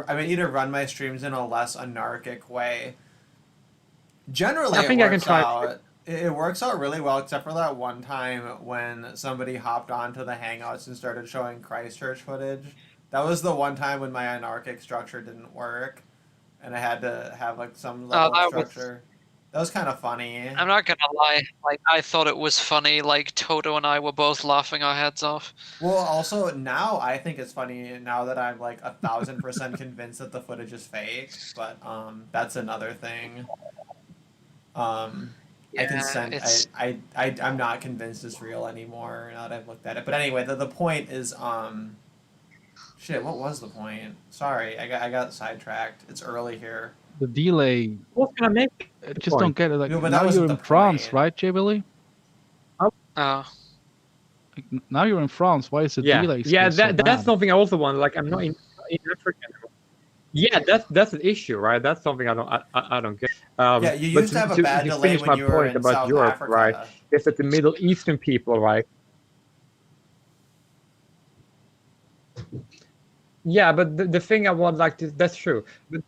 I may need to run my streams in a less anarchic way. Generally, I think I can try. It works out really well, except for that one time when somebody hopped onto the Hangouts and started showing Christchurch footage. That was the one time when my anarchic structure didn't work, and I had to have like some level of structure. That was kind of funny. I'm not gonna lie, like I thought it was funny. Like Toto and I were both laughing our heads off. Well, also now I think it's funny now that I'm like 1,000% convinced that the footage is fake. But that's another thing. I can send. I'm not convinced it's real anymore now that I've looked at it. But anyway, the point is shit. What was the point? Sorry, I got sidetracked. It's early here. The delay. What's gonna make? I just don't get it. Like No, but now that you're wasn't in the France, point. right, Jay Willie? Oh. Like, now you're in France. Why is the delay? Yeah, still so that's bad? something I also want. Like, I'm not in Africa anymore. Yeah, that's an issue, right? That's something I don't get. Yeah, you used to have a bad delay finish when my you were point in about South Europe, Africa. right? Is that the Middle Eastern people, right? Yeah, but the thing I would like to, that's true. But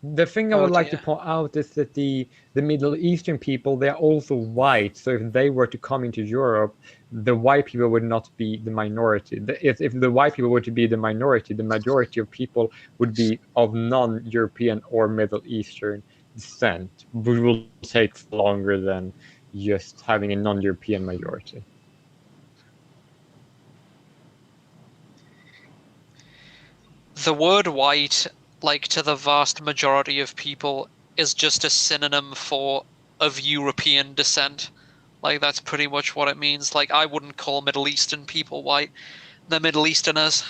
the thing I would like to point out is that the Middle Eastern people, they're also white. So if they were to come into Europe, the white people would not be the minority. If the white people were to be the minority, the majority of people would be of non-European or Middle Eastern descent, which will take longer than just having a non-European majority. The word white, like to the vast majority of people, is just a synonym for of European descent. Like that's pretty much what it means. Like I wouldn't call Middle Eastern people white. They're Middle Easterners.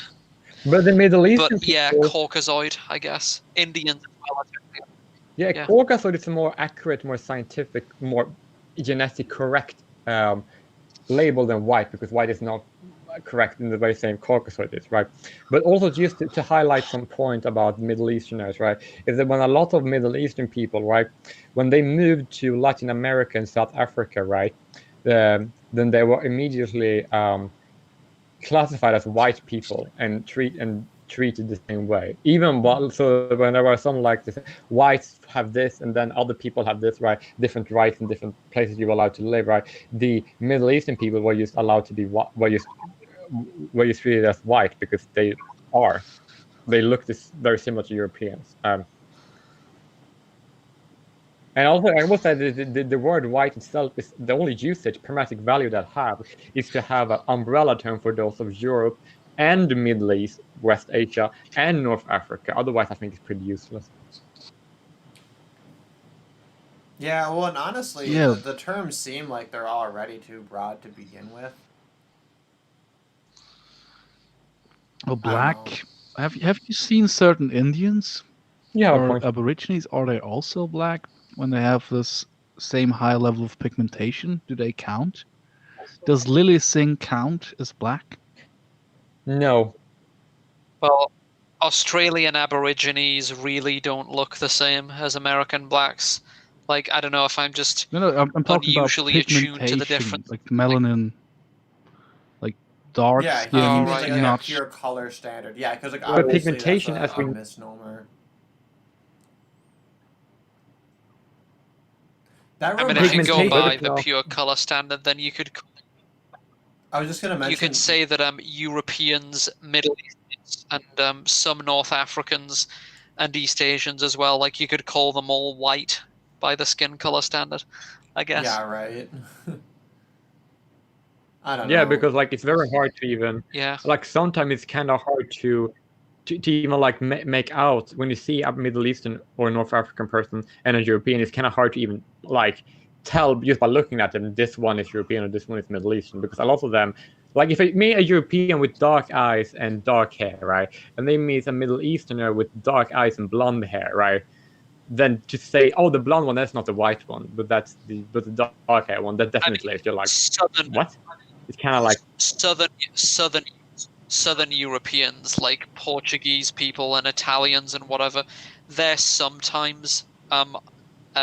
But the Middle Eastern But yeah, people, Caucasoid, I guess. Indians as well. yeah, Caucasoid is a more accurate, more scientific, more genetic correct label than white, because white is not correct in the way same Caucasoid is, right? But also just to highlight some point about Middle Easterners, right, is that when a lot of Middle Eastern people, right, when they moved to Latin America and South Africa, right, then they were immediately classified as white people and treated the same way. Even so when there were some like this, whites have this and then other people have this, right, different rights in different places you're allowed to live, right? The Middle Eastern people were just allowed to be were just treated as white because they look very similar to Europeans. And also, I will say the word white itself is the only usage, pragmatic value that have is to have an umbrella term for those of Europe and the Middle East, West Asia, and North Africa. Otherwise, I think it's pretty useless. Yeah, well, and honestly, the terms seem like they're already too broad to begin with. Oh, black. Have you seen certain Indians? Yeah, or Aborigines? Are they also black when they have this same high level of pigmentation? Do they count? Does Lily Singh count as black? No. Well, Australian Aborigines really don't look the same as American blacks. Like, I don't know if I'm just I'm talking unusually about attuned to the difference. like melanin, like dark skin, he means like a not pure color standard. Yeah, because like but obviously pigmentation that's as a we misnomer. That I mean, if you go by Pigmentation- the pure color standard, then you could I was just gonna mention. you could say that Europeans, Middle Easterns, and some North Africans and East Asians as well. Like you could call them all white by the skin color standard, I guess. Yeah, right. I don't know. Yeah, because like it's very hard to even. Yeah. Like sometimes it's kind of hard to even like make out when you see a Middle Eastern or North African person and a European. It's kind of hard to even like tell just by looking at them. This one is European or this one is Middle Eastern, because a lot of them, like if I meet a European with dark eyes and dark hair, right, and they meet a Middle Easterner with dark eyes and blonde hair, right, than to say, oh, the blonde one, that's not the white one, but that's the dark hair one. That definitely, if you're like, what? It's kind of like Southern Europeans, like Portuguese people and Italians and whatever, they're sometimes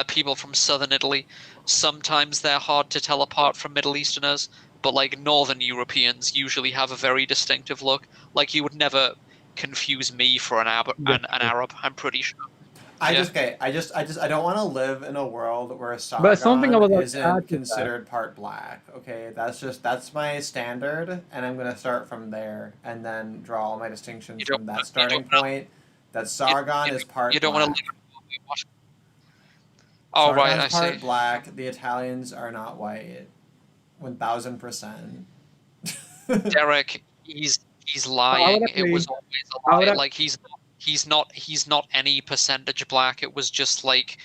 people from southern Italy. Sometimes they're hard to tell apart from Middle Easterners, but like Northern Europeans usually have a very distinctive look. Like you would never confuse me for an Arab. I'm pretty sure. I don't want to live in a world where 𝙈𝙬 isn't considered part black. Okay, that's my standard, and I'm gonna start from there, and then draw all my distinctions from that starting point. That 𝙈𝙬 is part. You don't black. want to live. Oh right, I part see. black. The Italians are not white. 1000%. Derek, he's lying. It was always a lie. Like he's not any percentage black. It was just like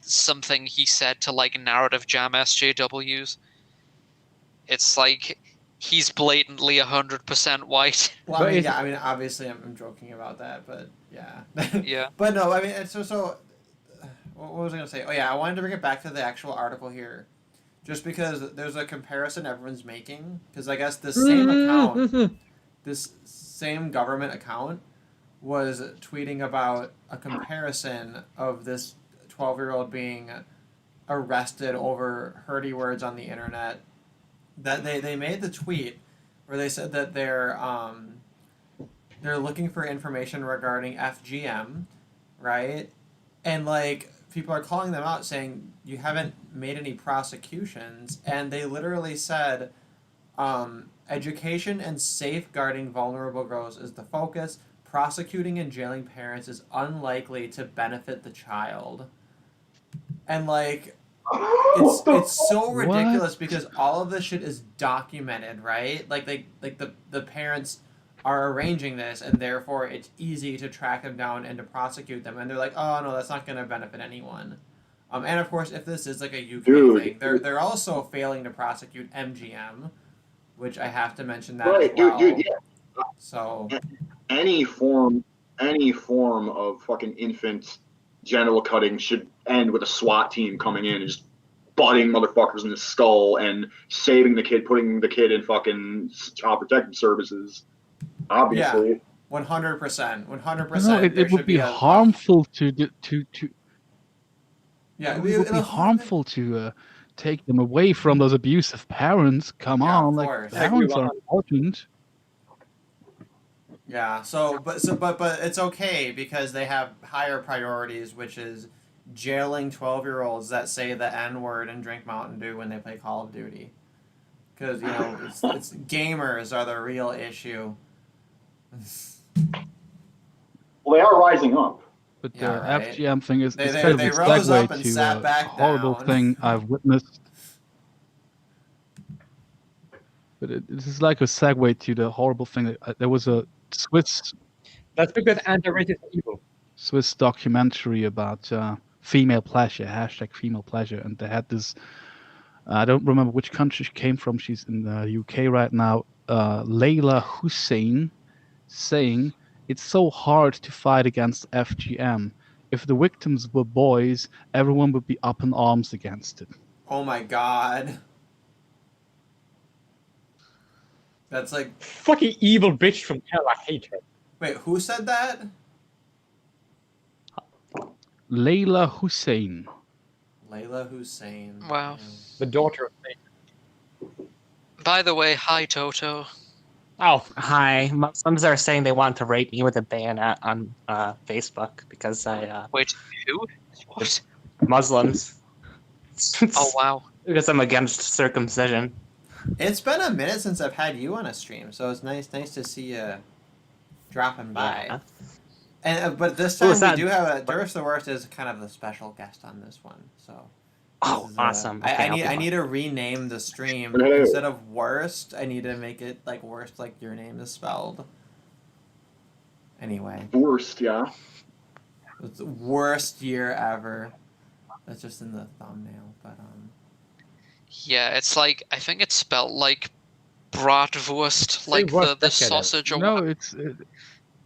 something he said to like narrative jam SJWs. It's like he's blatantly 100% white. Well, I mean, obviously I'm joking about that, but yeah. Yeah. But no, I mean, so what was I gonna say? Oh yeah, I wanted to bring it back to the actual article here, just because there's a comparison everyone's making. Because I guess this same account, this same government account, was tweeting about a comparison of this 12-year-old being arrested over hurty words on the internet. That they made the tweet where they said that they're looking for information regarding FGM, right? And like people are calling them out saying you haven't made any prosecutions, and they literally said education and safeguarding vulnerable girls is the focus. Prosecuting and jailing parents is unlikely to benefit the child. And like it's so ridiculous because all of this shit is documented, right? Like the parents are arranging this, and therefore it's easy to track them down and to prosecute them. And they're like, oh no, that's not going to benefit anyone. And of course, if this is like a UK thing, they're also failing to prosecute MGM, which I have to mention that as well. Dude, yeah. So any form of fucking infant genital cutting should end with a SWAT team coming in and just butting motherfuckers in the skull and saving the kid, putting the kid in fucking child protective services. Obviously. Yeah, 100%. 100%. No, it would be harmful to. Yeah, it would be harmful to take them away from those abusive parents. Come on, like parents are important. Yeah. But it's okay because they have higher priorities, which is jailing 12-year-olds that say the N-word and drink Mountain Dew when they play Call of Duty. Because it's gamers are the real issue. Well, they are rising up. But the FGM thing is they kind of a rose up and segue sat to back a horrible down. thing I've witnessed. But this is like a segue to the horrible thing that there was a Swiss. That's because anti-racist is evil. Swiss documentary about female pleasure, #female pleasure, and they had this. I don't remember which country she came from. She's in the UK right now. 𝙈𝙬𝙎𝙀 saying it's so hard to fight against FGM. If the victims were boys, everyone would be up in arms against it. Oh my god. That's like fucking evil bitch from hell. I hate her. Wait, who said that? 𝙈𝙬𝙎𝙀. Layla Hussein. Wow. The daughter of Satan. By the way, hi Toto. Oh, hi. Muslims are saying they want to rape me with a bayonet on Facebook because I. Wait, who? What? Muslims. Oh wow. Because I'm against circumcision. It's been a minute since I've had you on a stream, so it's nice to see you dropping by. Yeah. And but this time we do have Duerst the Wurest is kind of the special guest on this one, so. Oh, awesome! Okay, I need to rename the stream instead of worst. I need to make it like worst, like your name is spelled. Anyway. Worst, yeah. It's the worst year ever. That's just in the thumbnail, but Yeah, it's like I think it's spelled like bratwurst, like the sausage. Or no, it's.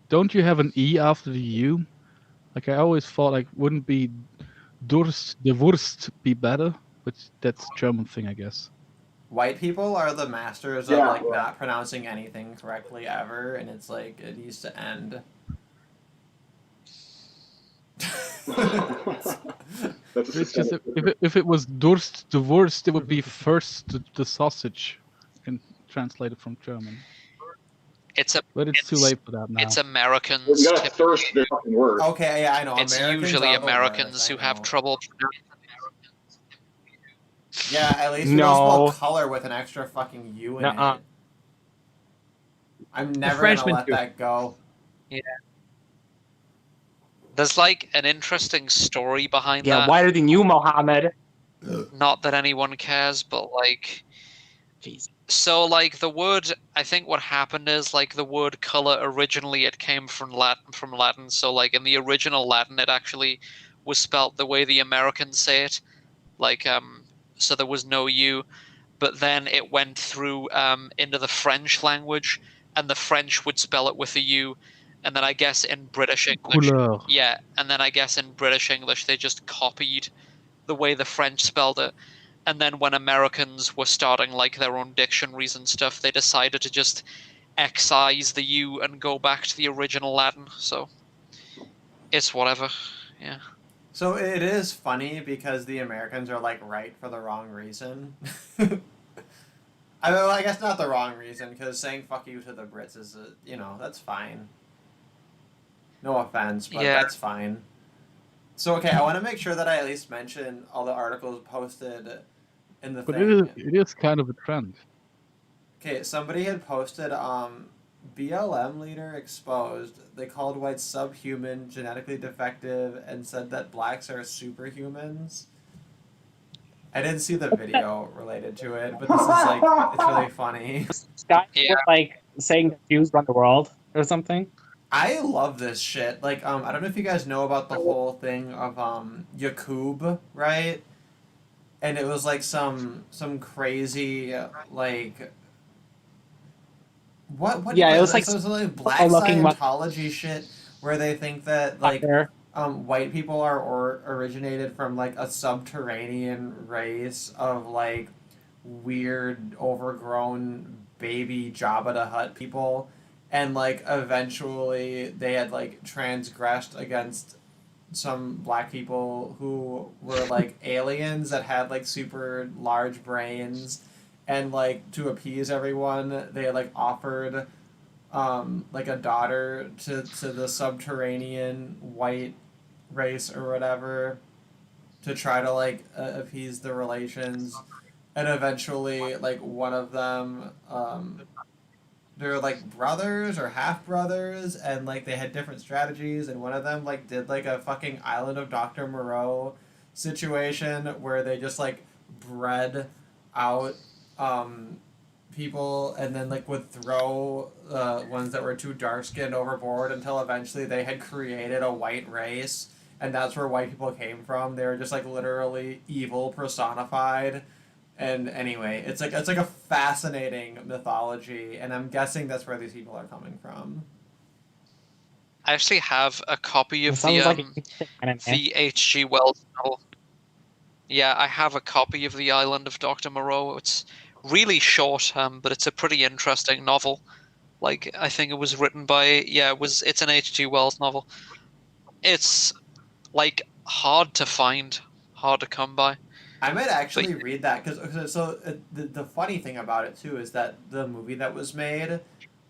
Don't you have an E after the U? Like I always thought, like wouldn't be Duerst the Wurest be better? But that's a German thing, I guess. White people are the masters of Yeah, like right. not pronouncing anything correctly ever, and it's like it needs to end. That's a It's just systemic. if it was Duerst the Wurest, it would be first the sausage, can translate it from German. But it's too late for that now. It's Americans. Well, you gotta thirst their fucking words. Okay, yeah, I know. It's Americans usually are the Americans worst, who I have know. trouble. Yeah, at least we don't spell color with an extra fucking U in it. I'm never gonna let that go. Yeah. There's like an interesting story behind that. Yeah, wider than you, Mohammed. Not that anyone cares, but like, jeez. So like the word, I think what happened is like the word color originally it came from Latin. So like in the original Latin, it actually was spelt the way the Americans say it, like so there was no U, but then it went through into the French language, and the French would spell it with a U. And then I guess in British English, yeah, and then I guess in British English they just copied the way the French spelled it. And then when Americans were starting like their own dictionaries and stuff, they decided to just excise the U and go back to the original Latin. So it's whatever, yeah. So it is funny because the Americans are like right for the wrong reason. I mean, well, I guess not the wrong reason, because saying fuck you to the Brits is, you know, that's fine. No offense, but Yeah. that's fine. So, okay, I want to make sure that I at least mention all the articles posted in the But thing. it is kind of a trend. Okay, somebody had posted, BLM leader exposed. They called whites subhuman, genetically defective, and said that blacks are superhumans. I didn't see the video related to it, but this is like, it's really funny. Guys like saying that Jews run the world or something. I love this shit. Like, I don't know if you guys know about the whole thing of 𝙈𝙬𝙎𝙀, right? And it was like some crazy like what Yeah, it was like like black looking Scientology shit where they think that like white people are originated from like a subterranean race of like weird overgrown baby Jabba the Hutt people, and like eventually they had like transgressed against some black people who were like aliens that had like super large brains, and like to appease everyone they had like offered like a daughter to the subterranean white race or whatever to try to like appease the relations, and eventually like one of them they're like brothers or half brothers, and like they had different strategies, and one of them like did like a fucking Island of Dr. Moreau situation where they just like bred out people and then like would throw ones that were too dark skinned overboard until eventually they had created a white race, and that's where white people came from. They were just like literally evil personified. And anyway, it's like a fascinating mythology, and I'm guessing that's where these people are coming from. I actually have a copy of the H.G. Wells novel. Yeah, I have a copy of The Island of Dr. Moreau. It's really short, but it's a pretty interesting novel. Like, I think it was written by, it's an H.G. Wells novel. It's, like, hard to find, hard to come by. I might actually read that, because the funny thing about it, too, is that the movie that was made,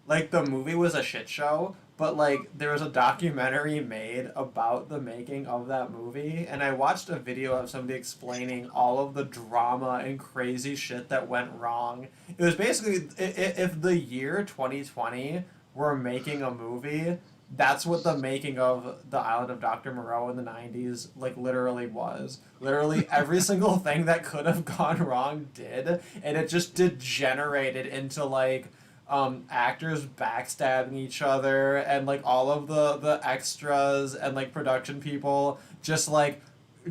like, the movie was a shit show, but, like, there was a documentary made about the making of that movie, and I watched a video of somebody explaining all of the drama and crazy shit that went wrong. It was basically, if the year 2020 were making a movie, that's what the making of The Island of Dr. Moreau in the 90s, like, literally was. Literally every single thing that could have gone wrong did, and it just degenerated into, like, actors backstabbing each other, and, like, all of the extras and, like, production people just, like,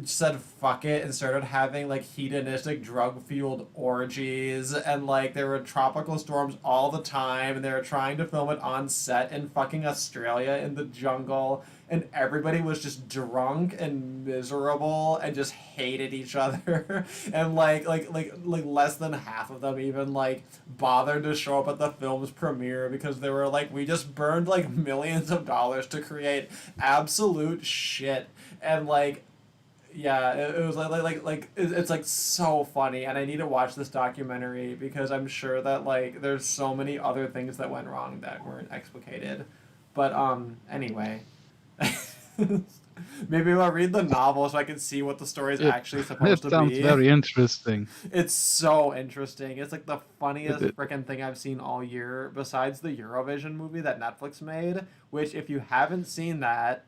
said fuck it and started having like hedonistic drug-fueled orgies, and like there were tropical storms all the time, and they were trying to film it on set in fucking Australia in the jungle, and everybody was just drunk and miserable and just hated each other. And like less than half of them even like bothered to show up at the film's premiere because they were like, we just burned like millions of dollars to create absolute shit. And like, yeah, it was it's like so funny, and I need to watch this documentary because I'm sure that like there's so many other things that went wrong that weren't explicated. But anyway, maybe I'll read the novel so I can see what the story is actually supposed to be. It sounds very interesting. It's so interesting. It's like the funniest freaking thing I've seen all year, besides the Eurovision movie that Netflix made. Which, if you haven't seen that,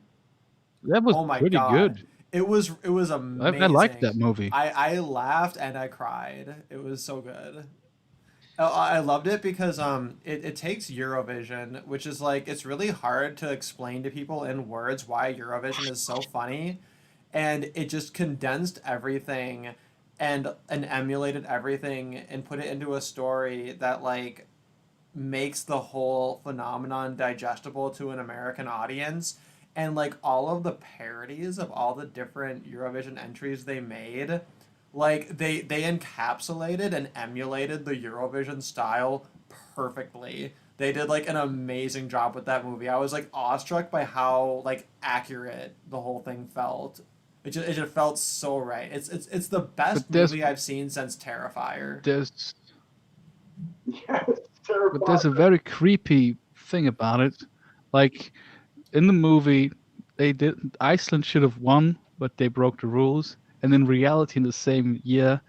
was oh my pretty God. good. It was amazing. I liked that movie. I laughed and I cried. It was so good. I loved it because it takes Eurovision, which is like, it's really hard to explain to people in words why Eurovision is so funny, and it just condensed everything and emulated everything and put it into a story that like makes the whole phenomenon digestible to an American audience. And like all of the parodies of all the different Eurovision entries they made, like they encapsulated and emulated the Eurovision style perfectly. They did like an amazing job with that movie. I was like awestruck by how like accurate the whole thing felt. It just felt so right. It's the best movie I've seen since Terrifier. There's Terrifier. But there's a very creepy thing about it. Like in the movie, Iceland should have won, but they broke the rules. And in reality, in the same year,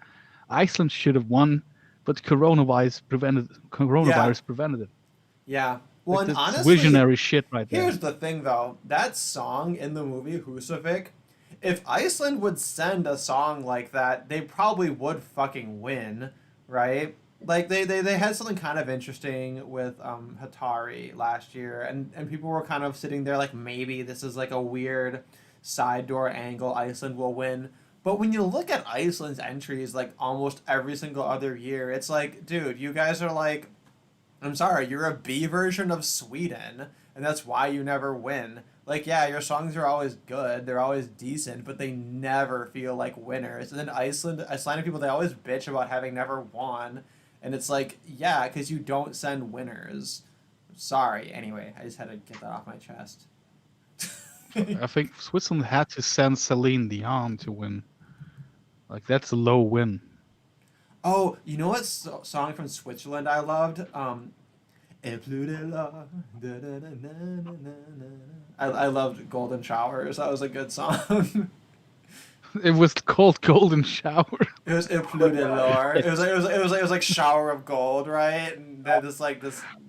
Iceland should have won, but coronavirus prevented it. Yeah. Well, Like, and that's honestly, visionary shit right there. here's the thing, though. That song in the movie Husavik, if Iceland would send a song like that, they probably would fucking win, right? Like they had something kind of interesting with Hatari last year, and people were kind of sitting there like, maybe this is like a weird side door angle, Iceland will win. But when you look at Iceland's entries like almost every single other year, it's like, dude, you guys are like, I'm sorry, you're a B version of Sweden, and that's why you never win. Like, yeah, your songs are always good, they're always decent, but they never feel like winners. And then Icelandic people, they always bitch about having never won. And it's like, yeah, because you don't send winners. Sorry. Anyway, I just had to get that off my chest. I think Switzerland had to send Celine Dion to win. Like, that's a low win. Oh, you know what song from Switzerland I loved? I loved Golden Showers. That was a good song. It was called Golden Shower. It was It was like shower of gold, right? And then this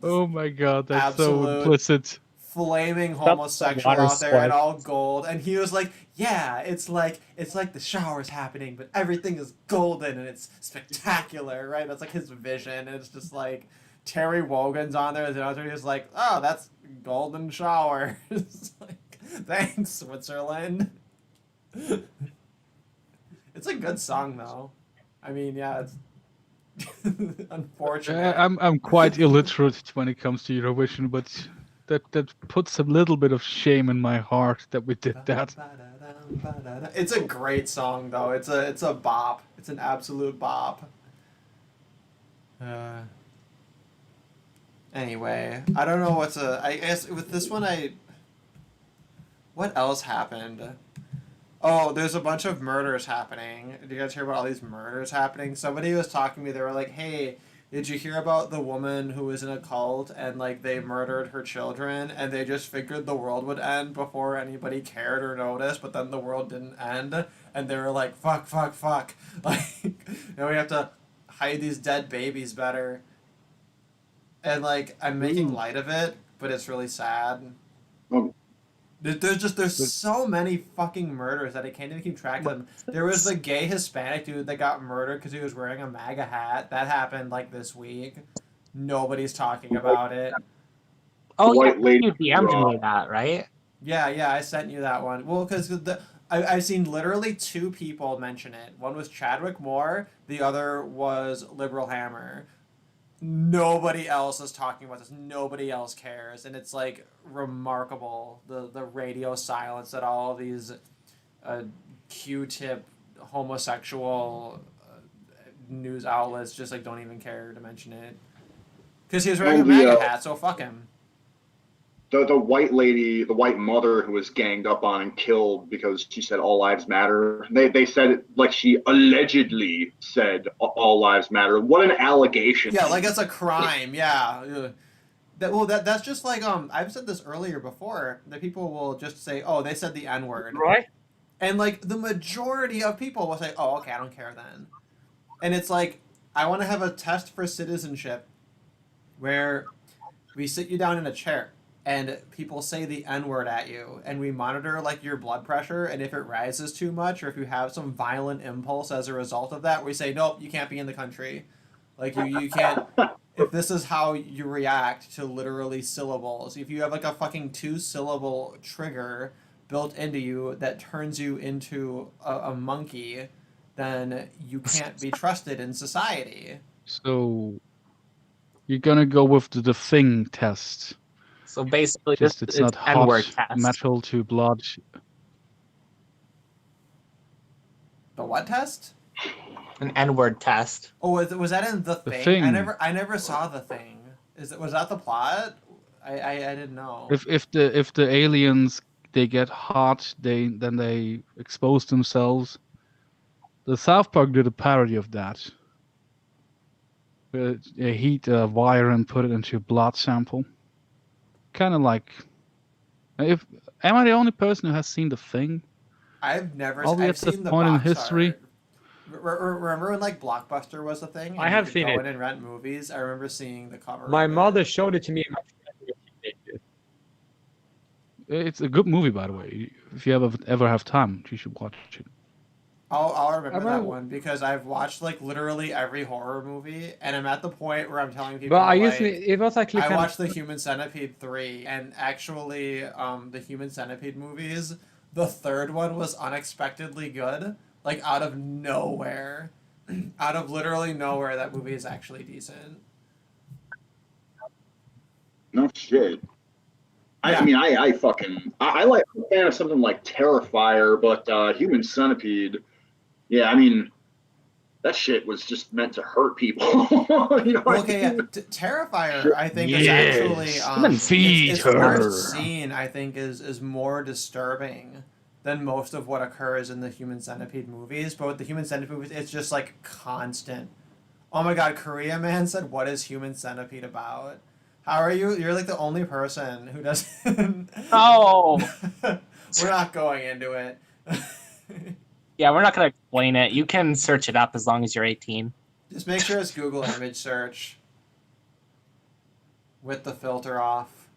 Oh my god, that's so absolute implicit. flaming homosexual out there in all gold, and he was like, yeah, it's like the shower's happening, but everything is golden and it's spectacular, right? That's like his vision, and it's just like Terry Wogan's on there, and he's like, oh, that's Golden Shower. It's like, thanks, Switzerland. It's a good song, though. I mean, yeah, it's unfortunate. I'm quite illiterate when it comes to Eurovision, but that puts a little bit of shame in my heart that we did that. It's a great song, though. It's a bop. It's an absolute bop. Anyway, I don't know I guess with this one what else happened? Oh, there's a bunch of murders happening. Did you guys hear about all these murders happening? Somebody was talking to me. They were like, hey, did you hear about the woman who was in a cult and, like, they murdered her children and they just figured the world would end before anybody cared or noticed, but then the world didn't end? And they were like, fuck. Like, now we have to hide these dead babies better. And, like, I'm making light of it, but it's really sad. There's so many fucking murders that I can't even keep track of them. There was the gay Hispanic dude that got murdered because he was wearing a MAGA hat. That happened like this week. Nobody's talking about it. Oh, yeah, you DM'd me that, right? Yeah, I sent you that one. Well, because I've seen literally 2 people mention it. One was Chadwick Moore, the other was Liberal Hammer. Nobody else is talking about this. Nobody else cares, and it's like remarkable the radio silence that all these Q-tip homosexual news outlets just like don't even care to mention it because he was wearing a MAGA hat, so fuck him. The white lady, the white mother who was ganged up on and killed because she said all lives matter. They said it like she allegedly said all lives matter. What an allegation. Yeah, like that's a crime. Yeah. That's just like I've said this earlier before that people will just say, oh, they said the N-word. Right. And like the majority of people will say, oh, okay, I don't care then. And it's like, I want to have a test for citizenship where we sit you down in a chair and people say the N-word at you, and we monitor like your blood pressure, and if it rises too much or if you have some violent impulse as a result of that, we say, nope, you can't be in the country. Like you can't, if this is how you react to literally syllables, if you have like a fucking 2-syllable trigger built into you that turns you into a monkey, then you can't be trusted in society. So you're gonna go with the thing test. So basically, Just this it's is not N-word hot test. metal to blood. The what test? An N-word test. Oh, was that in The Thing? Thing. I never saw The Thing. Was that the plot? I didn't know. If the aliens they get hot, then they expose themselves. The South Park did a parody of that. They heat a wire and put it into a blood sample. Kind of like, am I the only person who has seen The Thing? I've never. Are we I've at the seen the point in box history? art. Remember when like Blockbuster was a thing? And I you have could seen go it. in and rent movies. I remember seeing the cover. My of it. mother showed it to me. And my friend was a teenager. It's a good movie, by the way. If you ever have time, you should watch it. I'll remember that remember- one because I've watched like literally every horror movie, and I'm at the point where I'm telling people. But I like, usually it was actually I kind watched the Human Centipede 3, and actually, the Human Centipede movies, the third one was unexpectedly good. Like, out of nowhere. Out of literally nowhere, that movie is actually decent. No shit. Yeah. I mean, I like, I'm a fan of something like Terrifier, but Human Centipede, yeah, I mean, that shit was just meant to hurt people. You know what Okay, I mean? yeah. Terrifier, I think, is Yes. actually Feed its her. first scene. I think is more disturbing than most of what occurs in the Human Centipede movies. But with the Human Centipede movies, it's just like constant. Oh my God, Korea Man said, "What is Human Centipede about?" How are you? You're like the only person who doesn't. Oh, We're not going into it. yeah, we're not gonna explain it. You can search it up as long as you're 18. Just make sure it's Google image search with the filter off,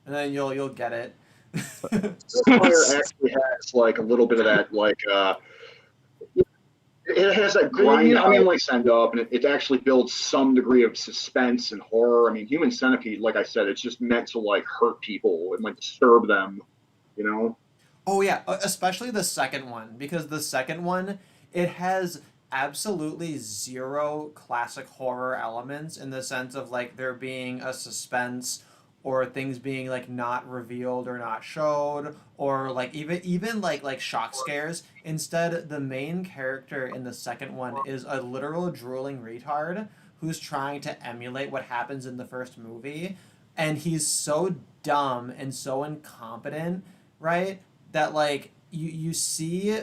and then you'll get it. Terrifier actually has like a little bit of that, like, it has that grind. I mean, like stand up, and it actually builds some degree of suspense and horror. I mean, Human Centipede, like I said, it's just meant to like hurt people and like disturb them, you know? Oh yeah, especially the second one, because the second one, it has absolutely zero classic horror elements in the sense of like there being a suspense or things being like not revealed or not showed or like even like shock scares. Instead, the main character in the second one is a literal drooling retard who's trying to emulate what happens in the first movie, and he's so dumb and so incompetent, right? That like you see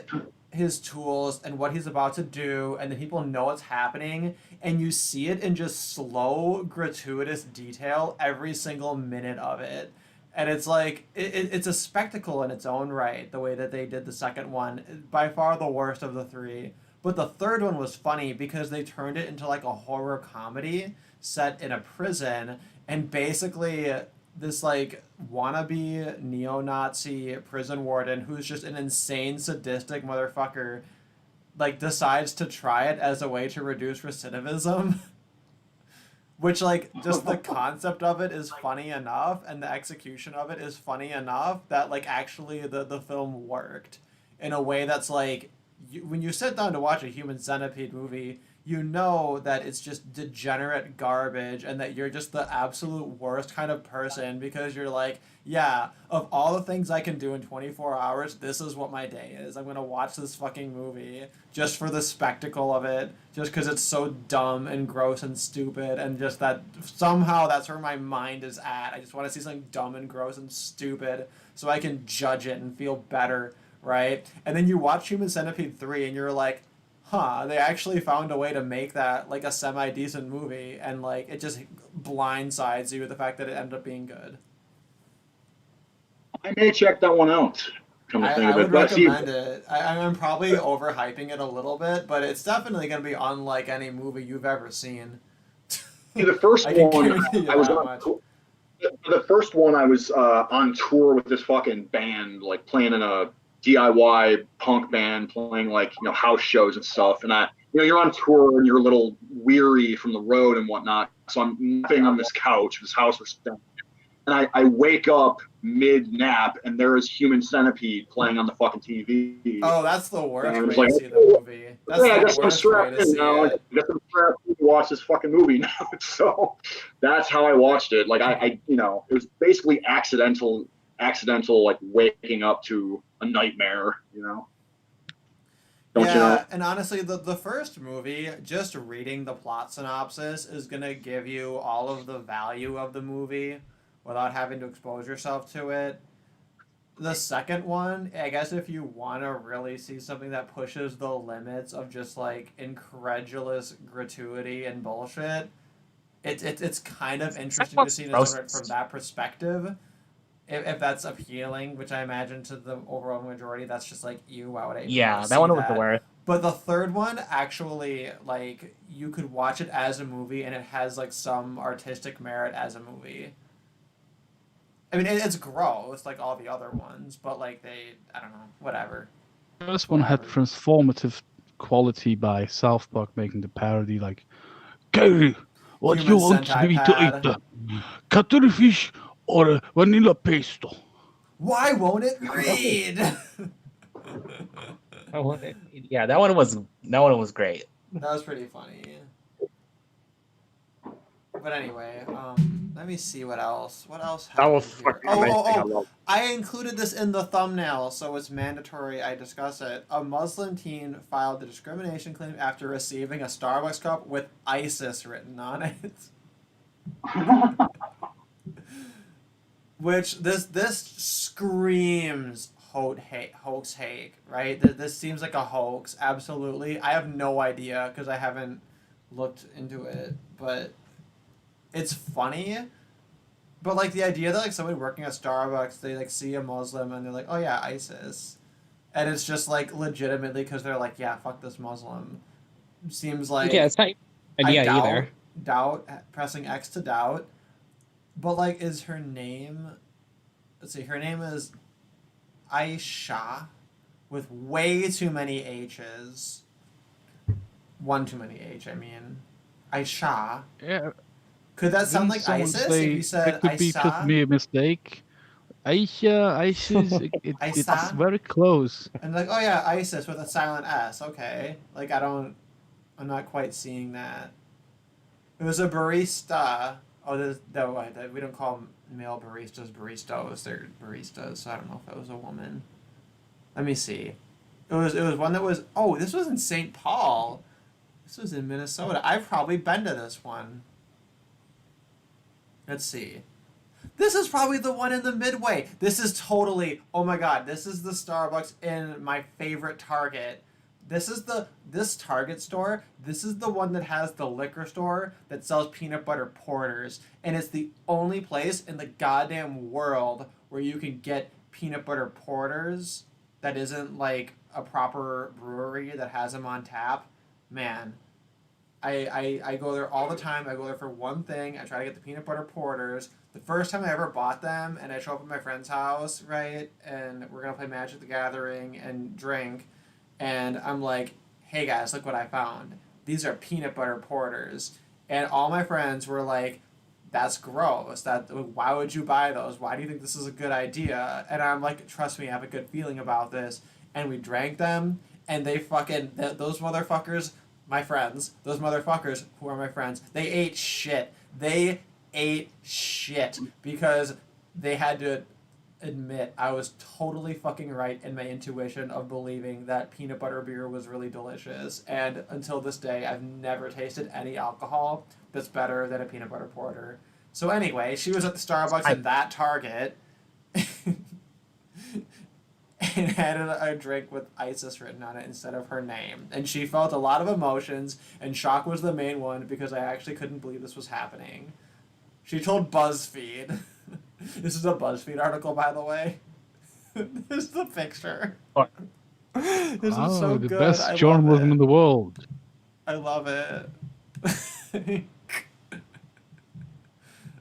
his tools and what he's about to do, and the people know what's happening, and you see it in just slow, gratuitous detail every single minute of it. And it's like it's a spectacle in its own right, the way that they did the second one. By far the worst of the 3. But the third one was funny because they turned it into like a horror comedy set in a prison, and basically this like wannabe neo-Nazi prison warden who's just an insane sadistic motherfucker like decides to try it as a way to reduce recidivism. Which, like, just the concept of it is funny enough, and the execution of it is funny enough that, like, actually the film worked in a way that's like, when you sit down to watch a Human Centipede movie, you know that it's just degenerate garbage and that you're just the absolute worst kind of person because you're like, yeah, of all the things I can do in 24 hours, this is what my day is. I'm going to watch this fucking movie just for the spectacle of it, just because it's so dumb and gross and stupid, and just that somehow that's where my mind is at. I just want to see something dumb and gross and stupid so I can judge it and feel better, right? And then you watch Human Centipede 3 and you're like, huh, they actually found a way to make that like a semi-decent movie, and like it just blindsides you with the fact that it ended up being good. I may check that one out. I would recommend it. I'm probably overhyping it a little bit, but it's definitely going to be unlike any movie you've ever seen. The first one, I was on, the first one I was on tour with this fucking band, like playing in a DIY punk band, playing like, you know, house shows and stuff. And you're on tour and you're a little weary from the road and whatnot. So I'm napping on this couch. This house was down. And I wake up mid-nap, and there is Human Centipede playing on the fucking TV. Oh, that's the worst way like, to see the movie. That's I guess the I'm worst way strapped to in see now. I it. guess I'm strapped in to watch this fucking movie now. So that's how I watched it. Like I you know, it was basically accidental like waking up to a nightmare, you know. Don't you know? And honestly, the first movie, just reading the plot synopsis is going to give you all of the value of the movie without having to expose yourself to it. The second one, I guess if you want to really see something that pushes the limits of just like incredulous gratuity and bullshit, it's kind of interesting to see it from that perspective. If that's appealing, which I imagine to the overwhelming majority, that's just like, ew, why would I? Yeah, that one was the worst. But the third one, actually, like, you could watch it as a movie, and it has like some artistic merit as a movie. I mean, it's gross, like all the other ones, but like I don't know, whatever. The first one had transformative quality by South Park making the parody, like, "Gary, what do you want me to eat? Cuttlefish or vanilla pesto?" Why won't it read? Yeah, that one was great. That was pretty funny. But anyway, let me see what else. What else That was here? fucking amazing. Oh! I included this in the thumbnail, so it's mandatory I discuss it. A Muslim teen filed a discrimination claim after receiving a Starbucks cup with ISIS written on it. Which this screams hoax hate, right? This seems like a hoax, absolutely. I have no idea because I haven't looked into it, but it's funny. But like the idea that like somebody working at Starbucks, they like see a Muslim and they're like, oh yeah, ISIS, and it's just like legitimately because they're like, yeah, fuck this Muslim. Seems like, yeah, it's not either. Doubt, pressing X to doubt. But like, is her name? Let's see. Her name is 𝙈𝙬𝙎𝙬 with way too many H's. One too many H. I mean, 𝙈𝙬𝙎. Yeah. Could that sound like ISIS if you said it could be just me a mistake. ISIS. It's very close. And like, oh yeah, ISIS with a silent S. Okay. Like I'm not quite seeing that. It was a barista. Oh, we don't call male baristas baristos. They're baristas. So I don't know if that was a woman. Let me see. It was one that was. Oh, this was in St. Paul. This was in Minnesota. I've probably been to this one. Let's see. This is probably the one in the Midway. This is totally. Oh my God! This is the Starbucks in my favorite Target. This Target store, this is the one that has the liquor store that sells peanut butter porters. And it's the only place in the goddamn world where you can get peanut butter porters that isn't like a proper brewery that has them on tap. Man, I go there all the time. I go there for one thing. I try to get the peanut butter porters. The first time I ever bought them, and I show up at my friend's house, right? And we're going to play Magic the Gathering and drink. And I'm like, hey guys, look what I found. These are peanut butter porters. And all my friends were like, that's gross. Why would you buy those? Why do you think this is a good idea? And I'm like, trust me, I have a good feeling about this. And we drank them, and they fucking, those motherfuckers, my friends, those motherfuckers who are my friends, they ate shit. They ate shit because they had to admit I was totally fucking right in my intuition of believing that peanut butter beer was really delicious. And until this day, I've never tasted any alcohol that's better than a peanut butter porter. So anyway, she was at the Starbucks in that Target and had a drink with ISIS written on it instead of her name. And she felt a lot of emotions, and shock was the main one because I actually couldn't believe this was happening. She told BuzzFeed. This is a BuzzFeed article, by the way. This is the picture. This is so the good. best journalism in the world. I love it.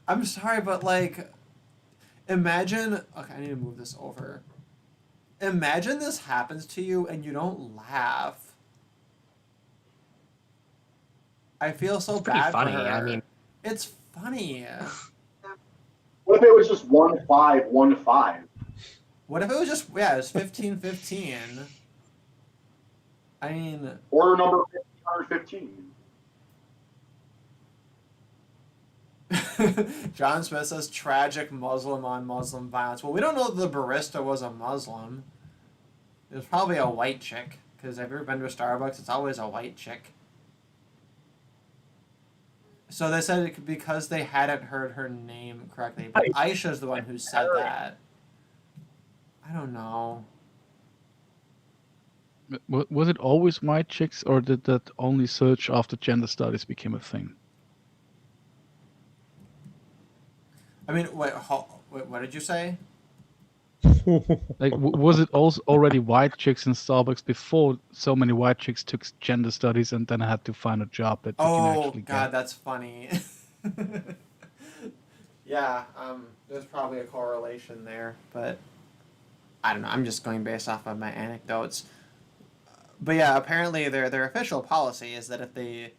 I'm sorry, but like, imagine. Okay, I need to move this over. Imagine this happens to you and you don't laugh. I feel so bad funny. for her. I mean, it's funny. What if it was just 1-5-1-5? What if it was just it was 15-15? I mean, Order number 1515. John Smith says tragic Muslim on Muslim violence. Well, we don't know that the barista was a Muslim. It was probably a white chick, because have you ever been to a Starbucks? It's always a white chick. So they said it because they hadn't heard her name correctly. But Aisha's the one who said that. I don't know. Was it always white chicks, or did that only search after gender studies became a thing? I mean, wait, what did you say? Like, was it also already white chicks in Starbucks before so many white chicks took gender studies and then had to find a job that they can actually get? God, that's funny. Yeah, there's probably a correlation there, but I don't know. I'm just going based off of my anecdotes. But yeah, apparently their official policy is that if they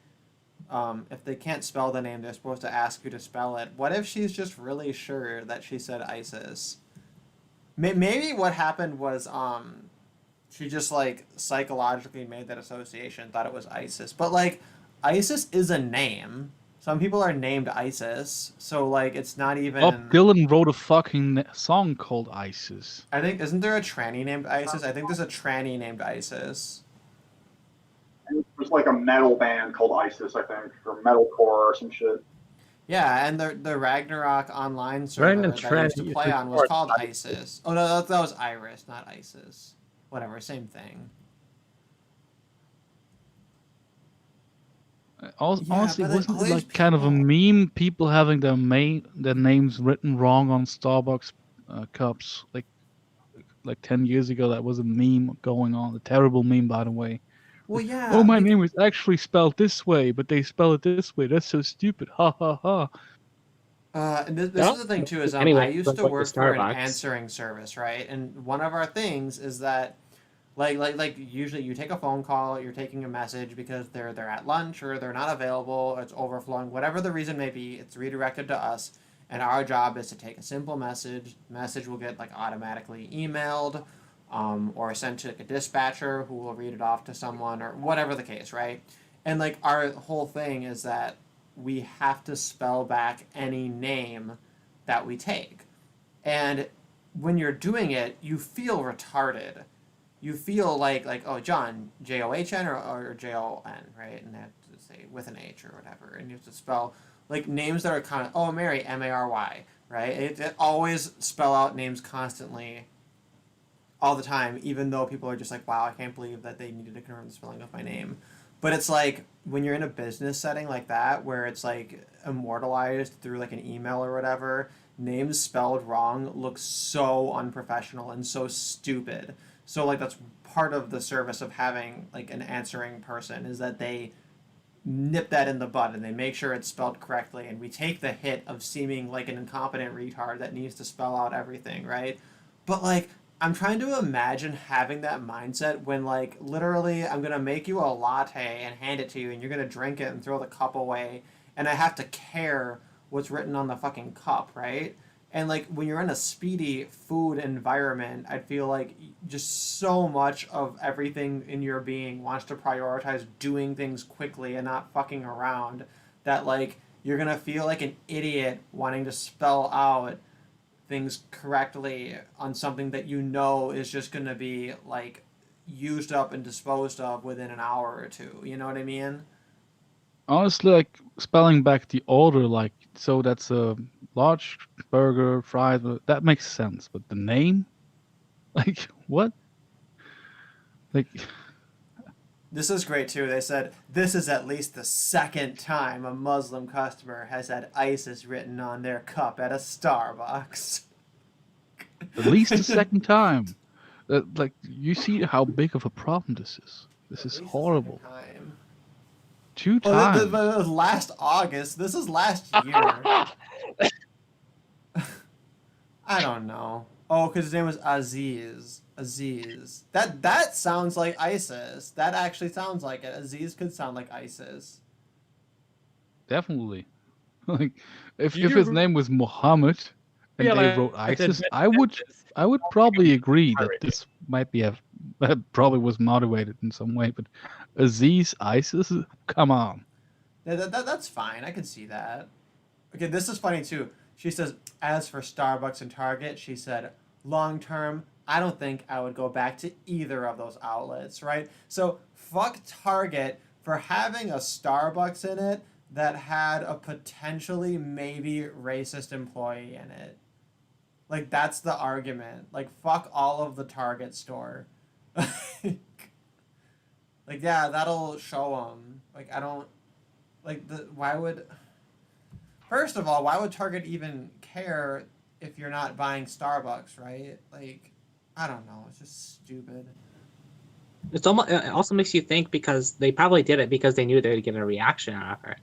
can't spell the name, they're supposed to ask you to spell it. What if she's just really sure that she said ISIS? Maybe what happened was she just like psychologically made that association, thought it was ISIS. But like ISIS is a name. Some people are named ISIS, so like it's not even. Bob Dylan wrote a fucking song called ISIS. I think isn't there a tranny named ISIS? I think there's a tranny named ISIS. There's like a metal band called ISIS, I think, or metalcore or some shit. Yeah, and the Ragnarok online server that I used to play on was called ISIS. Oh no, that was Iris, not ISIS. Whatever, same thing. Honestly, wasn't it like kind of a meme? People having their names written wrong on Starbucks cups, like 10 years ago. That was a meme going on. A terrible meme, by the way. Well, yeah. Oh, my name is actually spelled this way, but they spell it this way. That's so stupid. Ha ha ha. And this is the thing too. Is I used to work for an answering service, right? And one of our things is that, like usually you take a phone call, you're taking a message because they're at lunch or they're not available, it's overflowing, whatever the reason may be, it's redirected to us, and our job is to take a simple message. Message will get like automatically emailed, or sent to like a dispatcher who will read it off to someone or whatever the case, right? And like our whole thing is that we have to spell back any name that we take. And when you're doing it, you feel retarded. You feel like oh, John, John, or Jon, right? And they have to say with an H or whatever. And you have to spell like names that are kind of, oh, Mary, Mary, right? It always spell out names constantly all the time, even though people are just like, wow, I can't believe that they needed to confirm the spelling of my name. But it's like when you're in a business setting like that, where it's like immortalized through like an email or whatever, names spelled wrong look so unprofessional and so stupid. So like that's part of the service of having like an answering person, is that they nip that in the bud and they make sure it's spelled correctly, and we take the hit of seeming like an incompetent retard that needs to spell out everything, right? But like I'm trying to imagine having that mindset when like literally I'm gonna make you a latte and hand it to you and you're gonna drink it and throw the cup away, and I have to care what's written on the fucking cup, right? And like when you're in a speedy food environment, I feel like just so much of everything in your being wants to prioritize doing things quickly and not fucking around, that like you're gonna feel like an idiot wanting to spell out things correctly on something that you know is just gonna be like used up and disposed of within an hour or two. You know what I mean? Honestly, like spelling back the order, like so that's a large burger, fried. That makes sense, but the name, like what? Like This is great too. They said this is at least the second time a Muslim customer has had ISIS written on their cup at a Starbucks. at least the second time. Like you see how big of a problem this is. This is horrible. Time. 2 Well, times. that was last August. This is last year. I don't know. Oh, because his name was Aziz. Aziz. That sounds like ISIS. That actually sounds like it. Aziz could sound like ISIS. Definitely. Like if his name was Muhammad and they wrote ISIS, I would probably agree that this might be that probably was motivated in some way, but Aziz ISIS, come on. That's fine. I can see that. Okay, this is funny too. She says, as for Starbucks and Target, she said, long term, I don't think I would go back to either of those outlets, right? So fuck Target for having a Starbucks in it that had a potentially maybe racist employee in it. Like, that's the argument. Like, fuck all of the Target store. Like, yeah, that'll show them. Like, I don't... Like, why would... First of all, why would Target even care if you're not buying Starbucks, right? Like, I don't know. It's just stupid. It also makes you think, because they probably did it because they knew they would get a reaction out of it.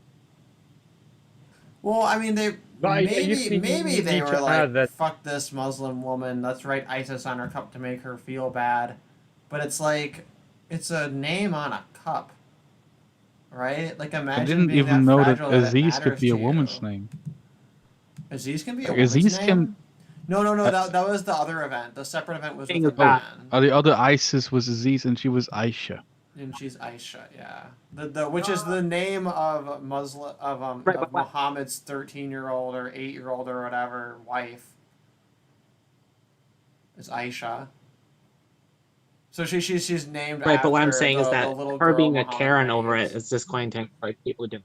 Well, I mean, maybe they were like, that. fuck this Muslim woman, let's write ISIS on her cup to make her feel bad. But it's like, it's a name on a cup, right? Like, imagine I didn't being even that know that fragile Aziz could be a you. woman's name. Aziz can be a Like, woman's Aziz name? can... No, that was the other event. The separate event was with a Oh, man. The other ISIS was Aziz and she was Aisha. And she's Aisha, yeah. Which is the name of Right, of Muhammad's 13-year-old or 8-year-old or whatever wife. Is Aisha. So she's named right, after but what I'm saying is that her being a Karen raised. over it is just going to encourage people to do.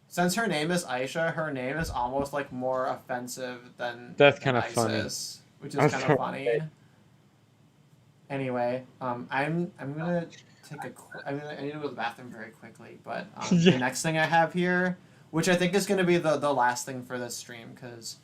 Since her name is Aisha, her name is almost like more offensive than That's kind of funny. ISIS, which is kind of funny. Anyway, I'm gonna take I need to go to the bathroom very quickly, but the next thing I have here, which I think is gonna be the last thing for this stream, because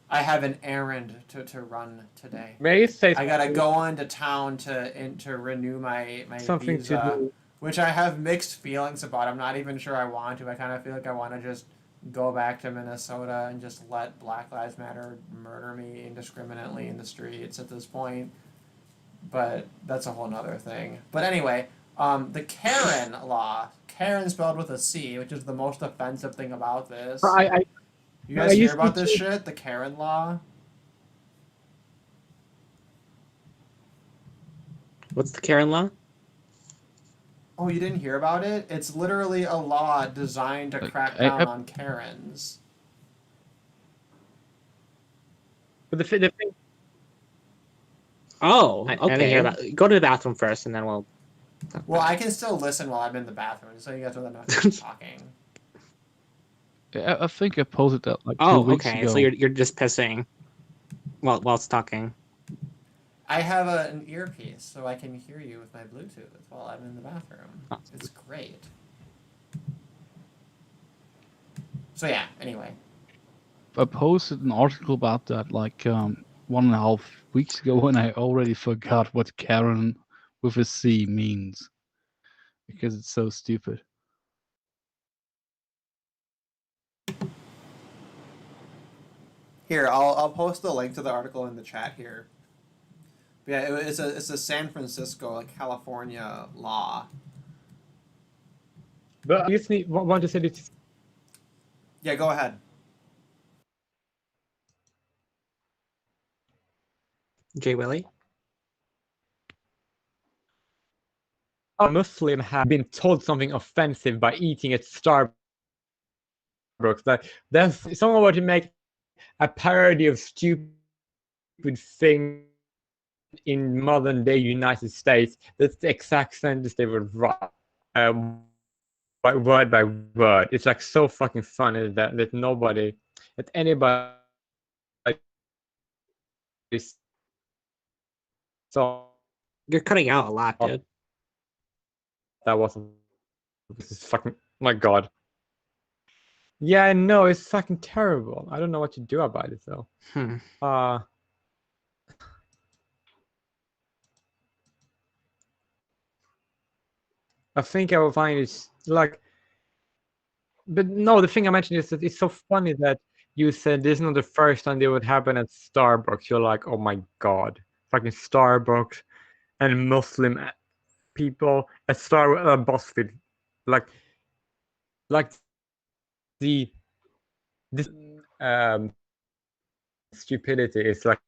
I have an errand to run today. May I say I gotta go into town to renew my something visa, to do? which I have mixed feelings about. I'm not even sure I want to. I kind of feel like I want to just go back to Minnesota and just let Black Lives Matter murder me indiscriminately in the streets at this point. But that's a whole nother thing. But anyway, the Karen law, Karen spelled with a C, which is the most offensive thing about this. You guys hear about this shit? The Karen law? What's the Karen law? Oh, you didn't hear about it? It's literally a law designed to crack down on Karens. But the thing... Oh, okay. I didn't hear about it. Go to the bathroom first, and then we'll... Well, I can still listen while I'm in the bathroom, so you guys know that I'm not talking. Yeah, I think I posted that like 2 weeks ago. So you're just pissing while it's talking. I have an earpiece, so I can hear you with my Bluetooth while I'm in the bathroom. It's great. So yeah, anyway. I posted an article about that like 1.5 weeks ago, and I already forgot what Karen with a C means because it's so stupid. Here, I'll post the link to the article in the chat here. But yeah, it's a San Francisco, like California law. But I just want to say this. Yeah, go ahead. Jay Willie? A Muslim have been told something offensive by eating at Starbucks. Like, there's someone were to make a parody of stupid things in modern day United States, that's the exact sentence they would write, word by word. It's like so fucking funny that nobody, that anybody saw. You're cutting out a lot, dude. That wasn't. This is fucking. My God. Yeah, I know, it's fucking terrible. I don't know what to do about it though. I think I will find it like, but no, the thing I mentioned is that it's so funny that you said this is not the first time it would happen at Starbucks. You're like, oh my God, fucking Starbucks and Muslim people at BuzzFeed, like the this stupidity is like.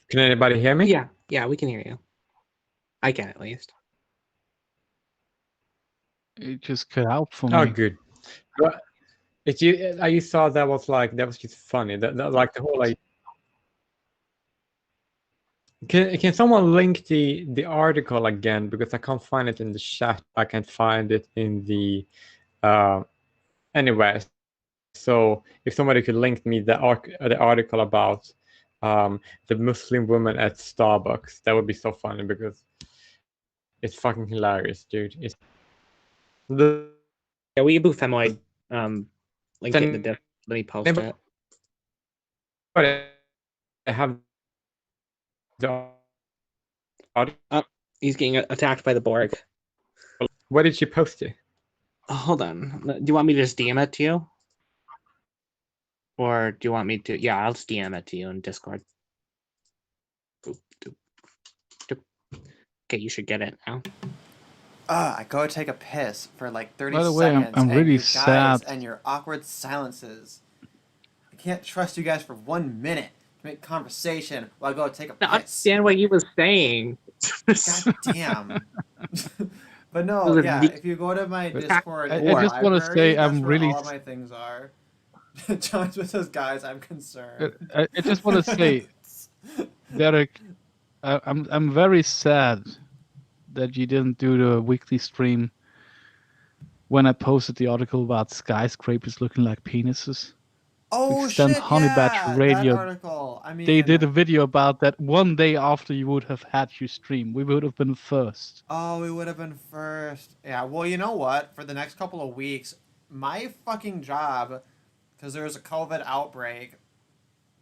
Can anybody hear me? Yeah, we can hear you. I can at least. It just cut out for me. Oh, good. Well, you saw that was just funny. That like the whole like. Can someone link the article again, because I can't find it in the chat. I can find it in the anyway. So if somebody could link me the article about the Muslim woman at Starbucks, that would be so funny, because it's fucking hilarious, dude. It's yeah, Weeaboo Femoid link it in the diff. Let me post it. But I have the he's getting attacked by the Borg. Where did she post it? Hold on. Do you want me to just DM it to you? Or do you want me to? Yeah, I'll just DM it to you in Discord. Boop, doop, doop. Okay, you should get it now. I go take a piss for like 30 By the way, seconds. I'm and really you guys sad. And your awkward silences. I can't trust you guys for 1 minute to make conversation while I go take a piss. I understand what you was saying. God damn. But no, yeah, if you go to my Discord, I just want to say that's I'm where really. all of my things are. John Smith says, "Guys, I'm concerned." I just want to say, Derek, I'm very sad that you didn't do the weekly stream when I posted the article about skyscrapers looking like penises. Oh Extend shit! Honey Yeah, Badger Radio. that article. I mean, they did a video about that one day after you would have had your stream. We would have been first. Oh, we would have been first. Yeah. Well, you know what? For the next couple of weeks, my fucking job, because there was a COVID outbreak,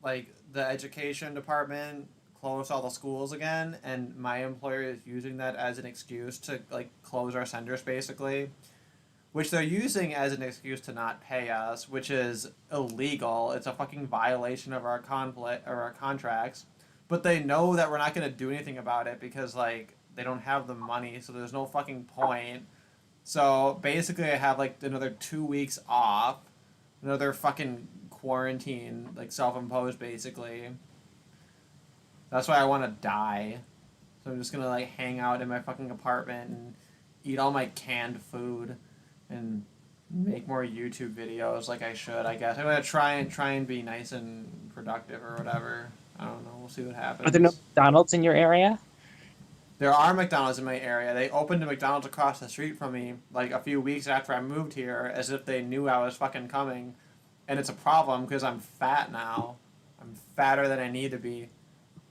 like the education department closed all the schools again, and my employer is using that as an excuse to like close our centers basically, which they're using as an excuse to not pay us, which is illegal. It's a fucking violation of our contracts, but they know that we're not going to do anything about it because like they don't have the money, so there's no fucking point. So basically I have like another 2 weeks off, another fucking quarantine, like self-imposed basically. That's why I want to die. So I'm just gonna like hang out in my fucking apartment and eat all my canned food and make more YouTube videos like I should, I guess. I'm gonna try and be nice and productive or whatever. I don't know. We'll see what happens. Are there no McDonald's in your area? There are McDonald's in my area. They opened a McDonald's across the street from me like a few weeks after I moved here, as if they knew I was fucking coming. And it's a problem because I'm fat now. I'm fatter than I need to be.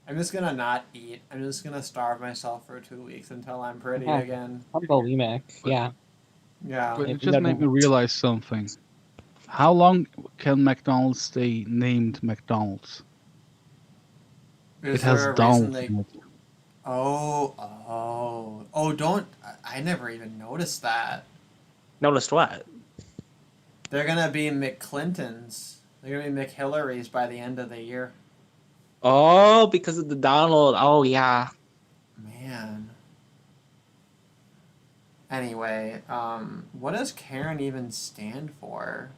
I'm just gonna not eat. I'm just gonna starve myself for 2 weeks until I'm pretty again. I'm bulimic. Yeah. Yeah. But it just made me realize something. How long can McDonald's stay named McDonald's? It has Donald in it. Oh, don't. I never even noticed that. Noticed what? They're gonna be McClintons. They're gonna be McHillarys by the end of the year. Oh, because of the Donald. Oh, yeah. Man. Anyway, what does Karen even stand for?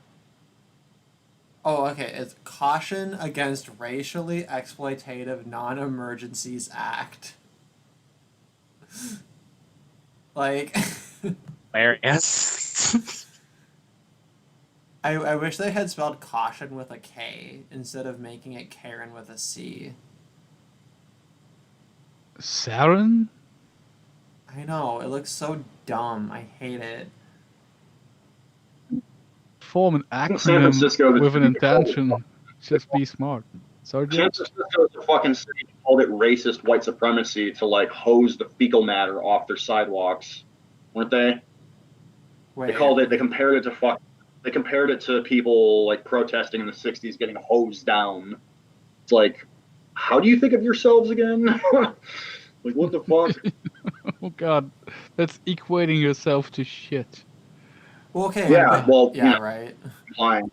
Oh, okay. It's Caution Against Racially Exploitative Non-Emergencies Act. Like, Hilarious. I wish they had spelled caution with a K instead of making it Karen with a C. Saren? I know, it looks so dumb. I hate it. Form an San acronym Francisco, with an they called it intention. Just be smart. Sorry, San James? Francisco is a fucking city called it racist white supremacy to like hose the fecal matter off their sidewalks, weren't they? Wait, They called it. They compared it to fuck. They compared it to people like protesting in the '60s getting hosed down. It's like, how do you think of yourselves again? Like, what the fuck? Oh god, that's equating yourself to shit. well, okay. Yeah, well, yeah, right. Fine.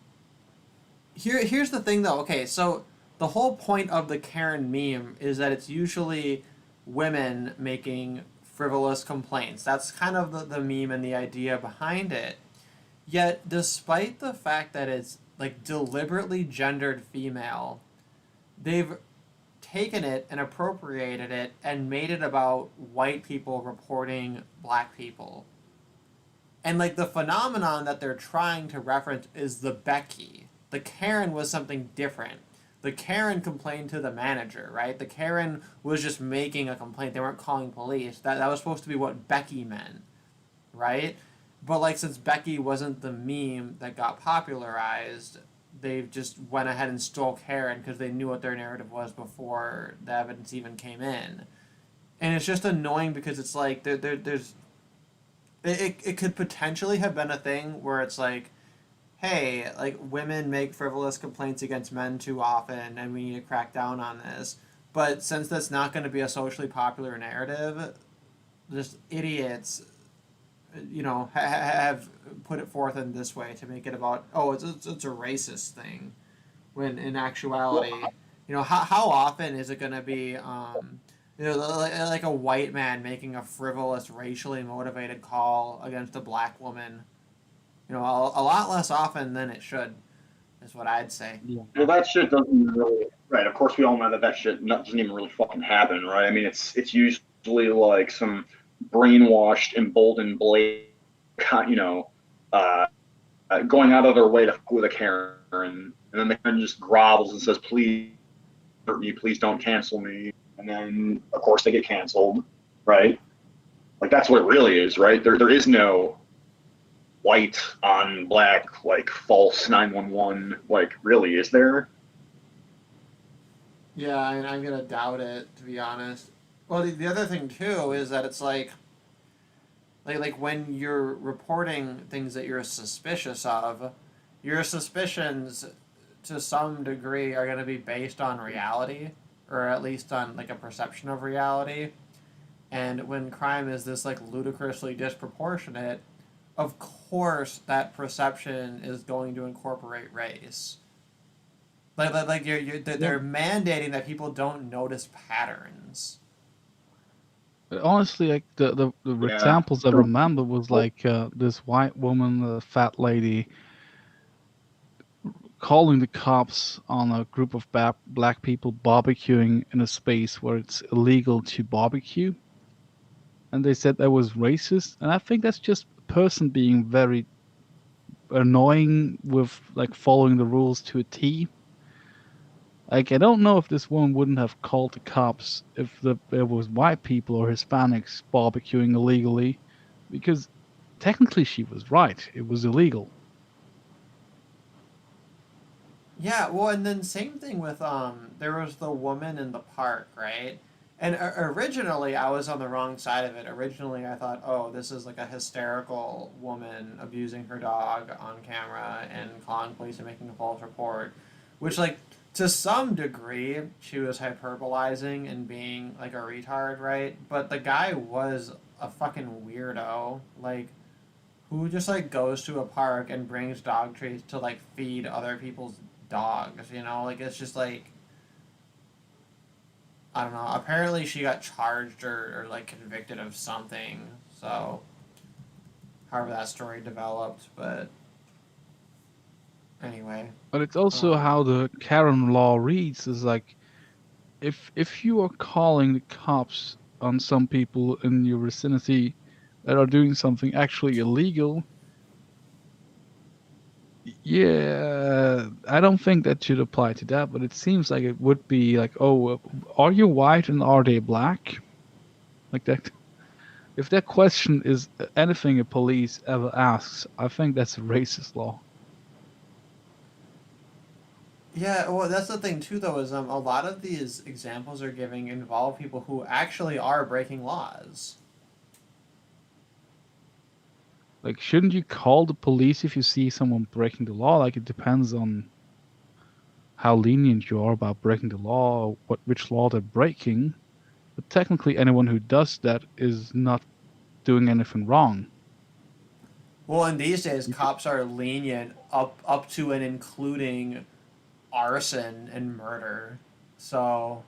Here's the thing, though. Okay, so the whole point of the Karen meme is that it's usually women making frivolous complaints. That's kind of the meme and the idea behind it. Yet, despite the fact that it's like deliberately gendered female, they've taken it and appropriated it and made it about white people reporting black people. And like the phenomenon that they're trying to reference is the Becky. The Karen was something different. The Karen complained to the manager, right? The Karen was just making a complaint. They weren't calling police. That was supposed to be what Becky meant, right? But like since Becky wasn't the meme that got popularized, they just went ahead and stole Karen because they knew what their narrative was before the evidence even came in. And it's just annoying because it's like there's it could potentially have been a thing where it's like, hey, like women make frivolous complaints against men too often and we need to crack down on this. But since that's not going to be a socially popular narrative, just idiots, you know, have put it forth in this way to make it about, oh, it's a racist thing, when in actuality, you know, how often is it going to be, you know, like a white man making a frivolous, racially motivated call against a black woman? You know, a lot less often than it should, is what I'd say. Yeah. Well, that shit doesn't really. Right. Of course, we all know that shit doesn't even really fucking happen, right? I mean, it's usually like some brainwashed, emboldened blade, you know, going out of their way to fuck with a Karen, and then the Karen just grovels and says, "Please hurt me, please don't cancel me," and then of course they get canceled, right? Like that's what it really is, right? There is no white on black, like false 911, like really, is there? Yeah, I'm gonna doubt it, to be honest. Well, the other thing too is that it's like when you're reporting things that you're suspicious of, your suspicions to some degree are going to be based on reality, or at least on like a perception of reality. And when crime is this like ludicrously disproportionate, of course that perception is going to incorporate race. Like they're mandating that people don't notice patterns. But honestly, like the Yeah. examples I remember was like this white woman, a fat lady, calling the cops on a group of black people barbecuing in a space where it's illegal to barbecue, and they said that was racist. And I think that's just a person being very annoying with like following the rules to a T. Like, I don't know if this woman wouldn't have called the cops if there was white people or Hispanics barbecuing illegally, because technically she was right. It was illegal. Yeah, well, and then same thing with there was the woman in the park, right? And originally I was on the wrong side of it. Originally I thought, oh, this is like a hysterical woman abusing her dog on camera and calling police and making a false report, which like to some degree she was hyperbolizing and being like a retard, right? But the guy was a fucking weirdo. Like, who just like goes to a park and brings dog treats to like feed other people's dogs, you know? Like it's just like, I don't know. Apparently she got charged or like convicted of something. So however that story developed, but anyway. But it's also how the Karen law reads is like, if you are calling the cops on some people in your vicinity that are doing something actually illegal, yeah, I don't think that should apply to that. But it seems like it would be like, oh, are you white and are they black? Like that. If that question is anything a police ever asks, I think that's a racist law. Yeah, well, that's the thing too, though, is a lot of these examples they're giving involve people who actually are breaking laws. Like, shouldn't you call the police if you see someone breaking the law? Like, it depends on how lenient you are about breaking the law, or which law they're breaking. But technically, anyone who does that is not doing anything wrong. Well, and these days, cops are lenient up to and including arson and murder. So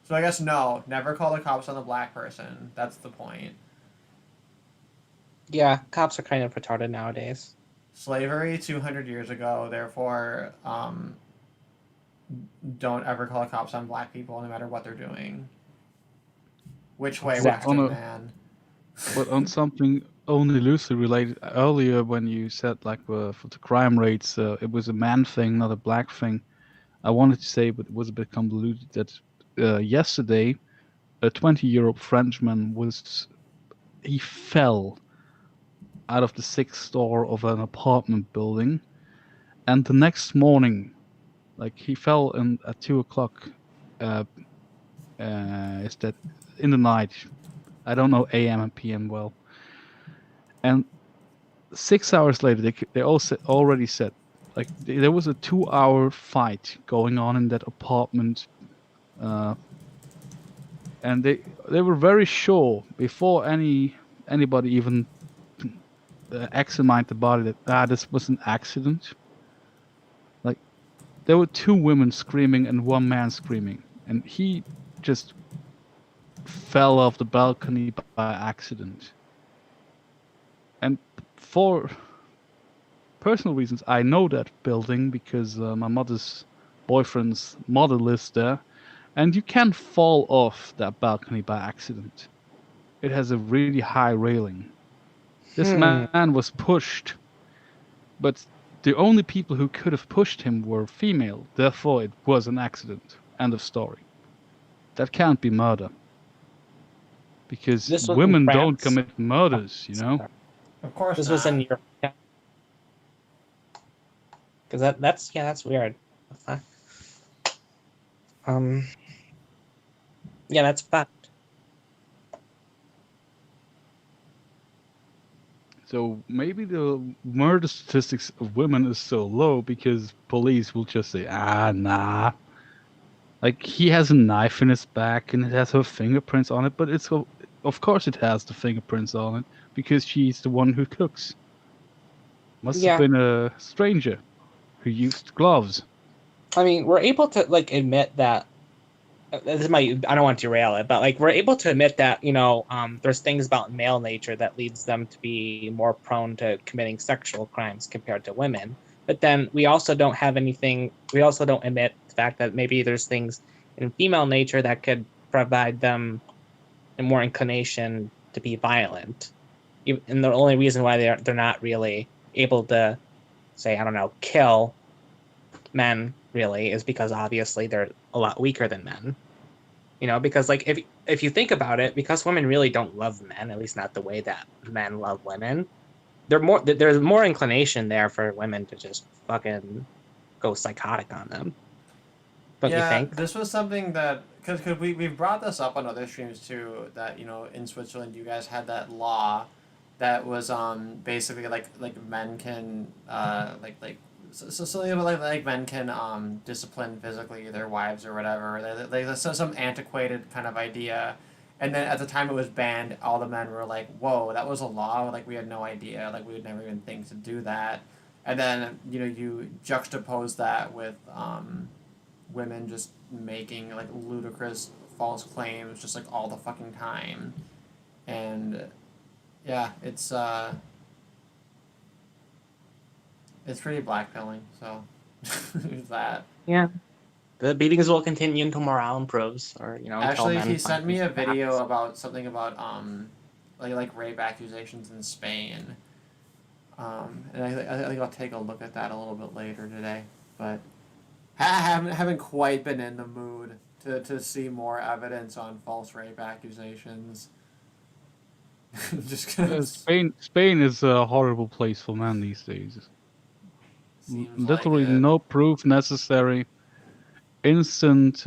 I guess no, never call the cops on a black person. That's the point. Yeah, cops are kind of retarded nowadays. Slavery 200 years ago, therefore, don't ever call the cops on black people no matter what they're doing. Which way, Exactly. Western man? But on something only loosely related, earlier when you said like for the crime rates, it was a man thing, not a black thing. I wanted to say, but it was a bit convoluted, that yesterday a 20-year-old Frenchman he fell out of the 6th floor of an apartment building, and the next morning, like he fell at 2 o'clock. Is that in the night? I don't know AM and PM well. And 6 hours later, they already said, like there was a 2-hour fight going on in that apartment, and they were very sure before anybody even examined the body that this was an accident. Like there were 2 women screaming and 1 man screaming, and he just fell off the balcony by accident. And for personal reasons, I know that building because my mother's boyfriend's mother lives there, and you can fall off that balcony by accident. It has a really high railing. This man was pushed, but the only people who could have pushed him were female, therefore it was an accident. End of story. That can't be murder. Because women don't commit murders, you know? Of course This not. was in Europe. Because that's weird. Yeah, that's fact. So maybe the murder statistics of women is so low because police will just say, nah. Like, he has a knife in his back and it has her fingerprints on it, but of course it has the fingerprints on it because she's the one who cooks. Must have been a stranger who used gloves. I mean, we're able to like admit that I don't want to derail it, but like we're able to admit that, you know, there's things about male nature that leads them to be more prone to committing sexual crimes compared to women. But then we also don't admit the fact that maybe there's things in female nature that could provide them a more inclination to be violent. And the only reason why they're not really able to, say, I don't know, kill men really is because obviously they're a lot weaker than men. You know, because like if you think about it, because women really don't love men, at least not the way that men love women, there's more inclination there for women to just fucking go psychotic on them. Don't you think? This was something that because we've brought this up on other streams too, that, you know, in Switzerland you guys had that law that was basically like men can like men can discipline physically their wives or whatever. Like some antiquated kind of idea, And then at the time it was banned, all the men were like, "Whoa, that was a law! Like we had no idea. Like we would never even think to do that." And then you juxtapose that with women just making like ludicrous false claims just like all the fucking time, and yeah, it's pretty blackpilling. So there's that. Yeah. The beatings will continue until morale improves, or until Actually, men he find sent me peace a with that. video about something about like rape accusations in Spain. And I think I'll take a look at that a little bit later today, but haven't quite been in the mood to see more evidence on false rape accusations. Just Yeah, Spain is a horrible place for men these days. Literally like it. no proof necessary. Instant,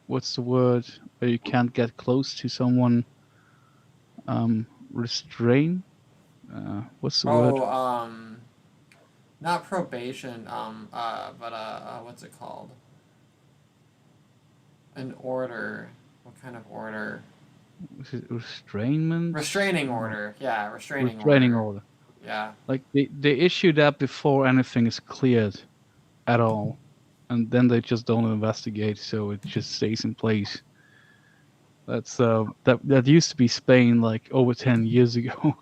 what's the word? Where you can't get close to someone. Restrain. What's the word? Not probation. But what's it called? An order. What kind of order? Was it restrainment? Restraining order. Yeah, restraining order. Yeah. Like they issue that before anything is cleared at all, and then they just don't investigate, so it just stays in place. That's that used to be Spain like over 10 years ago,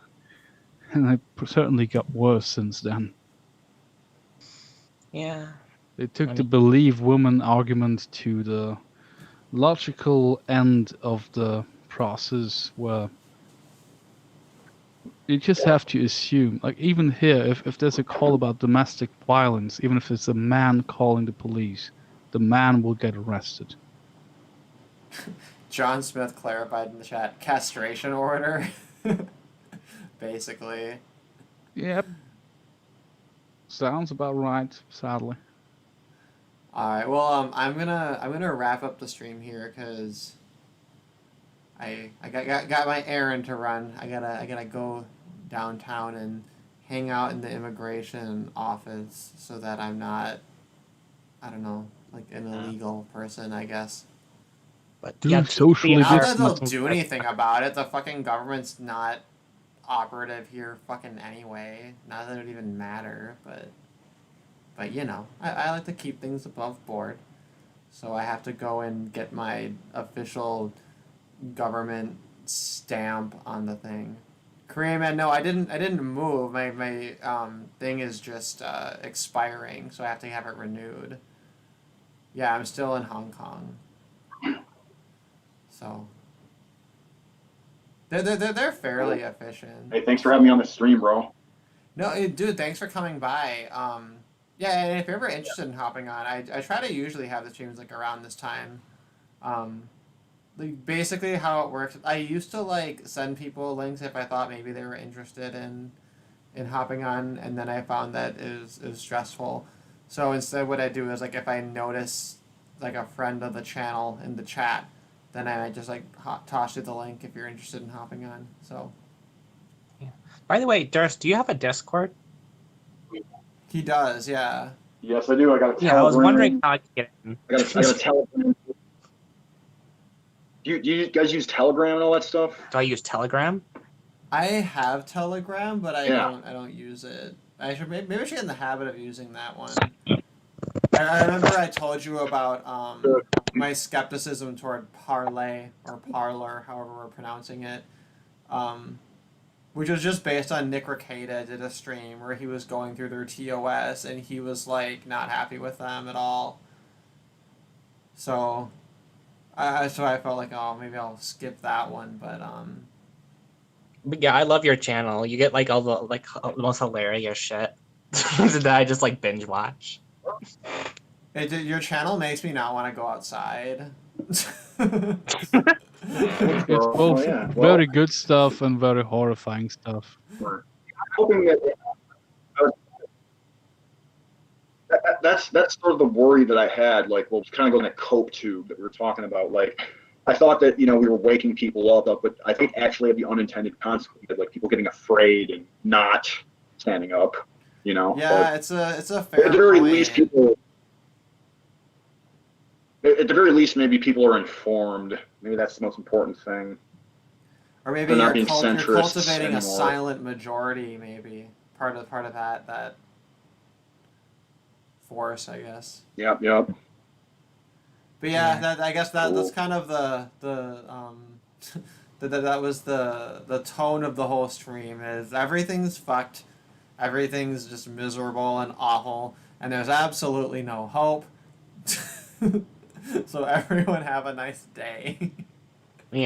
and it certainly got worse since then. Yeah. They took the believe woman argument to the logical end of the process, where you just have to assume, like even here, if there's a call about domestic violence, even if it's a man calling the police, the man will get arrested. John Smith clarified in the chat, castration order. Basically. Yep. Sounds about right, sadly. Alright, well I'm gonna wrap up the stream here because I got my errand to run. I gotta go downtown and hang out in the immigration office so that I'm not, I don't know, like an illegal person, I guess. But socially Not that they'll do anything about it. The fucking government's not operative here fucking anyway. Not that it would even matter, but I like to keep things above board. So I have to go and get my official government stamp on the thing. Korean man, no, I didn't move. My thing is just expiring, so I have to have it renewed. Yeah, I'm still in Hong Kong. So they're fairly efficient. Hey, thanks for having me on the stream, bro. No, dude, thanks for coming by. Yeah, and if you're ever interested in hopping on, I try to usually have the streams like around this time. Like basically how it works. I used to like send people links if I thought maybe they were interested in hopping on, and then I found that it was stressful. So instead, what I do is like if I notice like a friend of the channel in the chat, then I might just like toss you the link if you're interested in hopping on. So. Yeah. By the way, Duerst, do you have a Discord? He does, yeah. Yes, I do. I got a Telegram. Yeah, I was wondering how I could get in. I got a Telegram. Do you guys use Telegram and all that stuff? Do I use Telegram? I have Telegram, but I don't use it. Maybe I should get in the habit of using that one. I remember I told you about my skepticism toward Parlay or Parlor, however we're pronouncing it, which was just based on Nick Rekieta did a stream where he was going through their TOS and he was like not happy with them at all. So I felt like, oh, maybe I'll skip that one, but But yeah, I love your channel. You get like all the most hilarious shit that I just like binge watch. Your channel makes me not want to go outside. It's both very good stuff and very horrifying stuff. I'm hoping that's sort of the worry that I had. Like, well, kind of going that cope tube that we were talking about. Like, I thought that we were waking people up, but I think actually have the unintended consequences, like people getting afraid and not standing up. Yeah, but it's a fair. At the very point. least, people. At the very least, maybe people are informed. Maybe that's the most important thing. Or maybe They're not you're, being you're centrists cultivating a anymore. silent majority, maybe part of that force, I guess. Yep. But yeah, I guess that's kind of that was the tone of the whole stream. Is everything's fucked, everything's just miserable and awful, and there's absolutely no hope. So everyone have a nice day.